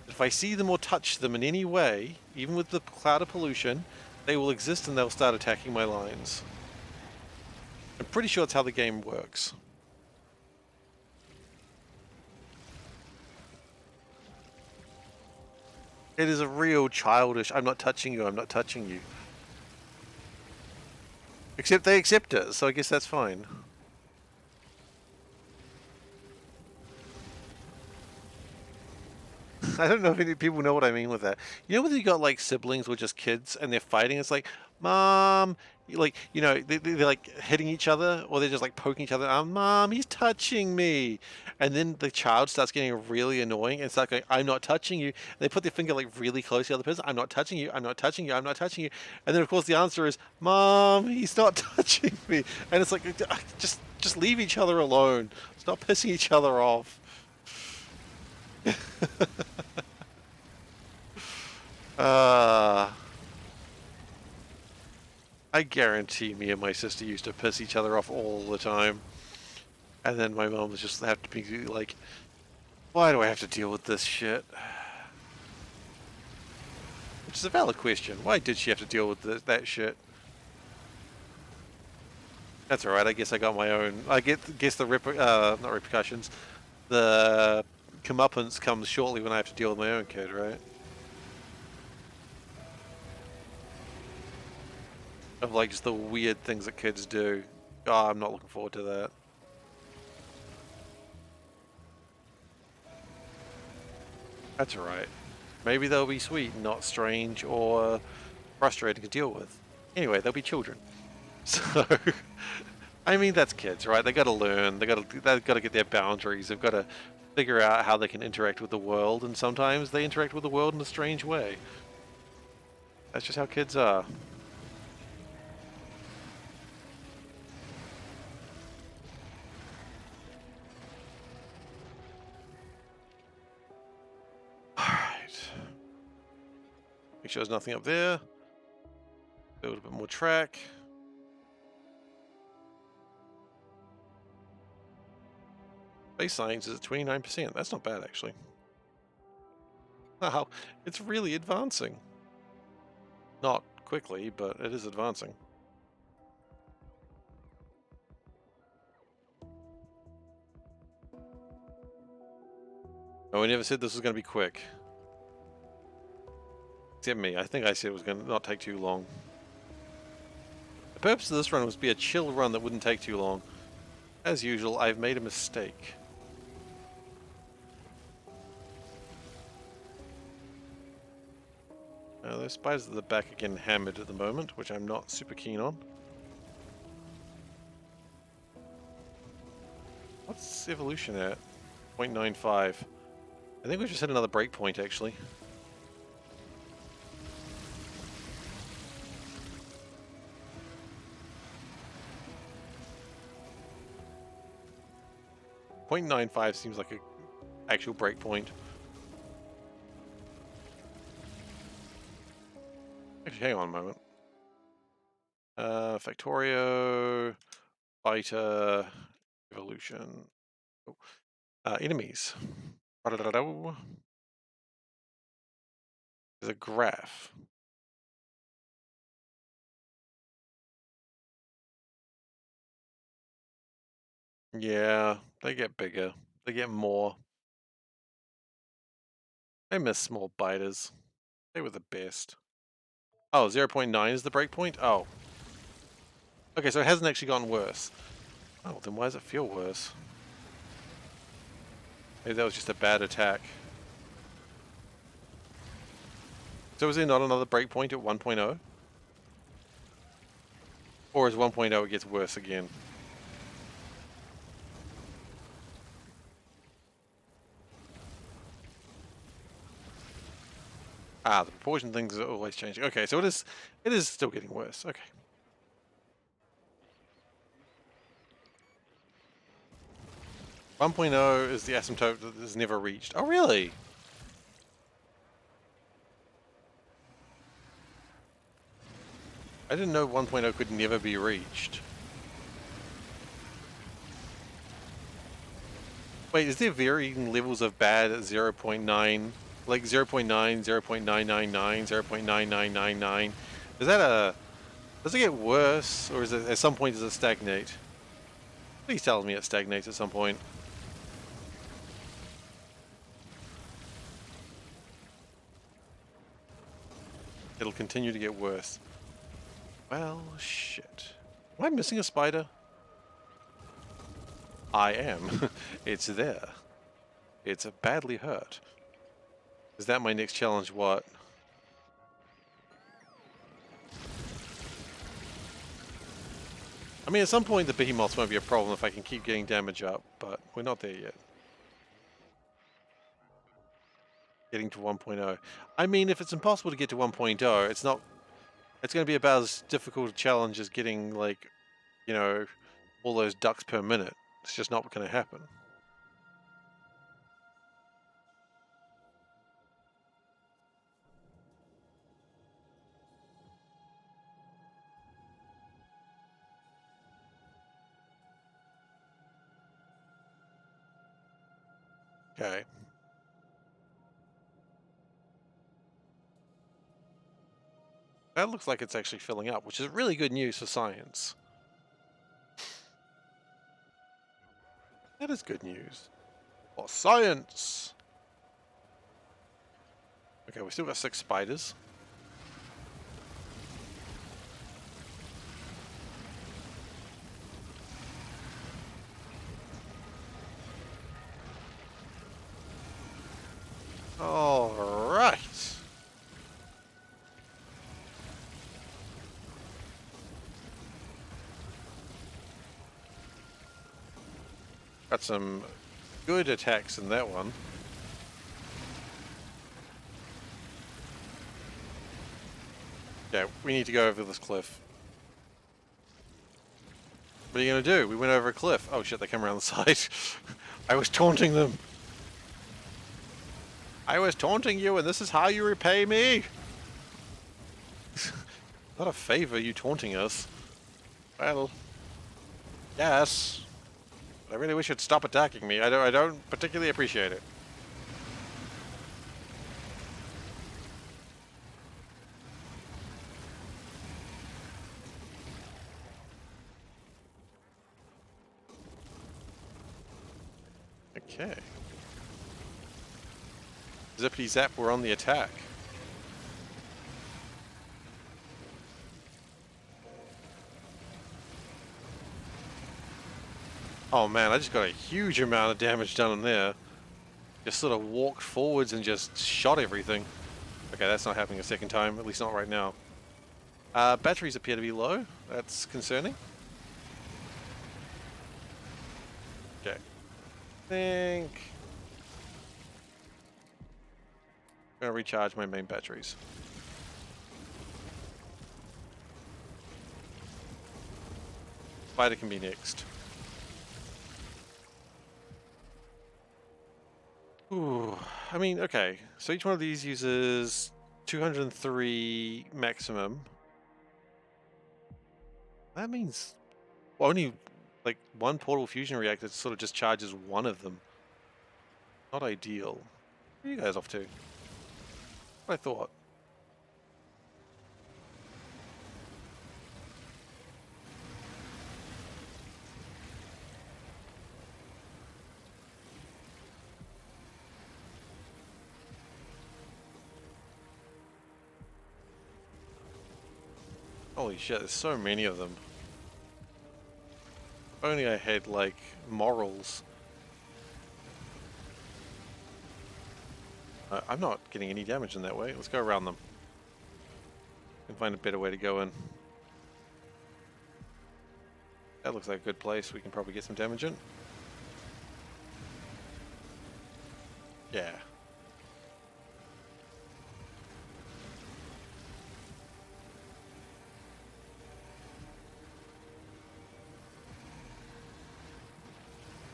If I see them or touch them in any way, even with the cloud of pollution, they will exist and they'll start attacking my lines. I'm pretty sure that's how the game works. It is a real childish, I'm not touching you, I'm not touching you. Except they accept it, so I guess that's fine. I don't know if any people know what I mean with that. You know when you got like siblings or just kids and they're fighting, it's like, Mom, like, you know, they're like hitting each other, or they're just like poking each other. Mom, he's touching me. And then the child starts getting really annoying and starts going, I'm not touching you. And they put their finger like really close to the other person. I'm not touching you. I'm not touching you. I'm not touching you. And then of course the answer is, Mom, he's not touching me. And it's like, just leave each other alone. Stop pissing each other off. Uh, I guarantee me and my sister used to piss each other off all the time. And then my mom was just have to be like, why do I have to deal with this shit? Which is a valid question. Why did she have to deal with that shit? That's alright, I guess I got my own. I guess the not repercussions. The comeuppance comes shortly when I have to deal with my own kid, right? Of like just the weird things that kids do. Oh, I'm not looking forward to that. That's alright. Maybe they'll be sweet, not strange or frustrating to deal with. Anyway, they'll be children. So, I mean, that's kids, right? They got to learn. They've got to get their boundaries. They've got to figure out how they can interact with the world, and sometimes they interact with the world in a strange way. That's just how kids are. Alright. Make sure there's nothing up there. Build a bit more track. Base science is at 29%. That's not bad, actually. Wow, it's really advancing. Not quickly, but it is advancing. Oh, we never said this was going to be quick. Except me. I think I said it was going to not take too long. The purpose of this run was to be a chill run that wouldn't take too long. As usual, I've made a mistake. Those spiders at the back are getting hammered at the moment, which I'm not super keen on. What's evolution at? 0.95. I think we just hit another breakpoint actually. .95 seems like a actual breakpoint. Actually, hang on a moment. Factorio, fighter, evolution. Oh. Enemies. There's a graph. Yeah, they get bigger. They get more. I miss small biters. They were the best. Oh, 0.9 is the breakpoint? Oh. Okay, so it hasn't actually gotten worse. Oh, then why does it feel worse? Maybe that was just a bad attack. So is there not another breakpoint at 1.0? Or is 1.0 it gets worse again? Ah, the proportion things are always changing. Okay, so it is still getting worse. Okay. 1.0 is the asymptote that is never reached. Oh, really? I didn't know 1.0 could never be reached. Wait, is there varying levels of bad at 0.9? Like 0.9, 0.999, 0.9999? Is that a... Does it get worse, or is it at some point does it stagnate? Please tell me it stagnates at some point. It'll continue to get worse. Well, shit. Am I missing a spider? I am. It's there. It's badly hurt. Is that my next challenge? What? I mean, at some point the behemoths won't be a problem if I can keep getting damage up, but we're not there yet. Getting to 1.0. I mean, if it's impossible to get to 1.0, it's not... It's going to be about as difficult a challenge as getting, like, you know, all those ducks per minute. It's just not going to happen. Okay. That looks like it's actually filling up, which is really good news for science. That is good news. For science! Okay, we still got 6 spiders. Alright! Got some good attacks in that one. Yeah, we need to go over this cliff. What are you gonna do? We went over a cliff. Oh shit, they come around the side. I was taunting them. I was taunting you and this is how you repay me! Not a favor, you taunting us. Well, yes. I really wish you'd stop attacking me. I don't particularly appreciate it. Okay. Zippity zap, we're on the attack. Oh man, I just got a huge amount of damage done in there. Just sort of walked forwards and just shot everything. Okay, that's not happening a second time, at least not right now. Batteries appear to be low. That's concerning. Okay. think I'm gonna recharge my main batteries. Spider can be next. Ooh, I mean, okay. So each one of these uses 203 maximum. That means only like one portal fusion reactor sort of just charges one of them. Not ideal. Where are you guys off to? What I thought. Holy shit, there's so many of them. If only I had like morals. I'm not getting any damage in that way. Let's go around them. And find a better way to go in. That looks like a good place. We can probably get some damage in. Yeah.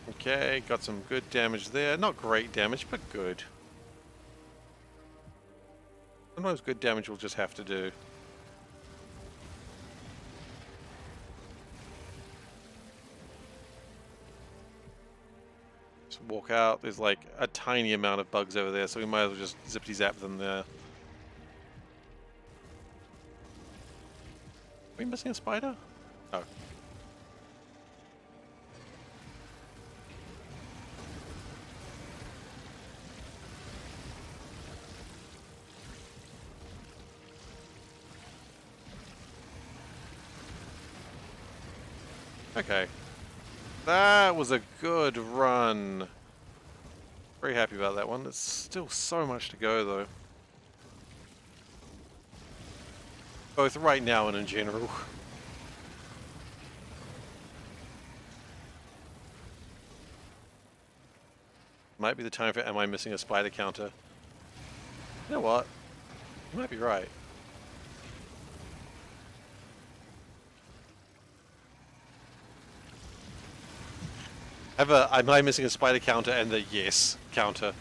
Okay, got some good damage there. Not great damage, but good. Sometimes good damage will just have to do. Just walk out. There's like a tiny amount of bugs over there, so we might as well just zippity zap them there. Are we missing a spider? Oh. Okay. That was a good run. Very happy about that one. There's still so much to go though. Both right now and in general. Might be the time for am I missing a spider counter? You know what? You might be right. Have a am I missing a spider counter and the yes counter.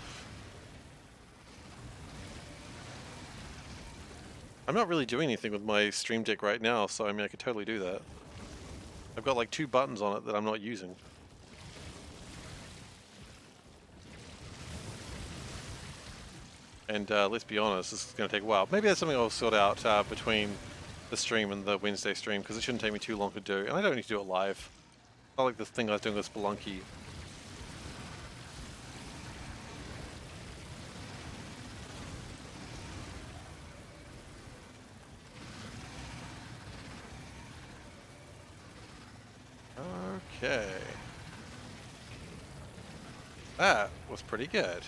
I'm not really doing anything with my Stream Deck right now, so I mean I could totally do that. I've got like 2 buttons on it that I'm not using. And let's be honest, this is going to take a while. Maybe that's something I'll sort out between the stream and the Wednesday stream, because it shouldn't take me too long to do. And I don't need to do it live. Not like the thing I was doing with Spelunky. Okay. That was pretty good.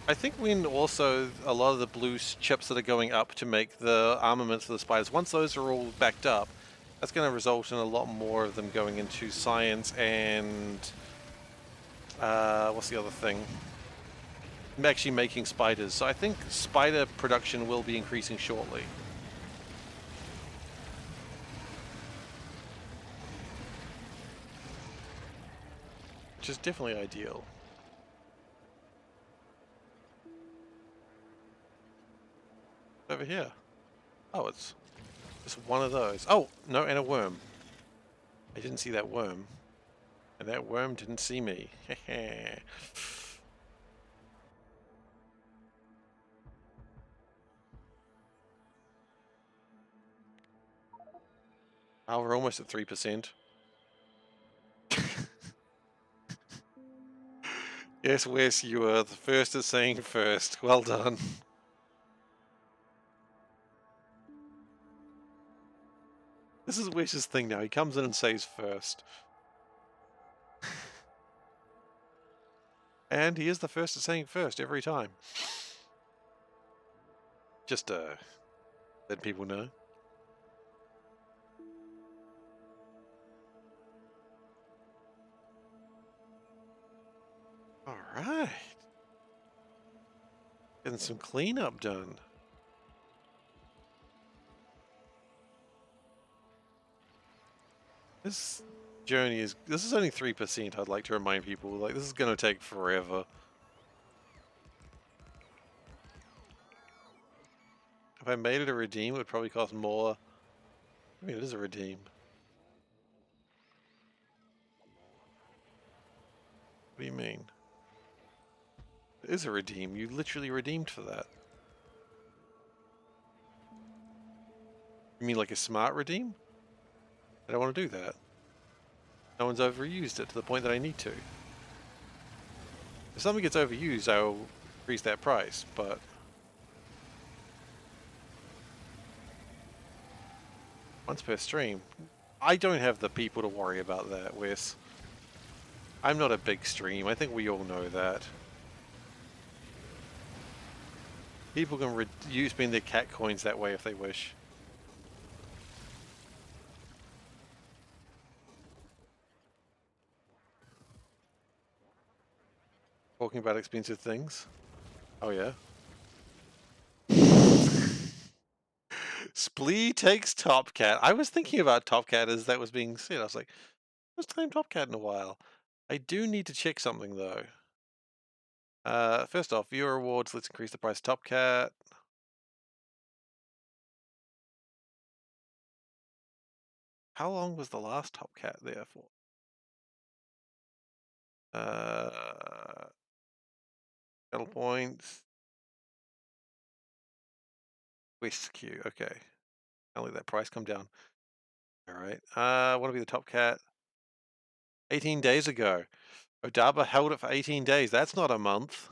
I think when also a lot of the blue chips that are going up to make the armaments for the spiders, once those are all backed up, that's going to result in a lot more of them going into science and what's the other thing? Actually making spiders. So I think spider production will be increasing shortly. Which is definitely ideal. Over here. Oh, it's just one of those. Oh, no, and a worm. I didn't see that worm. And that worm didn't see me. Oh, we're almost at 3%. Yes, Wes, you were the first at saying first. Well done. This is Wes's thing now. He comes in and says first. And he is the first at saying first every time. Just let people know. Alright. Getting some cleanup done. This is only 3%, I'd like to remind people. Like, this is gonna take forever. If I made it a redeem, it would probably cost more. I mean, it is a redeem. What do you mean? It is a redeem. You literally redeemed for that. You mean like a smart redeem? I don't want to do that. No one's overused it to the point that I need to. If something gets overused, I'll increase that price, but... once per stream. I don't have the people to worry about that, Wes. I'm not a big stream. I think we all know that. People can spend their cat coins that way if they wish. Talking about expensive things. Oh yeah. Splee takes Top Cat. I was thinking about Top Cat as that was being said. I was like, first time Top Cat in a while. I do need to check something though. First off, viewer rewards. Let's increase the price of Top Cat. How long was the last Top Cat there for? Battle points. West queue. Okay. I'll let that price come down. All right. Want to be the Top Cat? 18 days ago. Odaba held it for 18 days. That's not a month.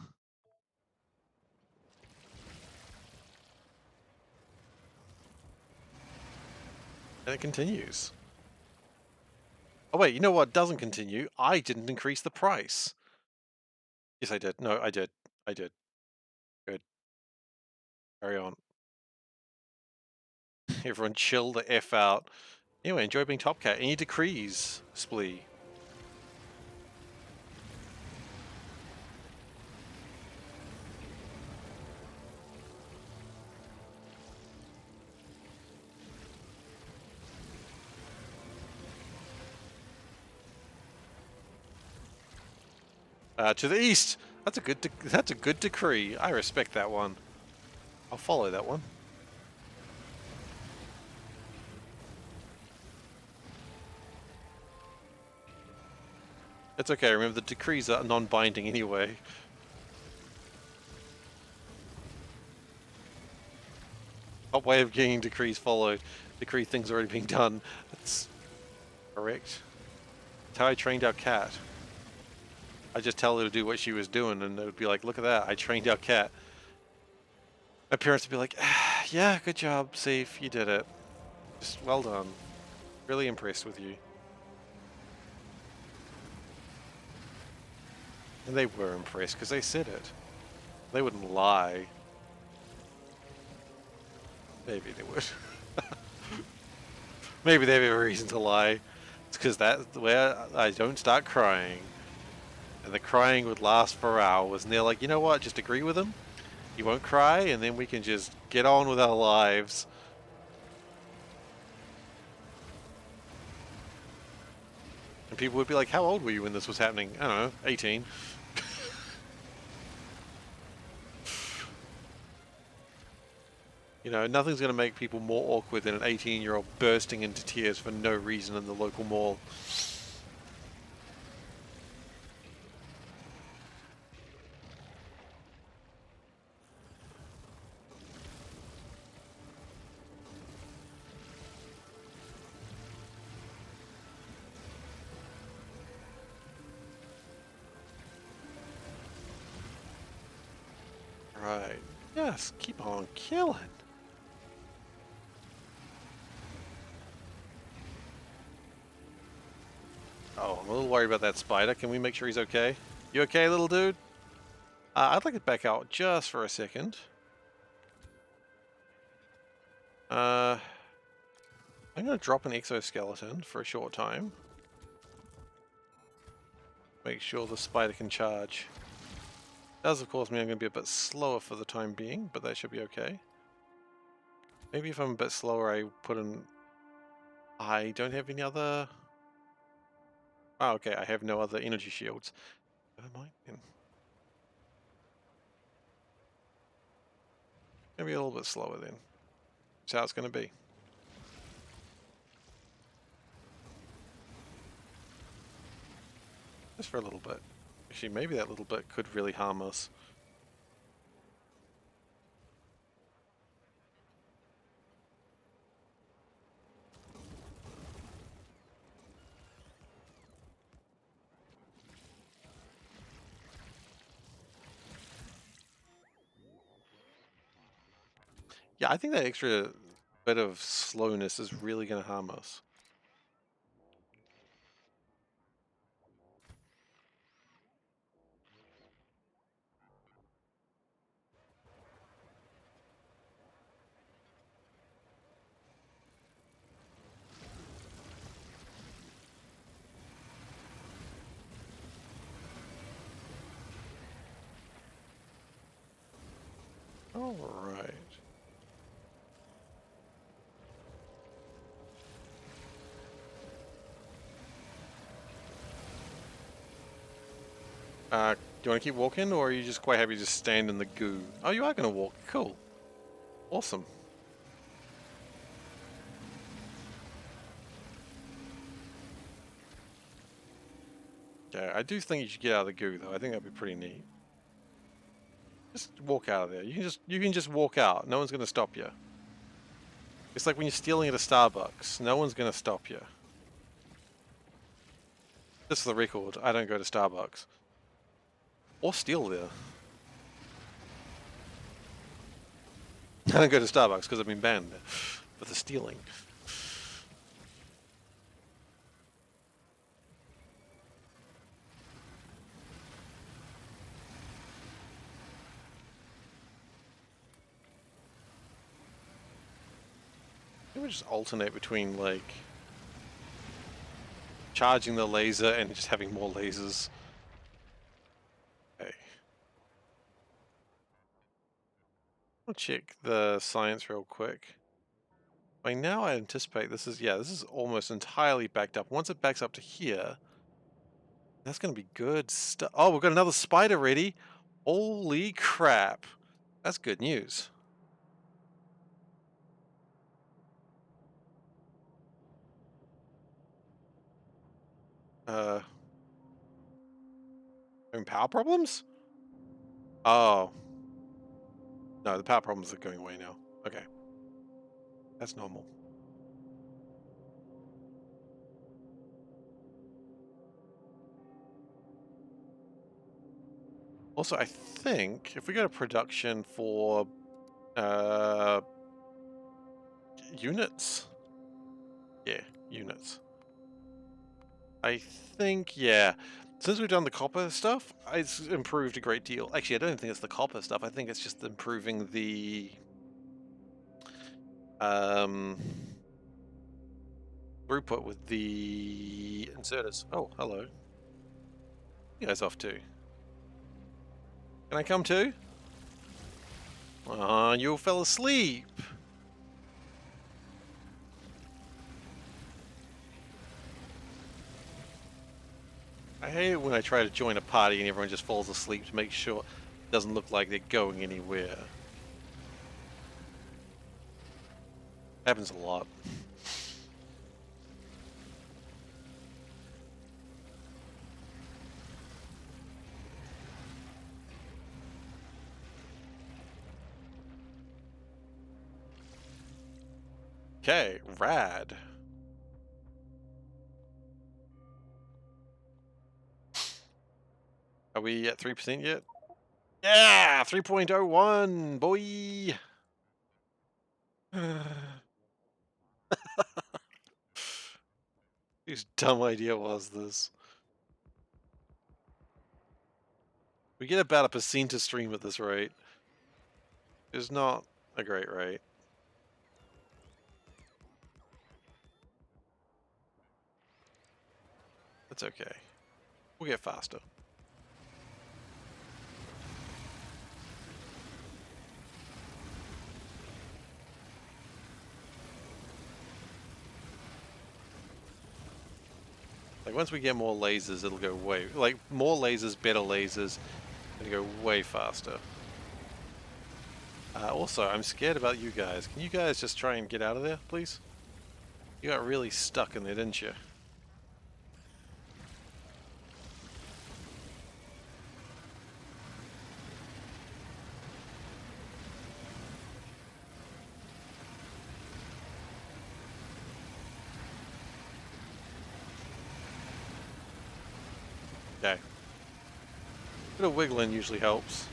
And it continues. Oh wait, you know what doesn't continue? I didn't increase the price. Yes, I did. No, I did. I did. Good. Carry on. Everyone chill the F out. Anyway, enjoy being Top Cat. Any decrees, Splee? To the east. That's a good decree. I respect that one. I'll follow that one. It's okay. Remember, the decrees are non-binding anyway. Top way of getting decrees followed. Decree things already being done. That's correct. That's how I trained our cat. I just tell her to do what she was doing, and it would be like, look at that, I trained our cat. My parents would be like, ah, yeah, good job, Seif, you did it. Just well done. Really impressed with you. And they were impressed, because they said it. They wouldn't lie. Maybe they would. Maybe they have a reason to lie. It's because that's where I don't start crying. And the crying would last for hours, and they're like, you know what, just agree with him. He won't cry, and then we can just get on with our lives. And people would be like, how old were you when this was happening? I don't know, 18. You know, nothing's going to make people more awkward than an 18-year-old bursting into tears for no reason in the local mall. Right. Yes, keep on killing. Oh, I'm a little worried about that spider. Can we make sure he's okay? You okay, little dude? I'd like to back out just for a second. I'm going to drop an exoskeleton for a short time. Make sure the spider can charge. Does of course mean I'm going to be a bit slower for the time being, but that should be okay. Maybe if I'm a bit slower, I put in... I don't have any other... Oh, okay, I have no other energy shields. Never mind then. Maybe a little bit slower then. That's how it's going to be. Just for a little bit. Actually, maybe that little bit could really harm us. Yeah, I think that extra bit of slowness is really going to harm us. Alright. Do you want to keep walking, or are you just quite happy to just stand in the goo? Oh, you are going to walk. Cool. Awesome. Yeah, I do think you should get out of the goo, though. I think that'd be pretty neat. Just walk out of there. You can just walk out. No one's going to stop you. It's like when you're stealing at a Starbucks. No one's going to stop you. Just for the record, I don't go to Starbucks. Or steal there. I don't go to Starbucks because I've been banned for the stealing. Maybe just alternate between, like, charging the laser and just having more lasers. Okay. I'll check the science real quick. By now I anticipate this is almost entirely backed up. Once it backs up to here, that's going to be good stuff. Oh, we've got another spider ready. Holy crap. That's good news. Having power problems? Oh. No, the power problems are going away now. Okay. That's normal. Also, I think if we go to production for units. Yeah, units. I think, yeah. Since we've done the copper stuff, it's improved a great deal. Actually, I don't think it's the copper stuff. I think it's just improving the throughput with the inserters. Oh, hello. You guys off too. Can I come too? You all fell asleep. I hate it when I try to join a party and everyone just falls asleep to make sure it doesn't look like they're going anywhere. Happens a lot. Okay, rad. Are we at 3% yet? Yeah, 3.01, boy. Whose dumb idea was this? We get about 1% a stream at this rate. It's not a great rate. That's okay. We'll get faster. Like, once we get more lasers, it'll go way... Like, more lasers, better lasers. It'll go way faster. Also, I'm scared about you guys. Can you guys just try and get out of there, please? You got really stuck in there, didn't you? Okay. Bit of wiggling usually helps.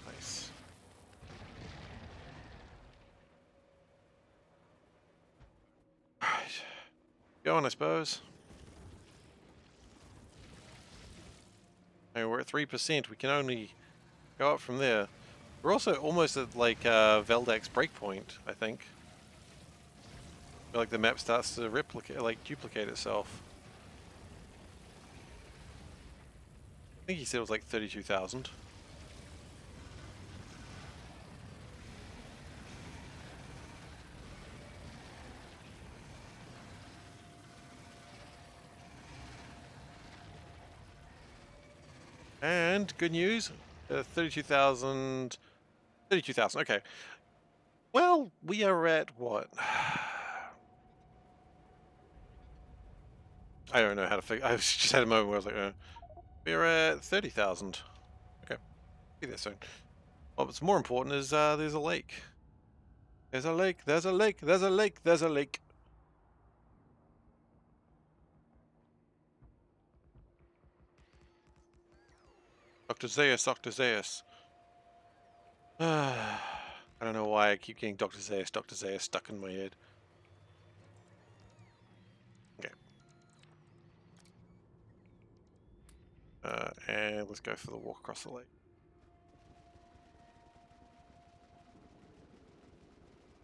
Nice. Alright. Going, I suppose. Okay, we're at 3%. We can only go up from there. We're also almost at, like, Veldak's breakpoint, I think. I feel like the map starts to replicate, like, duplicate itself. I think he said it was like 32,000. And good news, 32,000. 32,000, okay. Well, we are at what? I don't know how to figure. I just had a moment where I was like, we're at 30,000. Okay, be there soon. What's more important is there's a lake. There's a lake. There's a lake. There's a lake. There's a lake. Dr. Zaius, Dr. Zaius. I don't know why I keep getting Dr. Zaius stuck in my head. Okay. And let's go for the walk across the lake.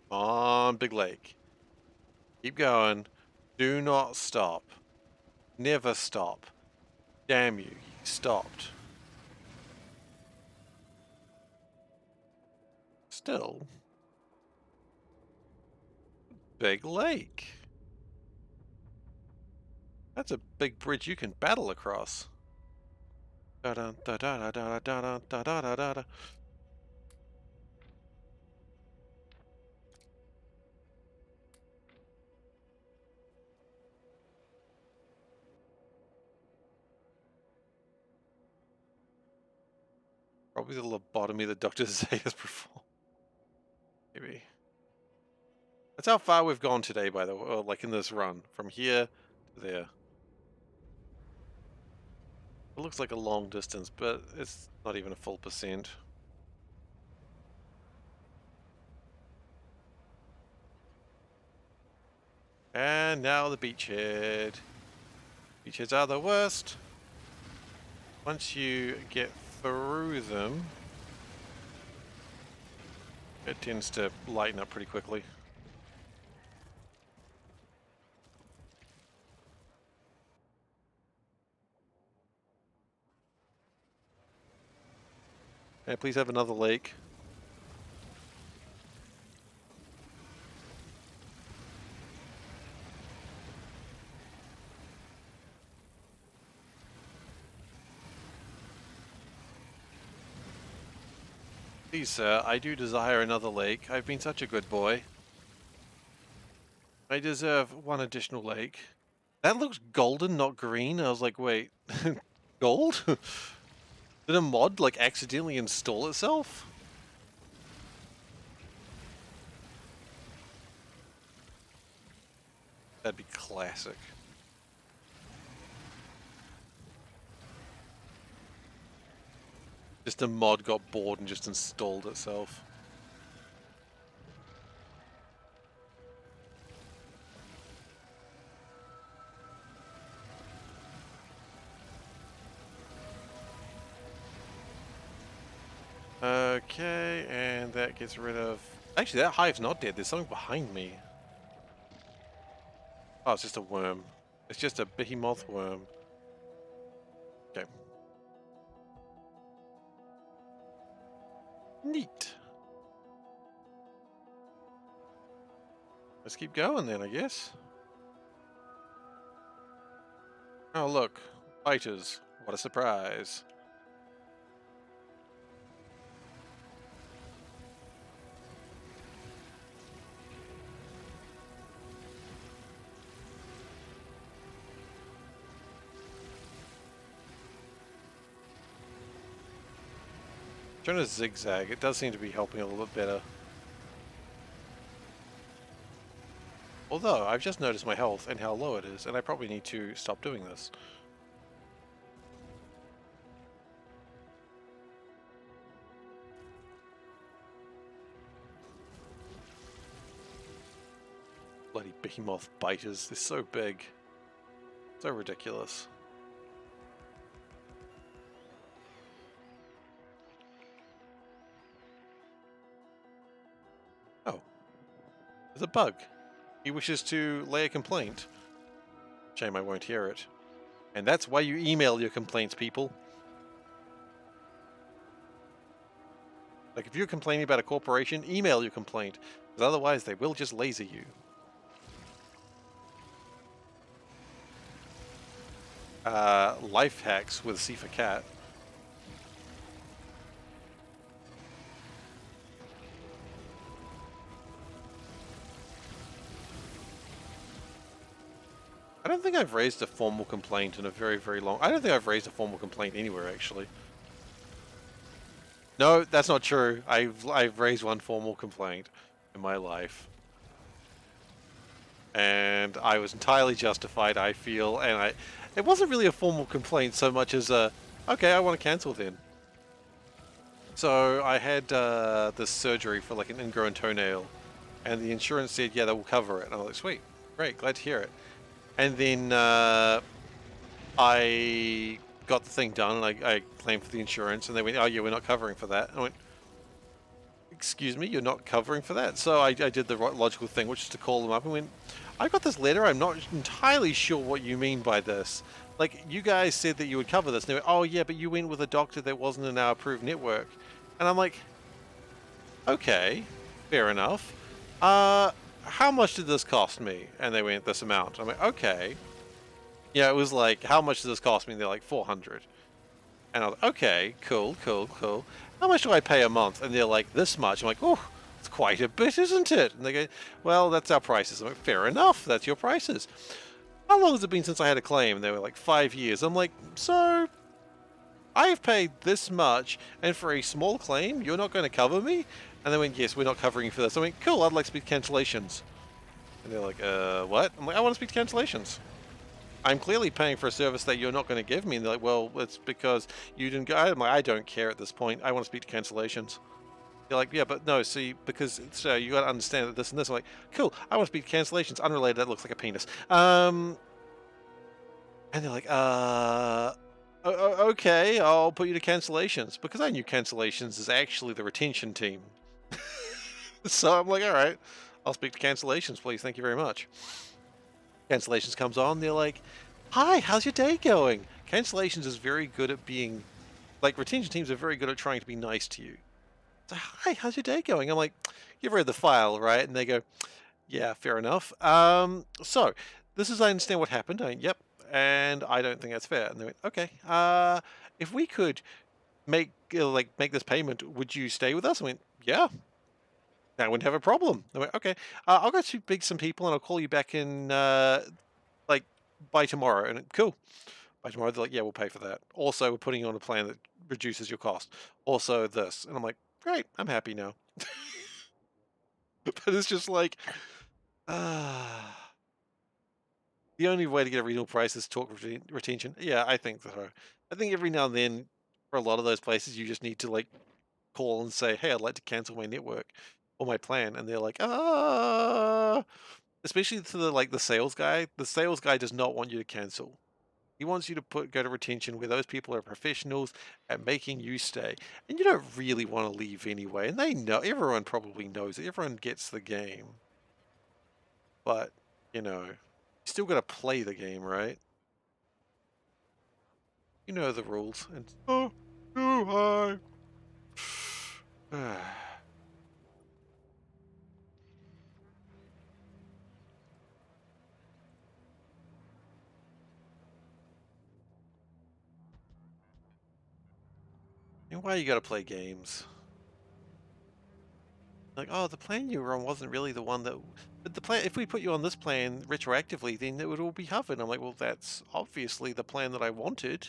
Come on, big lake. Keep going. Do not stop. Never stop. Damn you, you stopped. Still. Big lake. That's a big bridge you can battle across. Da da da da da da da da da da da da. Probably the lobotomy that Dr. Zaius performed. Maybe. That's how far we've gone today, by the way, like in this run. From here to there. It looks like a long distance, but it's not even a full percent. And now the beachhead. Beachheads are the worst. Once you get through them, it tends to lighten up pretty quickly. And please have another lake. Please, sir, I do desire another lake. I've been such a good boy. I deserve one additional lake. That looks golden, not green. I was like, wait, gold? Did a mod, like, accidentally install itself? That'd be classic. Just a mod got bored and just installed itself. Okay, and that gets rid of... Actually, that hive's not dead. There's something behind me. Oh, it's just a worm. It's just a behemoth worm. Okay. Neat. Let's keep going then, I guess. Oh, look. Fighters. What a surprise. Trying to zigzag. It does seem to be helping a little bit better. Although, I've just noticed my health and how low it is, and I probably need to stop doing this. Bloody behemoth biters. They're so big. So ridiculous. Oh. There's a bug. He wishes to lay a complaint. Shame I won't hear it. And that's why you email your complaints, people. Like, if you're complaining about a corporation, email your complaint. Because otherwise, they will just laser you. Life hacks with SeiferKatt. I don't think I've raised a formal complaint in a very, very long... I don't think I've raised a formal complaint anywhere, actually. No, that's not true. I've raised one formal complaint in my life. And I was entirely justified, I feel, and it wasn't really a formal complaint so much as a, okay, I want to cancel then. So I had this surgery for like an ingrown toenail, and the insurance said, yeah, they will cover it. And I was like, sweet, great, glad to hear it. And then I got the thing done, and I claimed for the insurance, and they went, oh yeah, we're not covering for that. And I went, excuse me, you're not covering for that? So I did the logical thing, which is to call them up and went, I got this letter, I'm not entirely sure what you mean by this. Like, you guys said that you would cover this. And they went, oh yeah, but you went with a doctor that wasn't in our approved network. And I'm like, okay, fair enough. How much did this cost me? And they went, this amount. I'm like, okay. Yeah, it was like, how much does this cost me? And they're like, 400. And I was like, okay, cool, cool, cool. How much do I pay a month? And they're like, this much. I'm like, oh, it's quite a bit, isn't it? And they go, well, that's our prices. I'm like, fair enough, that's your prices. How long has it been since I had a claim? And they were like, 5 years. I'm like, so I've paid this much, and for a small claim, you're not going to cover me? And they went, yes, we're not covering you for this. I went, cool, I'd like to speak cancellations. And they're like, what? I'm like, I want to speak cancellations. I'm clearly paying for a service that you're not going to give me. And they're like, well, it's because you didn't go. I'm like, I don't care at this point. I want to speak to cancellations. They're like, yeah, but no, see, because so you got to understand that this and this. I'm like, cool, I want to speak to cancellations. Unrelated, that looks like a penis. And they're like, okay, I'll put you to cancellations. Because I knew cancellations is actually the retention team. So I'm like, all right, I'll speak to cancellations, please. Thank you very much. Cancellations comes on, they're like, hi, how's your day going? Cancellations is very good at being, like, retention teams are very good at trying to be nice to you. So, hi, how's your day going? I'm like, you've read the file, right? And they go, yeah, fair enough. So, this is, I understand what happened. I went, yep, and I don't think that's fair. And they went, okay, if we could make this payment, would you stay with us? I went, yeah, I wouldn't have a problem. I went, okay, I'll go speak to some people and I'll call you back in, like, by tomorrow. And cool. By tomorrow, they're like, yeah, we'll pay for that. Also, we're putting you on a plan that reduces your cost. Also, this. And I'm like, great, I'm happy now. But it's just like, the only way to get a reasonable price is talk retention. Yeah, I think so. I think every now and then, for a lot of those places, you just need to like call and say, hey, I'd like to cancel my network or my plan. And they're like, especially to the sales guy. The sales guy does not want you to cancel. He wants you to go to retention where those people are professionals at making you stay. And you don't really want to leave anyway. And they know, everyone probably knows it. Everyone gets the game. But, you still got to play the game, right? You know the rules. And oh, too high. And why you got to play games? Like, oh, the plan you were on wasn't really the one that. But the plan, if we put you on this plan retroactively, then it would all be covered. I'm like, well, that's obviously the plan that I wanted.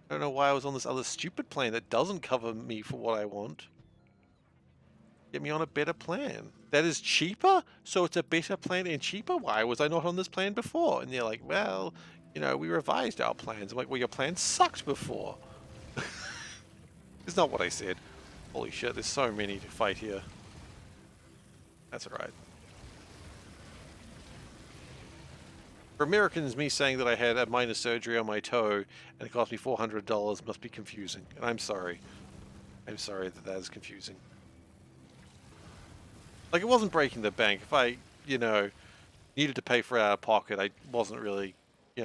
I don't know why I was on this other stupid plan that doesn't cover me for what I want. Get me on a better plan. That is cheaper? So it's a better plan and cheaper? Why was I not on this plan before? And they're like, well, we revised our plans. I'm like, well, your plan sucked before. It's not what I said. Holy shit, there's so many to fight here. That's alright. For Americans, me saying that I had a minor surgery on my toe and it cost me $400 must be confusing. And I'm sorry. I'm sorry that is confusing. Like, it wasn't breaking the bank. If I, needed to pay for it out of pocket, I wasn't really,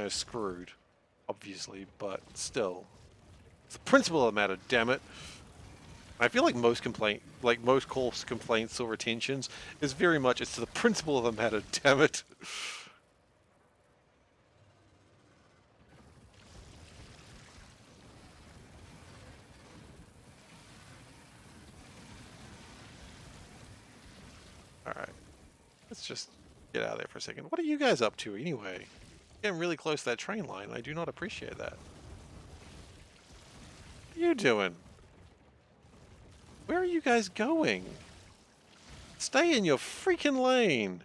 screwed. Obviously, but still. It's the principle of the matter, damn it. I feel like most course complaints or retentions is very much, it's to the principle of the matter, damn it. Alright. Let's just get out of there for a second. What are you guys up to anyway? Getting really close to that train line. I do not appreciate that. What are you doing? Where are you guys going? Stay in your freaking lane.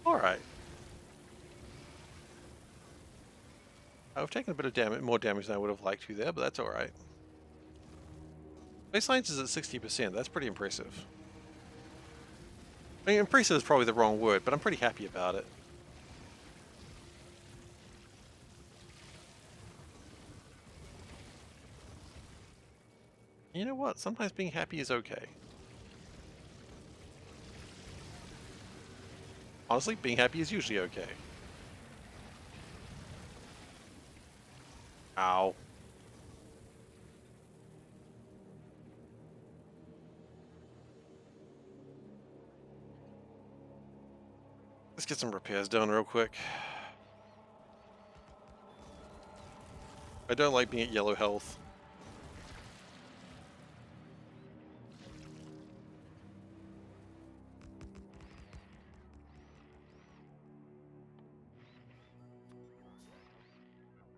Alright. I've taken a bit of more damage than I would have liked to there, but that's alright. Base science is at 60%, that's pretty impressive. I mean, impressive is probably the wrong word, but I'm pretty happy about it. You know what? Sometimes being happy is okay. Honestly, being happy is usually okay. Ow. Let's get some repairs done real quick. I don't like being at yellow health.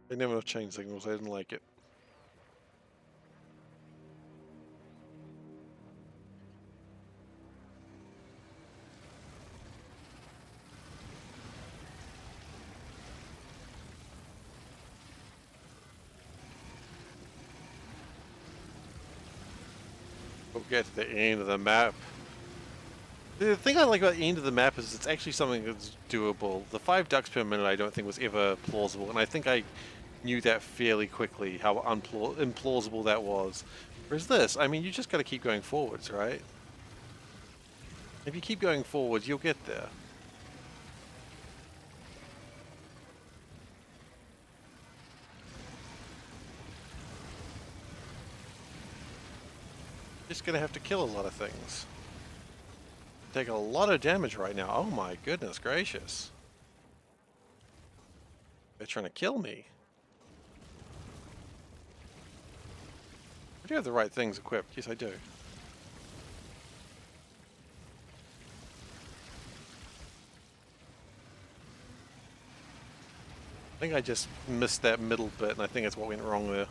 They never have chain signals, I didn't like it. We'll get to the end of the map. The thing I like about the end of the map is it's actually something that's doable. The 5 ducks per minute I don't think was ever plausible, and I think I knew that fairly quickly, how implausible that was. Whereas this, I mean, you just got to keep going forwards, right? If you keep going forwards, you'll get there. Just gonna have to kill a lot of things. Take a lot of damage right now. Oh my goodness gracious. They're trying to kill me. I do have the right things equipped. Yes, I do. I think I just missed that middle bit, and I think that's what went wrong there.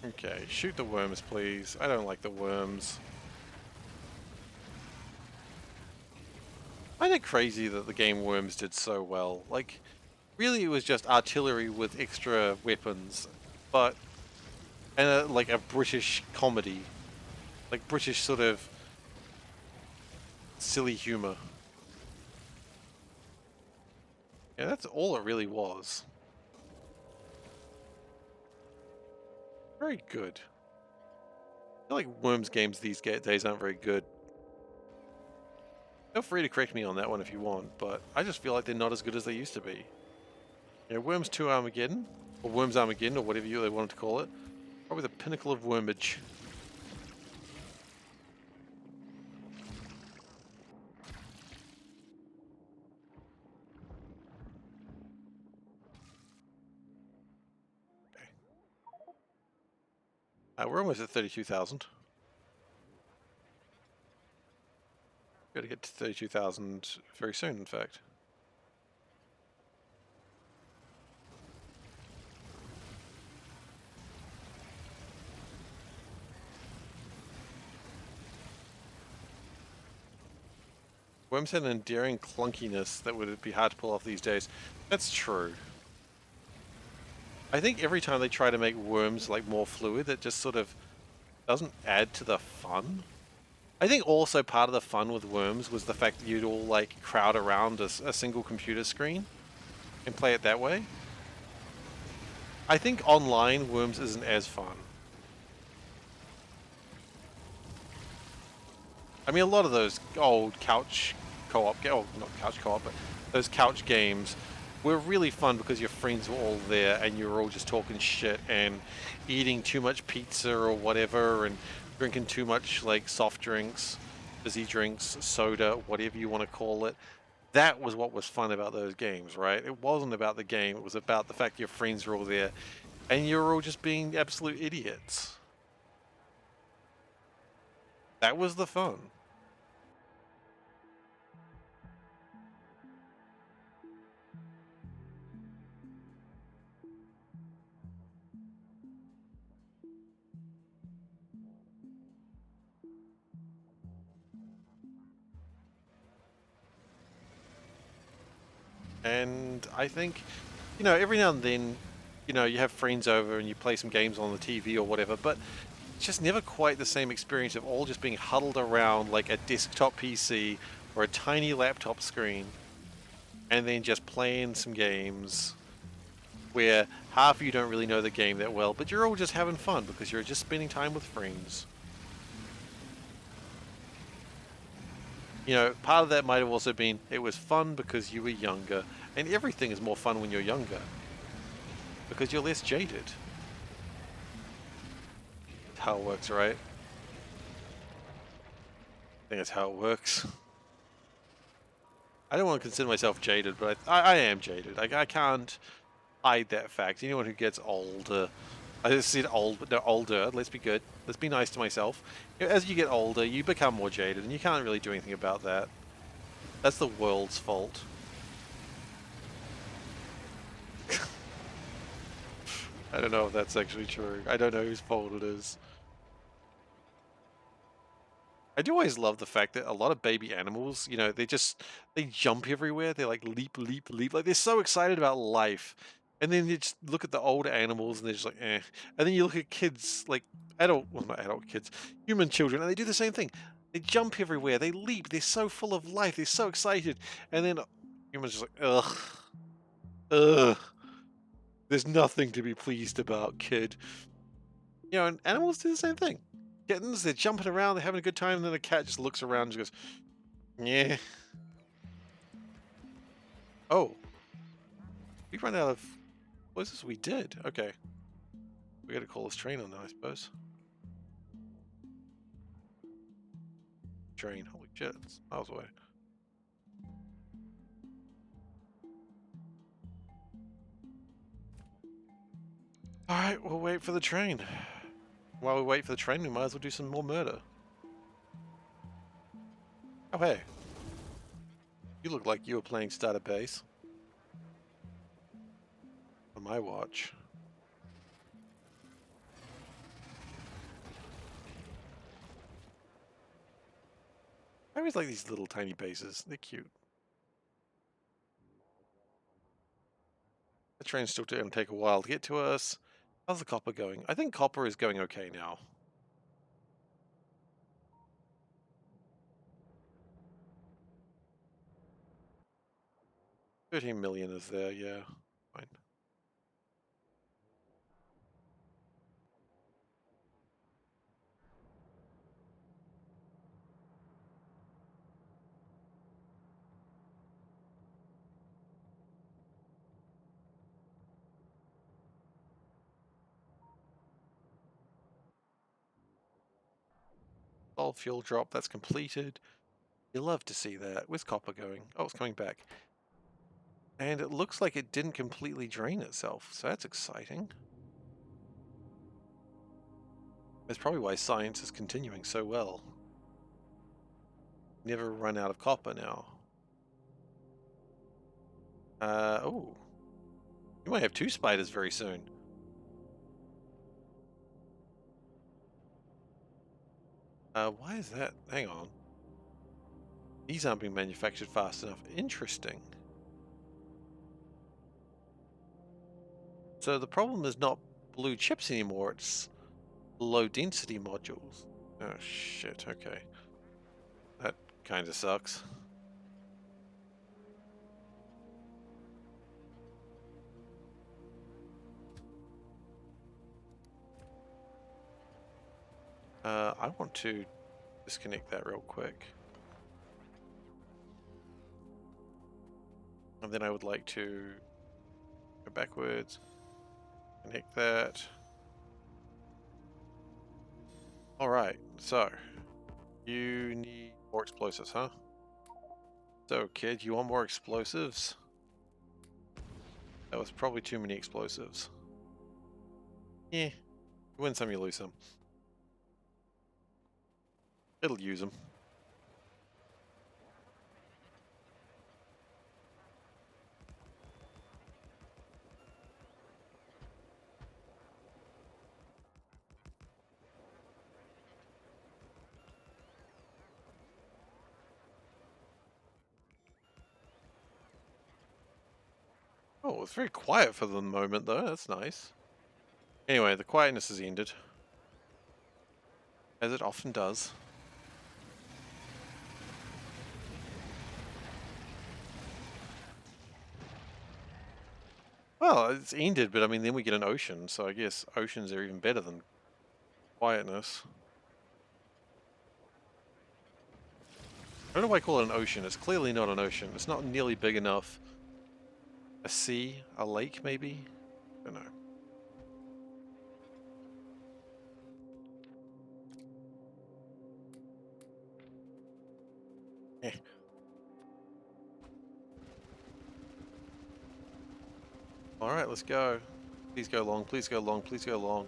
Okay, shoot the worms, please. I don't like the worms. I find it crazy that the game Worms did so well. Like, really, it was just artillery with extra weapons, but and like a British comedy, like British sort of silly humor. Yeah, that's all it really was. Very good. I feel like Worms games these days aren't very good. Feel free to correct me on that one if you want, but I just feel like they're not as good as they used to be. Yeah, Worms 2 Armageddon, or Worms Armageddon, or whatever they wanted to call it. Probably the pinnacle of wormage. Okay. We're almost at 32,000. Got to get to 32,000 very soon, in fact. Worms had an endearing clunkiness that would be hard to pull off these days. That's true. I think every time they try to make Worms like more fluid, it just sort of doesn't add to the fun. I think also part of the fun with Worms was the fact that you'd all like crowd around a single computer screen and play it that way. I think online Worms isn't as fun. I mean, a lot of those old couch co-op, oh, not couch co-op, but those couch games were really fun because your friends were all there and you were all just talking shit and eating too much pizza or whatever and drinking too much like soft drinks, fizzy drinks, soda, whatever you want to call it. That was what was fun about those games, right? It wasn't about the game. It was about the fact your friends were all there and you were all just being absolute idiots. That was the fun. And I think, you know, every now and then, you know, you have friends over and you play some games on the TV or whatever, but it's just never quite the same experience of all just being huddled around like a desktop PC or a tiny laptop screen and then just playing some games where half of you don't really know the game that well, but you're all just having fun because you're just spending time with friends. You know, part of that might have also been it was fun because you were younger, and everything is more fun when you're younger because you're less jaded. That's how it works, right? I think that's how it works. I don't want to consider myself jaded, but I am jaded. I can't hide that fact. Anyone who gets older, I just said old, but no, older. Let's be good. Let's be nice to myself. As you get older, you become more jaded, and you can't really do anything about that. That's the world's fault. I don't know if that's actually true. I don't know whose fault it is. I do always love the fact that a lot of baby animals, you know, they jump everywhere. They like leap, leap, leap. Like they're so excited about life. And then you just look at the older animals and they're just like, eh. And then you look at kids, like well, not adult kids, human children, and they do the same thing. They jump everywhere. They leap. They're so full of life. They're so excited. And then humans just like, ugh, ugh. There's nothing to be pleased about, kid. You know, and animals do the same thing. Kittens, they're jumping around, they're having a good time, and then the cat just looks around and just goes, yeah. Oh, we run out of... What is this? We did. Okay. We gotta call this train on now, I suppose. Train. Holy shit, it's miles away. Alright, we'll wait for the train. While we wait for the train, we might as well do some more murder. Oh, hey. You look like you were playing Starter Base. On my watch. I always like these little tiny bases. They're cute. The train's still going to take a while to get to us. How's the copper going? I think copper is going okay now. $13 million is there, yeah. Fine. Solid fuel drop, that's completed. You love to see that. Where's copper going? Oh, it's coming back. And it looks like it didn't completely drain itself, so that's exciting. That's probably why science is continuing so well. Never run out of copper now. Oh. You might have 2 spiders very soon. Why is that? Hang on. These aren't being manufactured fast enough. Interesting. So the problem is not blue chips anymore, it's low density modules. Oh shit, okay. That kind of sucks. I want to disconnect that real quick. And then I would like to go backwards, connect that. Alright, so you need more explosives, huh? So kid, you want more explosives? That was probably too many explosives. Yeah, you win some, you lose some. It'll use them. Oh, it's very quiet for the moment though, that's nice. Anyway, the quietness has ended. As it often does. Well, it's ended, but I mean, then we get an ocean, so I guess oceans are even better than quietness. I don't know why I call it an ocean. It's clearly not an ocean. It's not nearly big enough. A sea? A lake, maybe? I don't know. Eh. Alright, let's go. Please go long, please go long, please go long.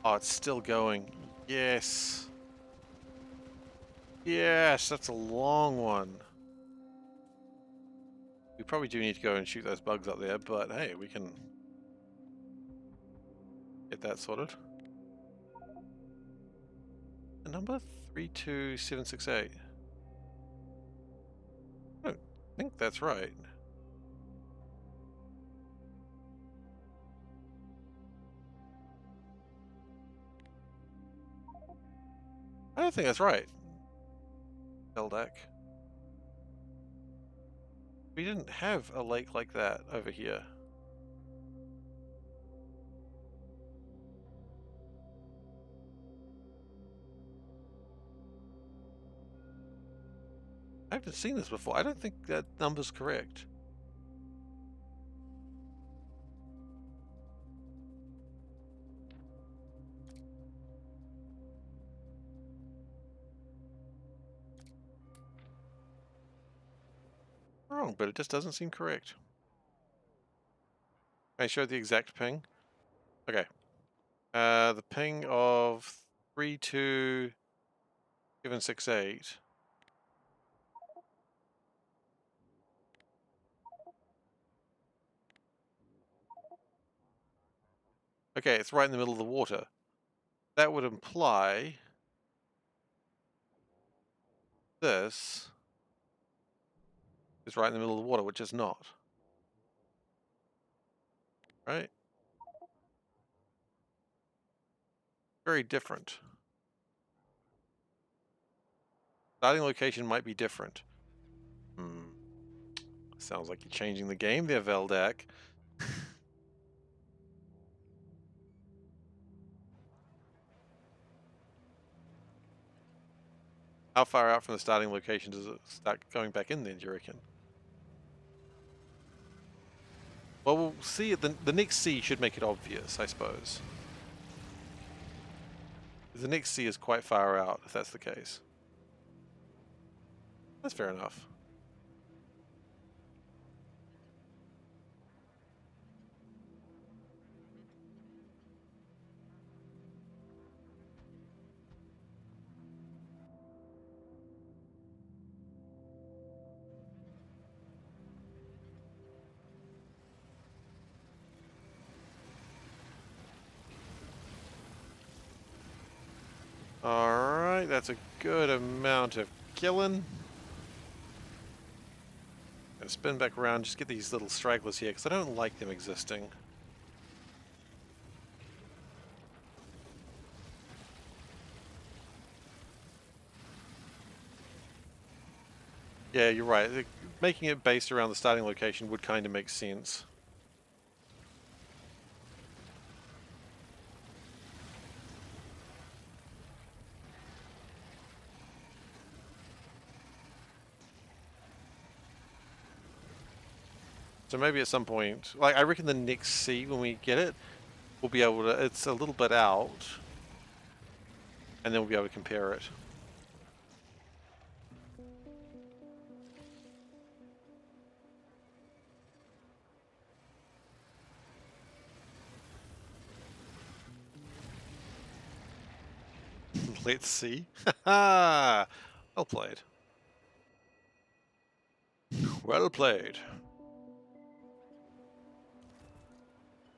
Oh, it's still going. Yes. Yes, that's a long one. We probably do need to go and shoot those bugs up there, but hey, we can get that sorted. The number 32768. I don't think that's right. I don't think that's right. Eldak. We didn't have a lake like that over here. I haven't seen this before. I don't think that number's correct. Wrong, but it just doesn't seem correct. Can I show the exact ping? Okay. The ping of 32768. Okay, it's right in the middle of the water. That would imply This is right in the middle of the water, which is not. Right? Very different. Starting location might be different. Hmm. Sounds like you're changing the game there, Veldak. How far out from the starting location does it start going back in then, do you reckon? Well, we'll see. The next sea should make it obvious, I suppose. The next sea is quite far out, if that's the case. That's fair enough. Alright, that's a good amount of killing. Gonna spin back around, just get these little stragglers here, because I don't like them existing. Yeah, you're right. Making it based around the starting location would kind of make sense. So maybe at some point, like I reckon the next sea when we get it, we'll be able to, it's a little bit out, and then we'll be able to compare it. Let's see. Well played. Well played.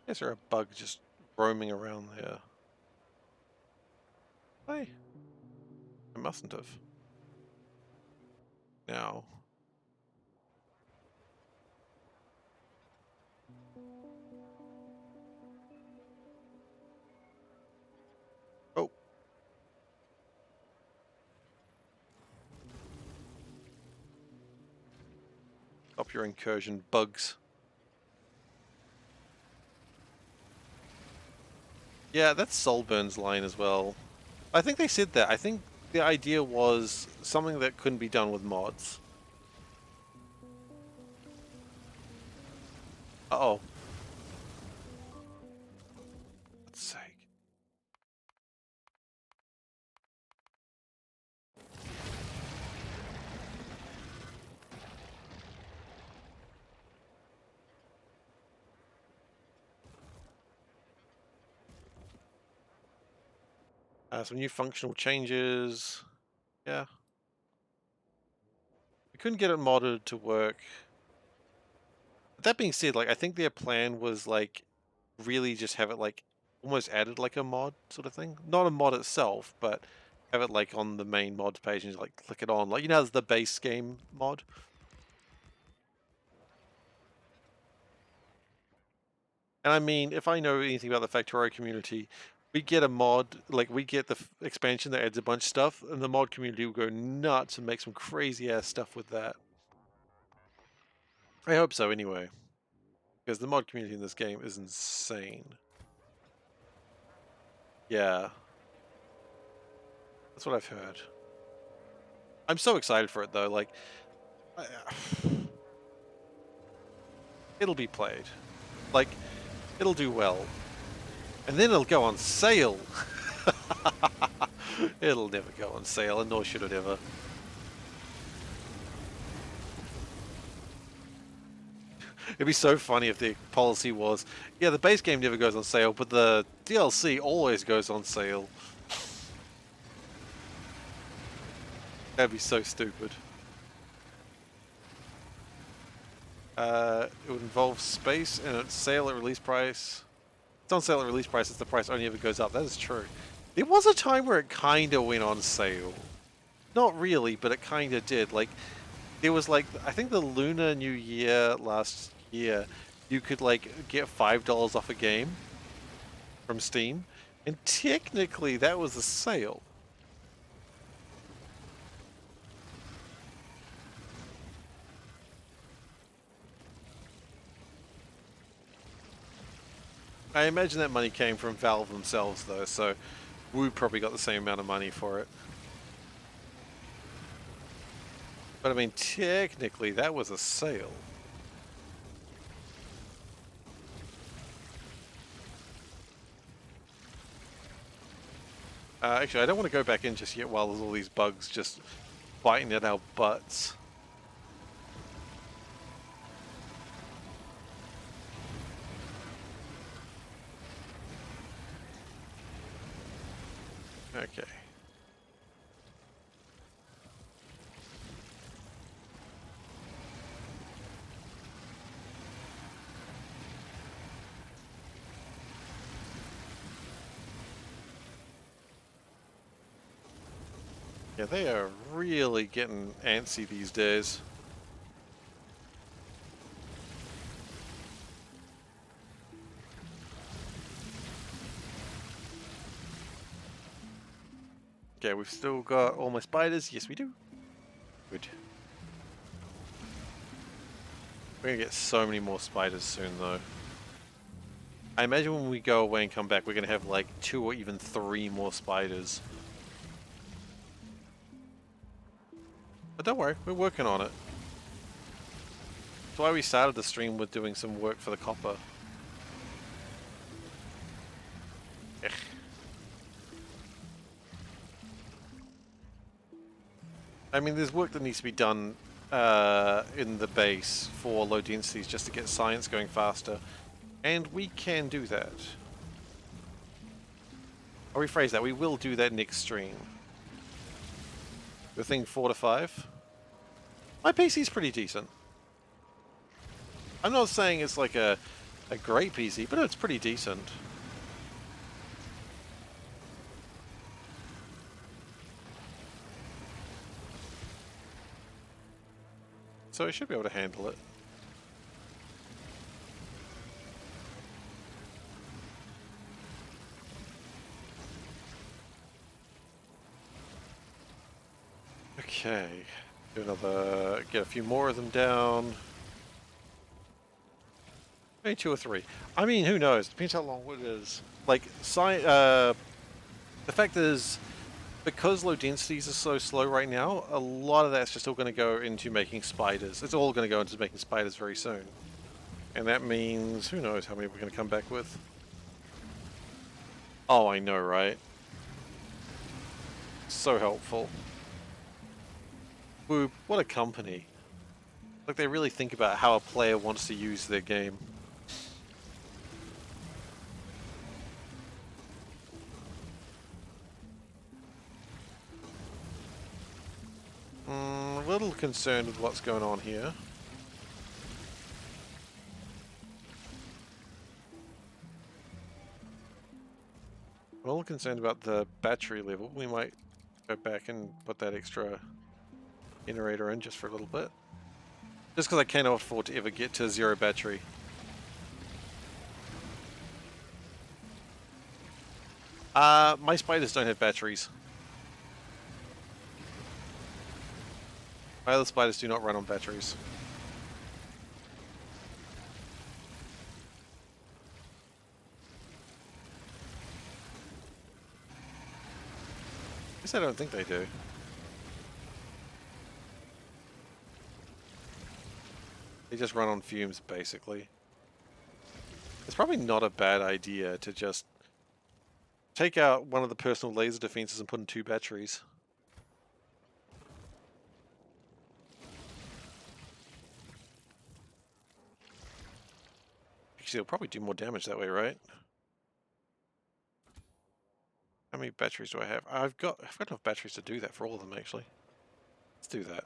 Is there a bug just roaming around there? Hey, I mustn't have. Now. Oh. Stop your incursion, bugs. Yeah, that's Solburn's line as well. I think they said that. I think the idea was something that couldn't be done with mods. Uh-oh. For God's sake. Some new functional changes. Yeah. We couldn't get it modded to work. That being said, like I think their plan was like really just have it like almost added like a mod sort of thing. Not a mod itself, but have it like on the main mods page and just like click it on. Like you know there's the base game mod. And I mean, if I know anything about the Factorio community, we get a mod, like we get the expansion that adds a bunch of stuff, and the mod community will go nuts and make some crazy ass stuff with that. I hope so anyway, because the mod community in this game is insane. Yeah, that's what I've heard. I'm so excited for it though, like, it'll be played. Like, it'll do well. And then it'll go on sale! It'll never go on sale, and nor should it ever. It'd be so funny if the policy was, yeah, the base game never goes on sale, but the DLC always goes on sale. That'd be so stupid. It would involve space, and it's sale at release price. It's on sale at release price, the price only ever goes up. That is true. There was a time where it kind of went on sale. Not really, but it kind of did. Like, there was like, I think the Lunar New Year last year, you could like get $5 off a game from Steam, and technically that was a sale. I imagine that money came from Valve themselves though, so we probably got the same amount of money for it. But I mean, technically that was a sale. Actually, I don't want to go back in just yet while there's all these bugs just biting at our butts. Okay. Yeah, they are really getting antsy these days. Okay, we've still got all my spiders. Yes, we do. Good. We're gonna get so many more spiders soon, though. I imagine when we go away and come back, we're gonna have like 2 or even 3 more spiders. But don't worry, we're working on it. That's why we started the stream with doing some work for the copper. Ech. I mean, there's work that needs to be done in the base for low densities just to get science going faster. And we can do that. I'll rephrase that, we will do that next stream. The thing 4 to 5. My PC's pretty decent. I'm not saying it's like a great PC, but it's pretty decent. So I should be able to handle it. Okay. Do another, get a few more of them down. Maybe 2 or 3. I mean, who knows? Depends how long it is. Like, the fact is, because low densities are so slow right now, a lot of that's just all going to go into making spiders. It's all going to go into making spiders very soon. And that means, who knows how many we're going to come back with. Oh, I know, right? So helpful. Whoop, what a company. Like, they really think about how a player wants to use their game. A little concerned with what's going on here. I'm a little concerned about the battery level. We might go back and put that extra generator in just for a little bit. Just because I cannot afford to ever get to 0 battery. My spiders don't have batteries. My other spiders do not run on batteries. I guess I don't think they do. They just run on fumes, basically. It's probably not a bad idea to just take out one of the personal laser defenses and put in 2 batteries. Actually, it'll probably do more damage that way, right? How many batteries do I have? I've got enough batteries to do that for all of them, actually. Let's do that.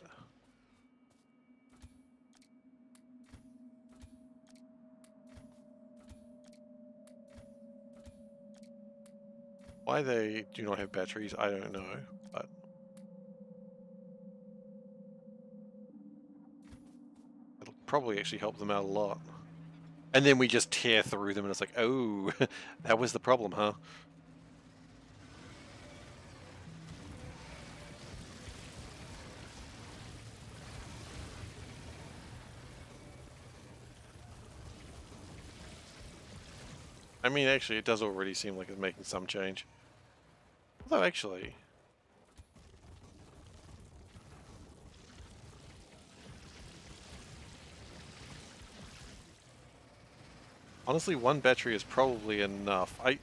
Why they do not have batteries, I don't know, but It'll probably actually help them out a lot. And then we just tear through them and it's like, oh, that was the problem, huh? I mean, actually, it does already seem like it's making some change. Although, actually... honestly, one battery is probably enough. I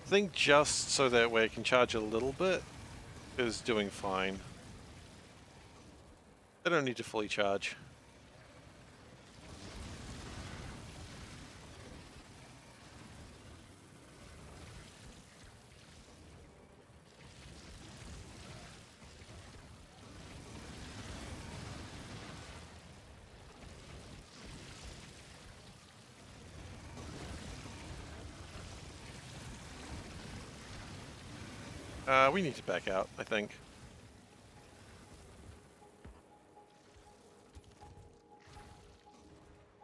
think just so that way I can charge a little bit is doing fine. I don't need to fully charge. We need to back out, I think.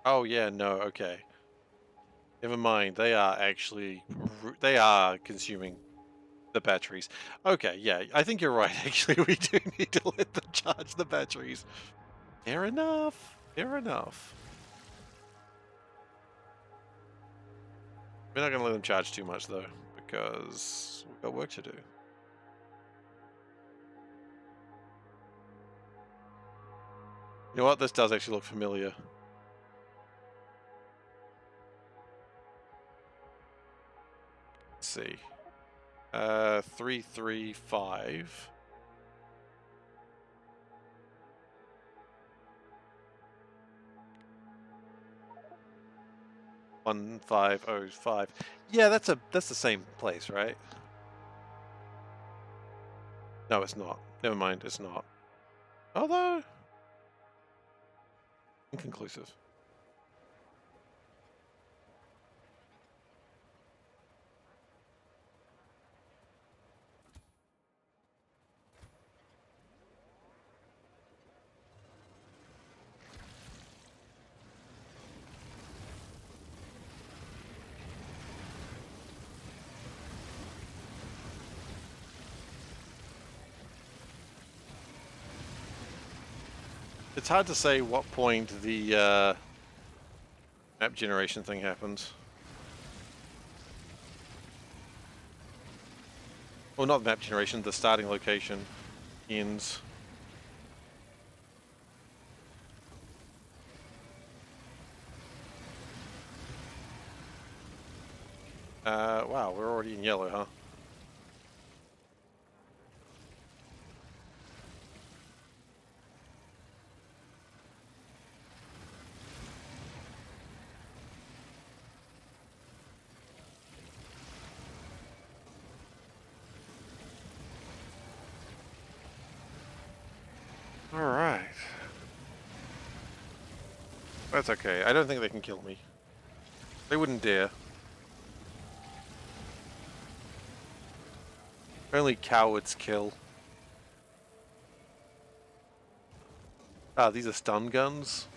Oh yeah, no, okay. Never mind, they are actually... they are consuming the batteries. Okay, yeah, I think you're right, actually. We do need to let them charge the batteries. Fair enough. Fair enough. We're not going to let them charge too much, though, because we've got work to do. You know what? This does actually look familiar. Let's see. 335. 1505. Yeah, that's the same place, right? No, it's not. Never mind, it's not. Although inconclusive. It's hard to say what point the map generation thing happens. Well, not the map generation, the starting location ends. Wow, we're already in yellow, huh? Alright. That's okay. I don't think they can kill me. They wouldn't dare. Only cowards kill. Ah, these are stun guns?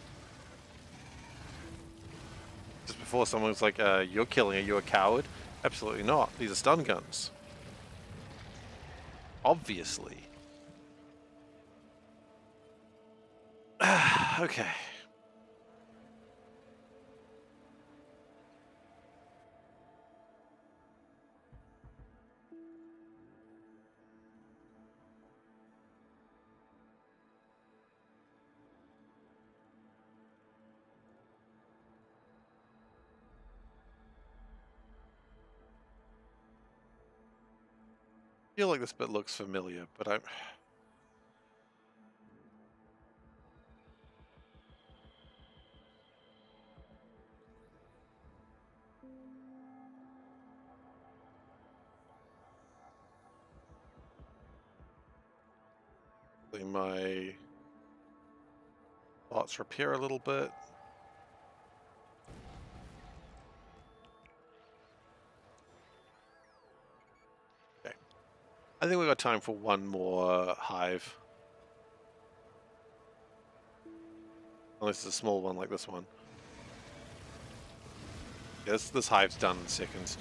Just before someone was like, you're killing, are you a coward? Absolutely not. These are stun guns. Obviously. Okay. I feel like this bit looks familiar, but I'm... my thoughts repair a little bit. Okay. I think we've got time for one more hive. Unless it's a small one like this one. Yeah, this hive's done in seconds.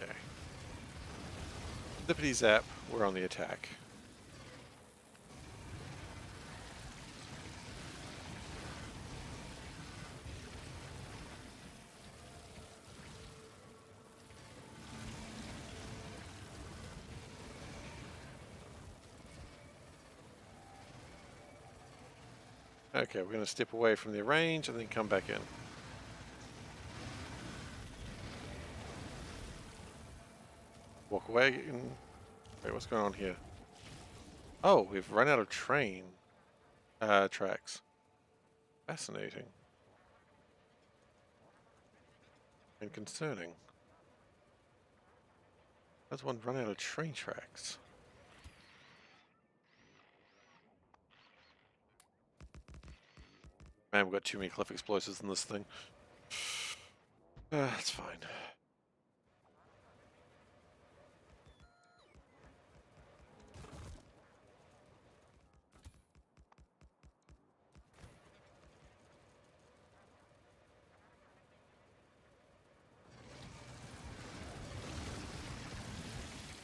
Okay. Zippity zap, we're on the attack. Okay, we're going to step away from their range and then come back in. Walk away and... Wait, what's going on here? Oh, we've run out of train tracks. Fascinating. And concerning. How's one run out of train tracks? Man, we've got too many cliff explosives in this thing. That's fine.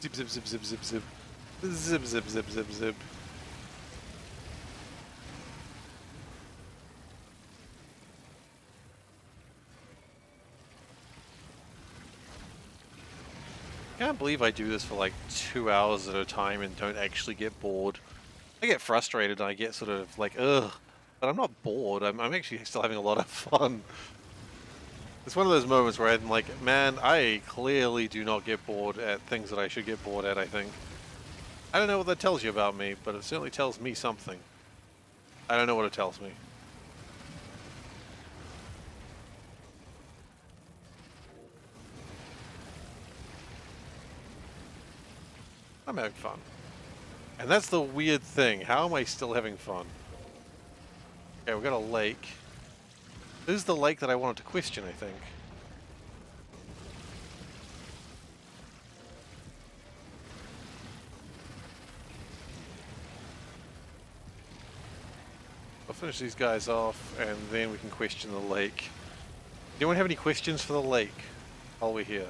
Zip, zip, zip, zip, zip, zip. Zip, zip, zip, zip, zip. I can't believe I do this for like 2 hours at a time and don't actually get bored. I get frustrated and I get sort of like, ugh. But I'm not bored. I'm actually still having a lot of fun. It's one of those moments where I'm like, man, I clearly do not get bored at things that I should get bored at, I think. I don't know what that tells you about me, but it certainly tells me something. I don't know what it tells me. I'm having fun. And that's the weird thing. How am I still having fun? Okay, we've got a lake. This is the lake that I wanted to question, I think. I'll finish these guys off, and then we can question the lake. Anyone have any questions for the lake while we're here?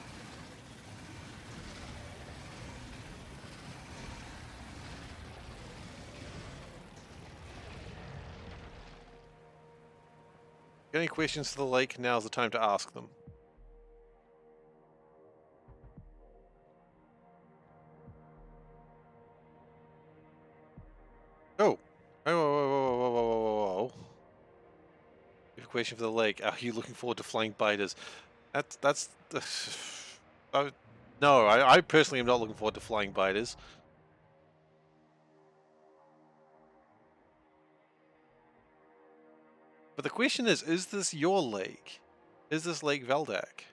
Got any questions for the lake? Now's the time to ask them. Oh! Whoa, whoa, whoa, whoa, whoa, whoa, whoa, whoa, whoa. We have a question for the lake. Are you looking forward to flying biters? That's... no, I personally am not looking forward to flying biters. But the question is this your lake? Is this Lake Veldak?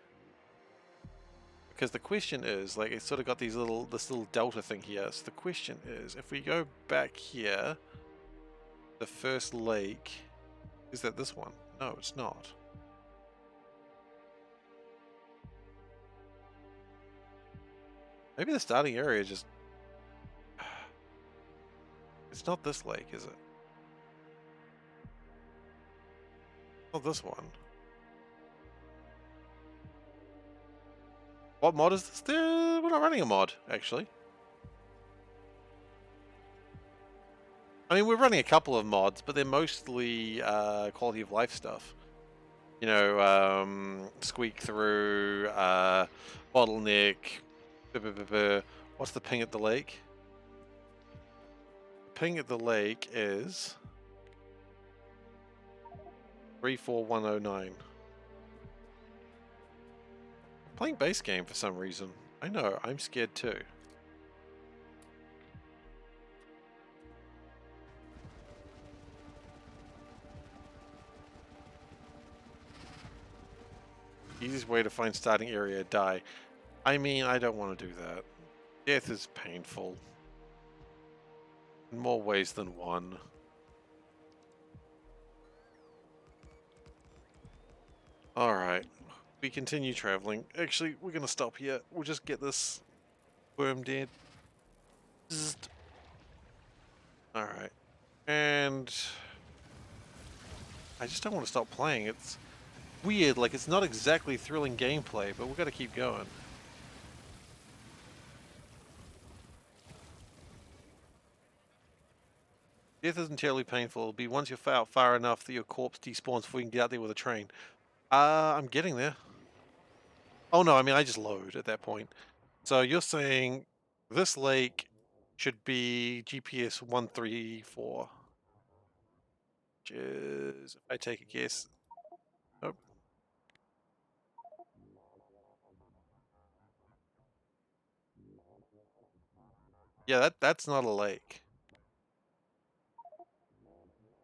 Because the question is, like, it's sort of got this little delta thing here. So the question is, if we go back here, the first lake, is that this one? No, it's not. Maybe the starting area just... It's not this lake, is it? Not this one. What mod is this? We're not running a mod, actually. I mean, we're running a couple of mods, but they're mostly quality of life stuff. You know, squeak through, bottleneck. What's the ping at the lake? The ping at the lake is 34109. Playing base game for some reason. I know, I'm scared too. Easiest way to find starting area, die. I mean, I don't want to do that. Death is painful. in more ways than one. Alright, we continue traveling. Actually, we're gonna stop here. We'll just get this worm dead. Alright. And I just don't want to stop playing. It's weird, like it's not exactly thrilling gameplay, but we've got to keep going. Death isn't terribly painful. It'll be once you're out far enough that your corpse despawns before you can get out there with a train. I'm getting there. Oh no, I mean I just load at that point. So you're saying this lake should be GPS 134. Which is, if I take a guess. Oh, yeah, that's not a lake.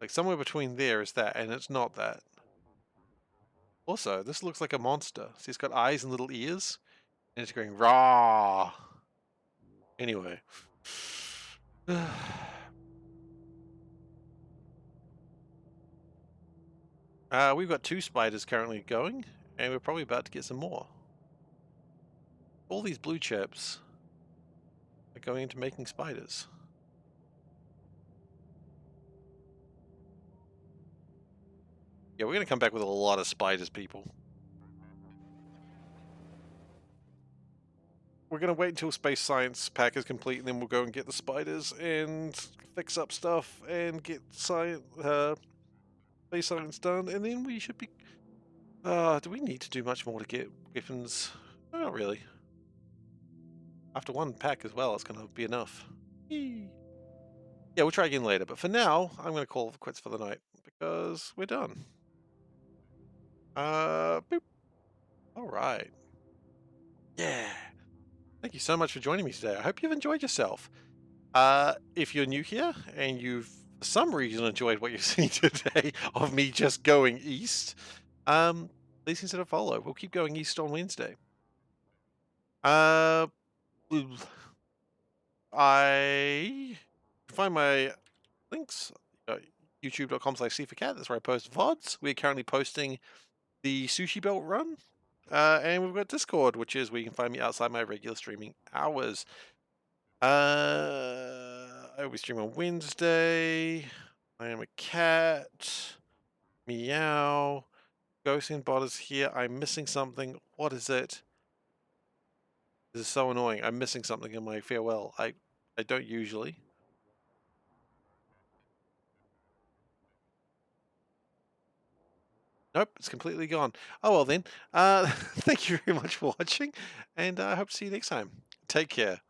Like somewhere between there is that, and it's not that. Also, this looks like a monster. See, it's got eyes and little ears, and it's going raw. Anyway. We've got 2 spiders currently going, and we're probably about to get some more. All these blue chips are going into making spiders. Yeah, we're going to come back with a lot of spiders, people. We're going to wait until Space Science Pack is complete, and then we'll go and get the spiders and fix up stuff and get space science done, and then we should be... do we need to do much more to get weapons? No, not really. After 1 pack as well, it's going to be enough. Yee. Yeah, we'll try again later, but for now, I'm going to call quits for the night, because we're done. Boop. Alright. Yeah. Thank you so much for joining me today. I hope you've enjoyed yourself. If you're new here, and you've for some reason enjoyed what you've seen today of me just going east, please consider follow. We'll keep going east on Wednesday. I find my links, youtube.com/SeiferKatt. That's where I post VODs. We're currently posting the Sushi Belt run. And we've got Discord, which is where you can find me outside my regular streaming hours. I always stream on Wednesday. I am a cat. Meow. Ghost in Bot is here. I'm missing something. What is it? This is so annoying. I'm missing something in my farewell. I don't usually. Nope, it's completely gone. Oh well then. Thank you very much for watching, and I hope to see you next time. Take care.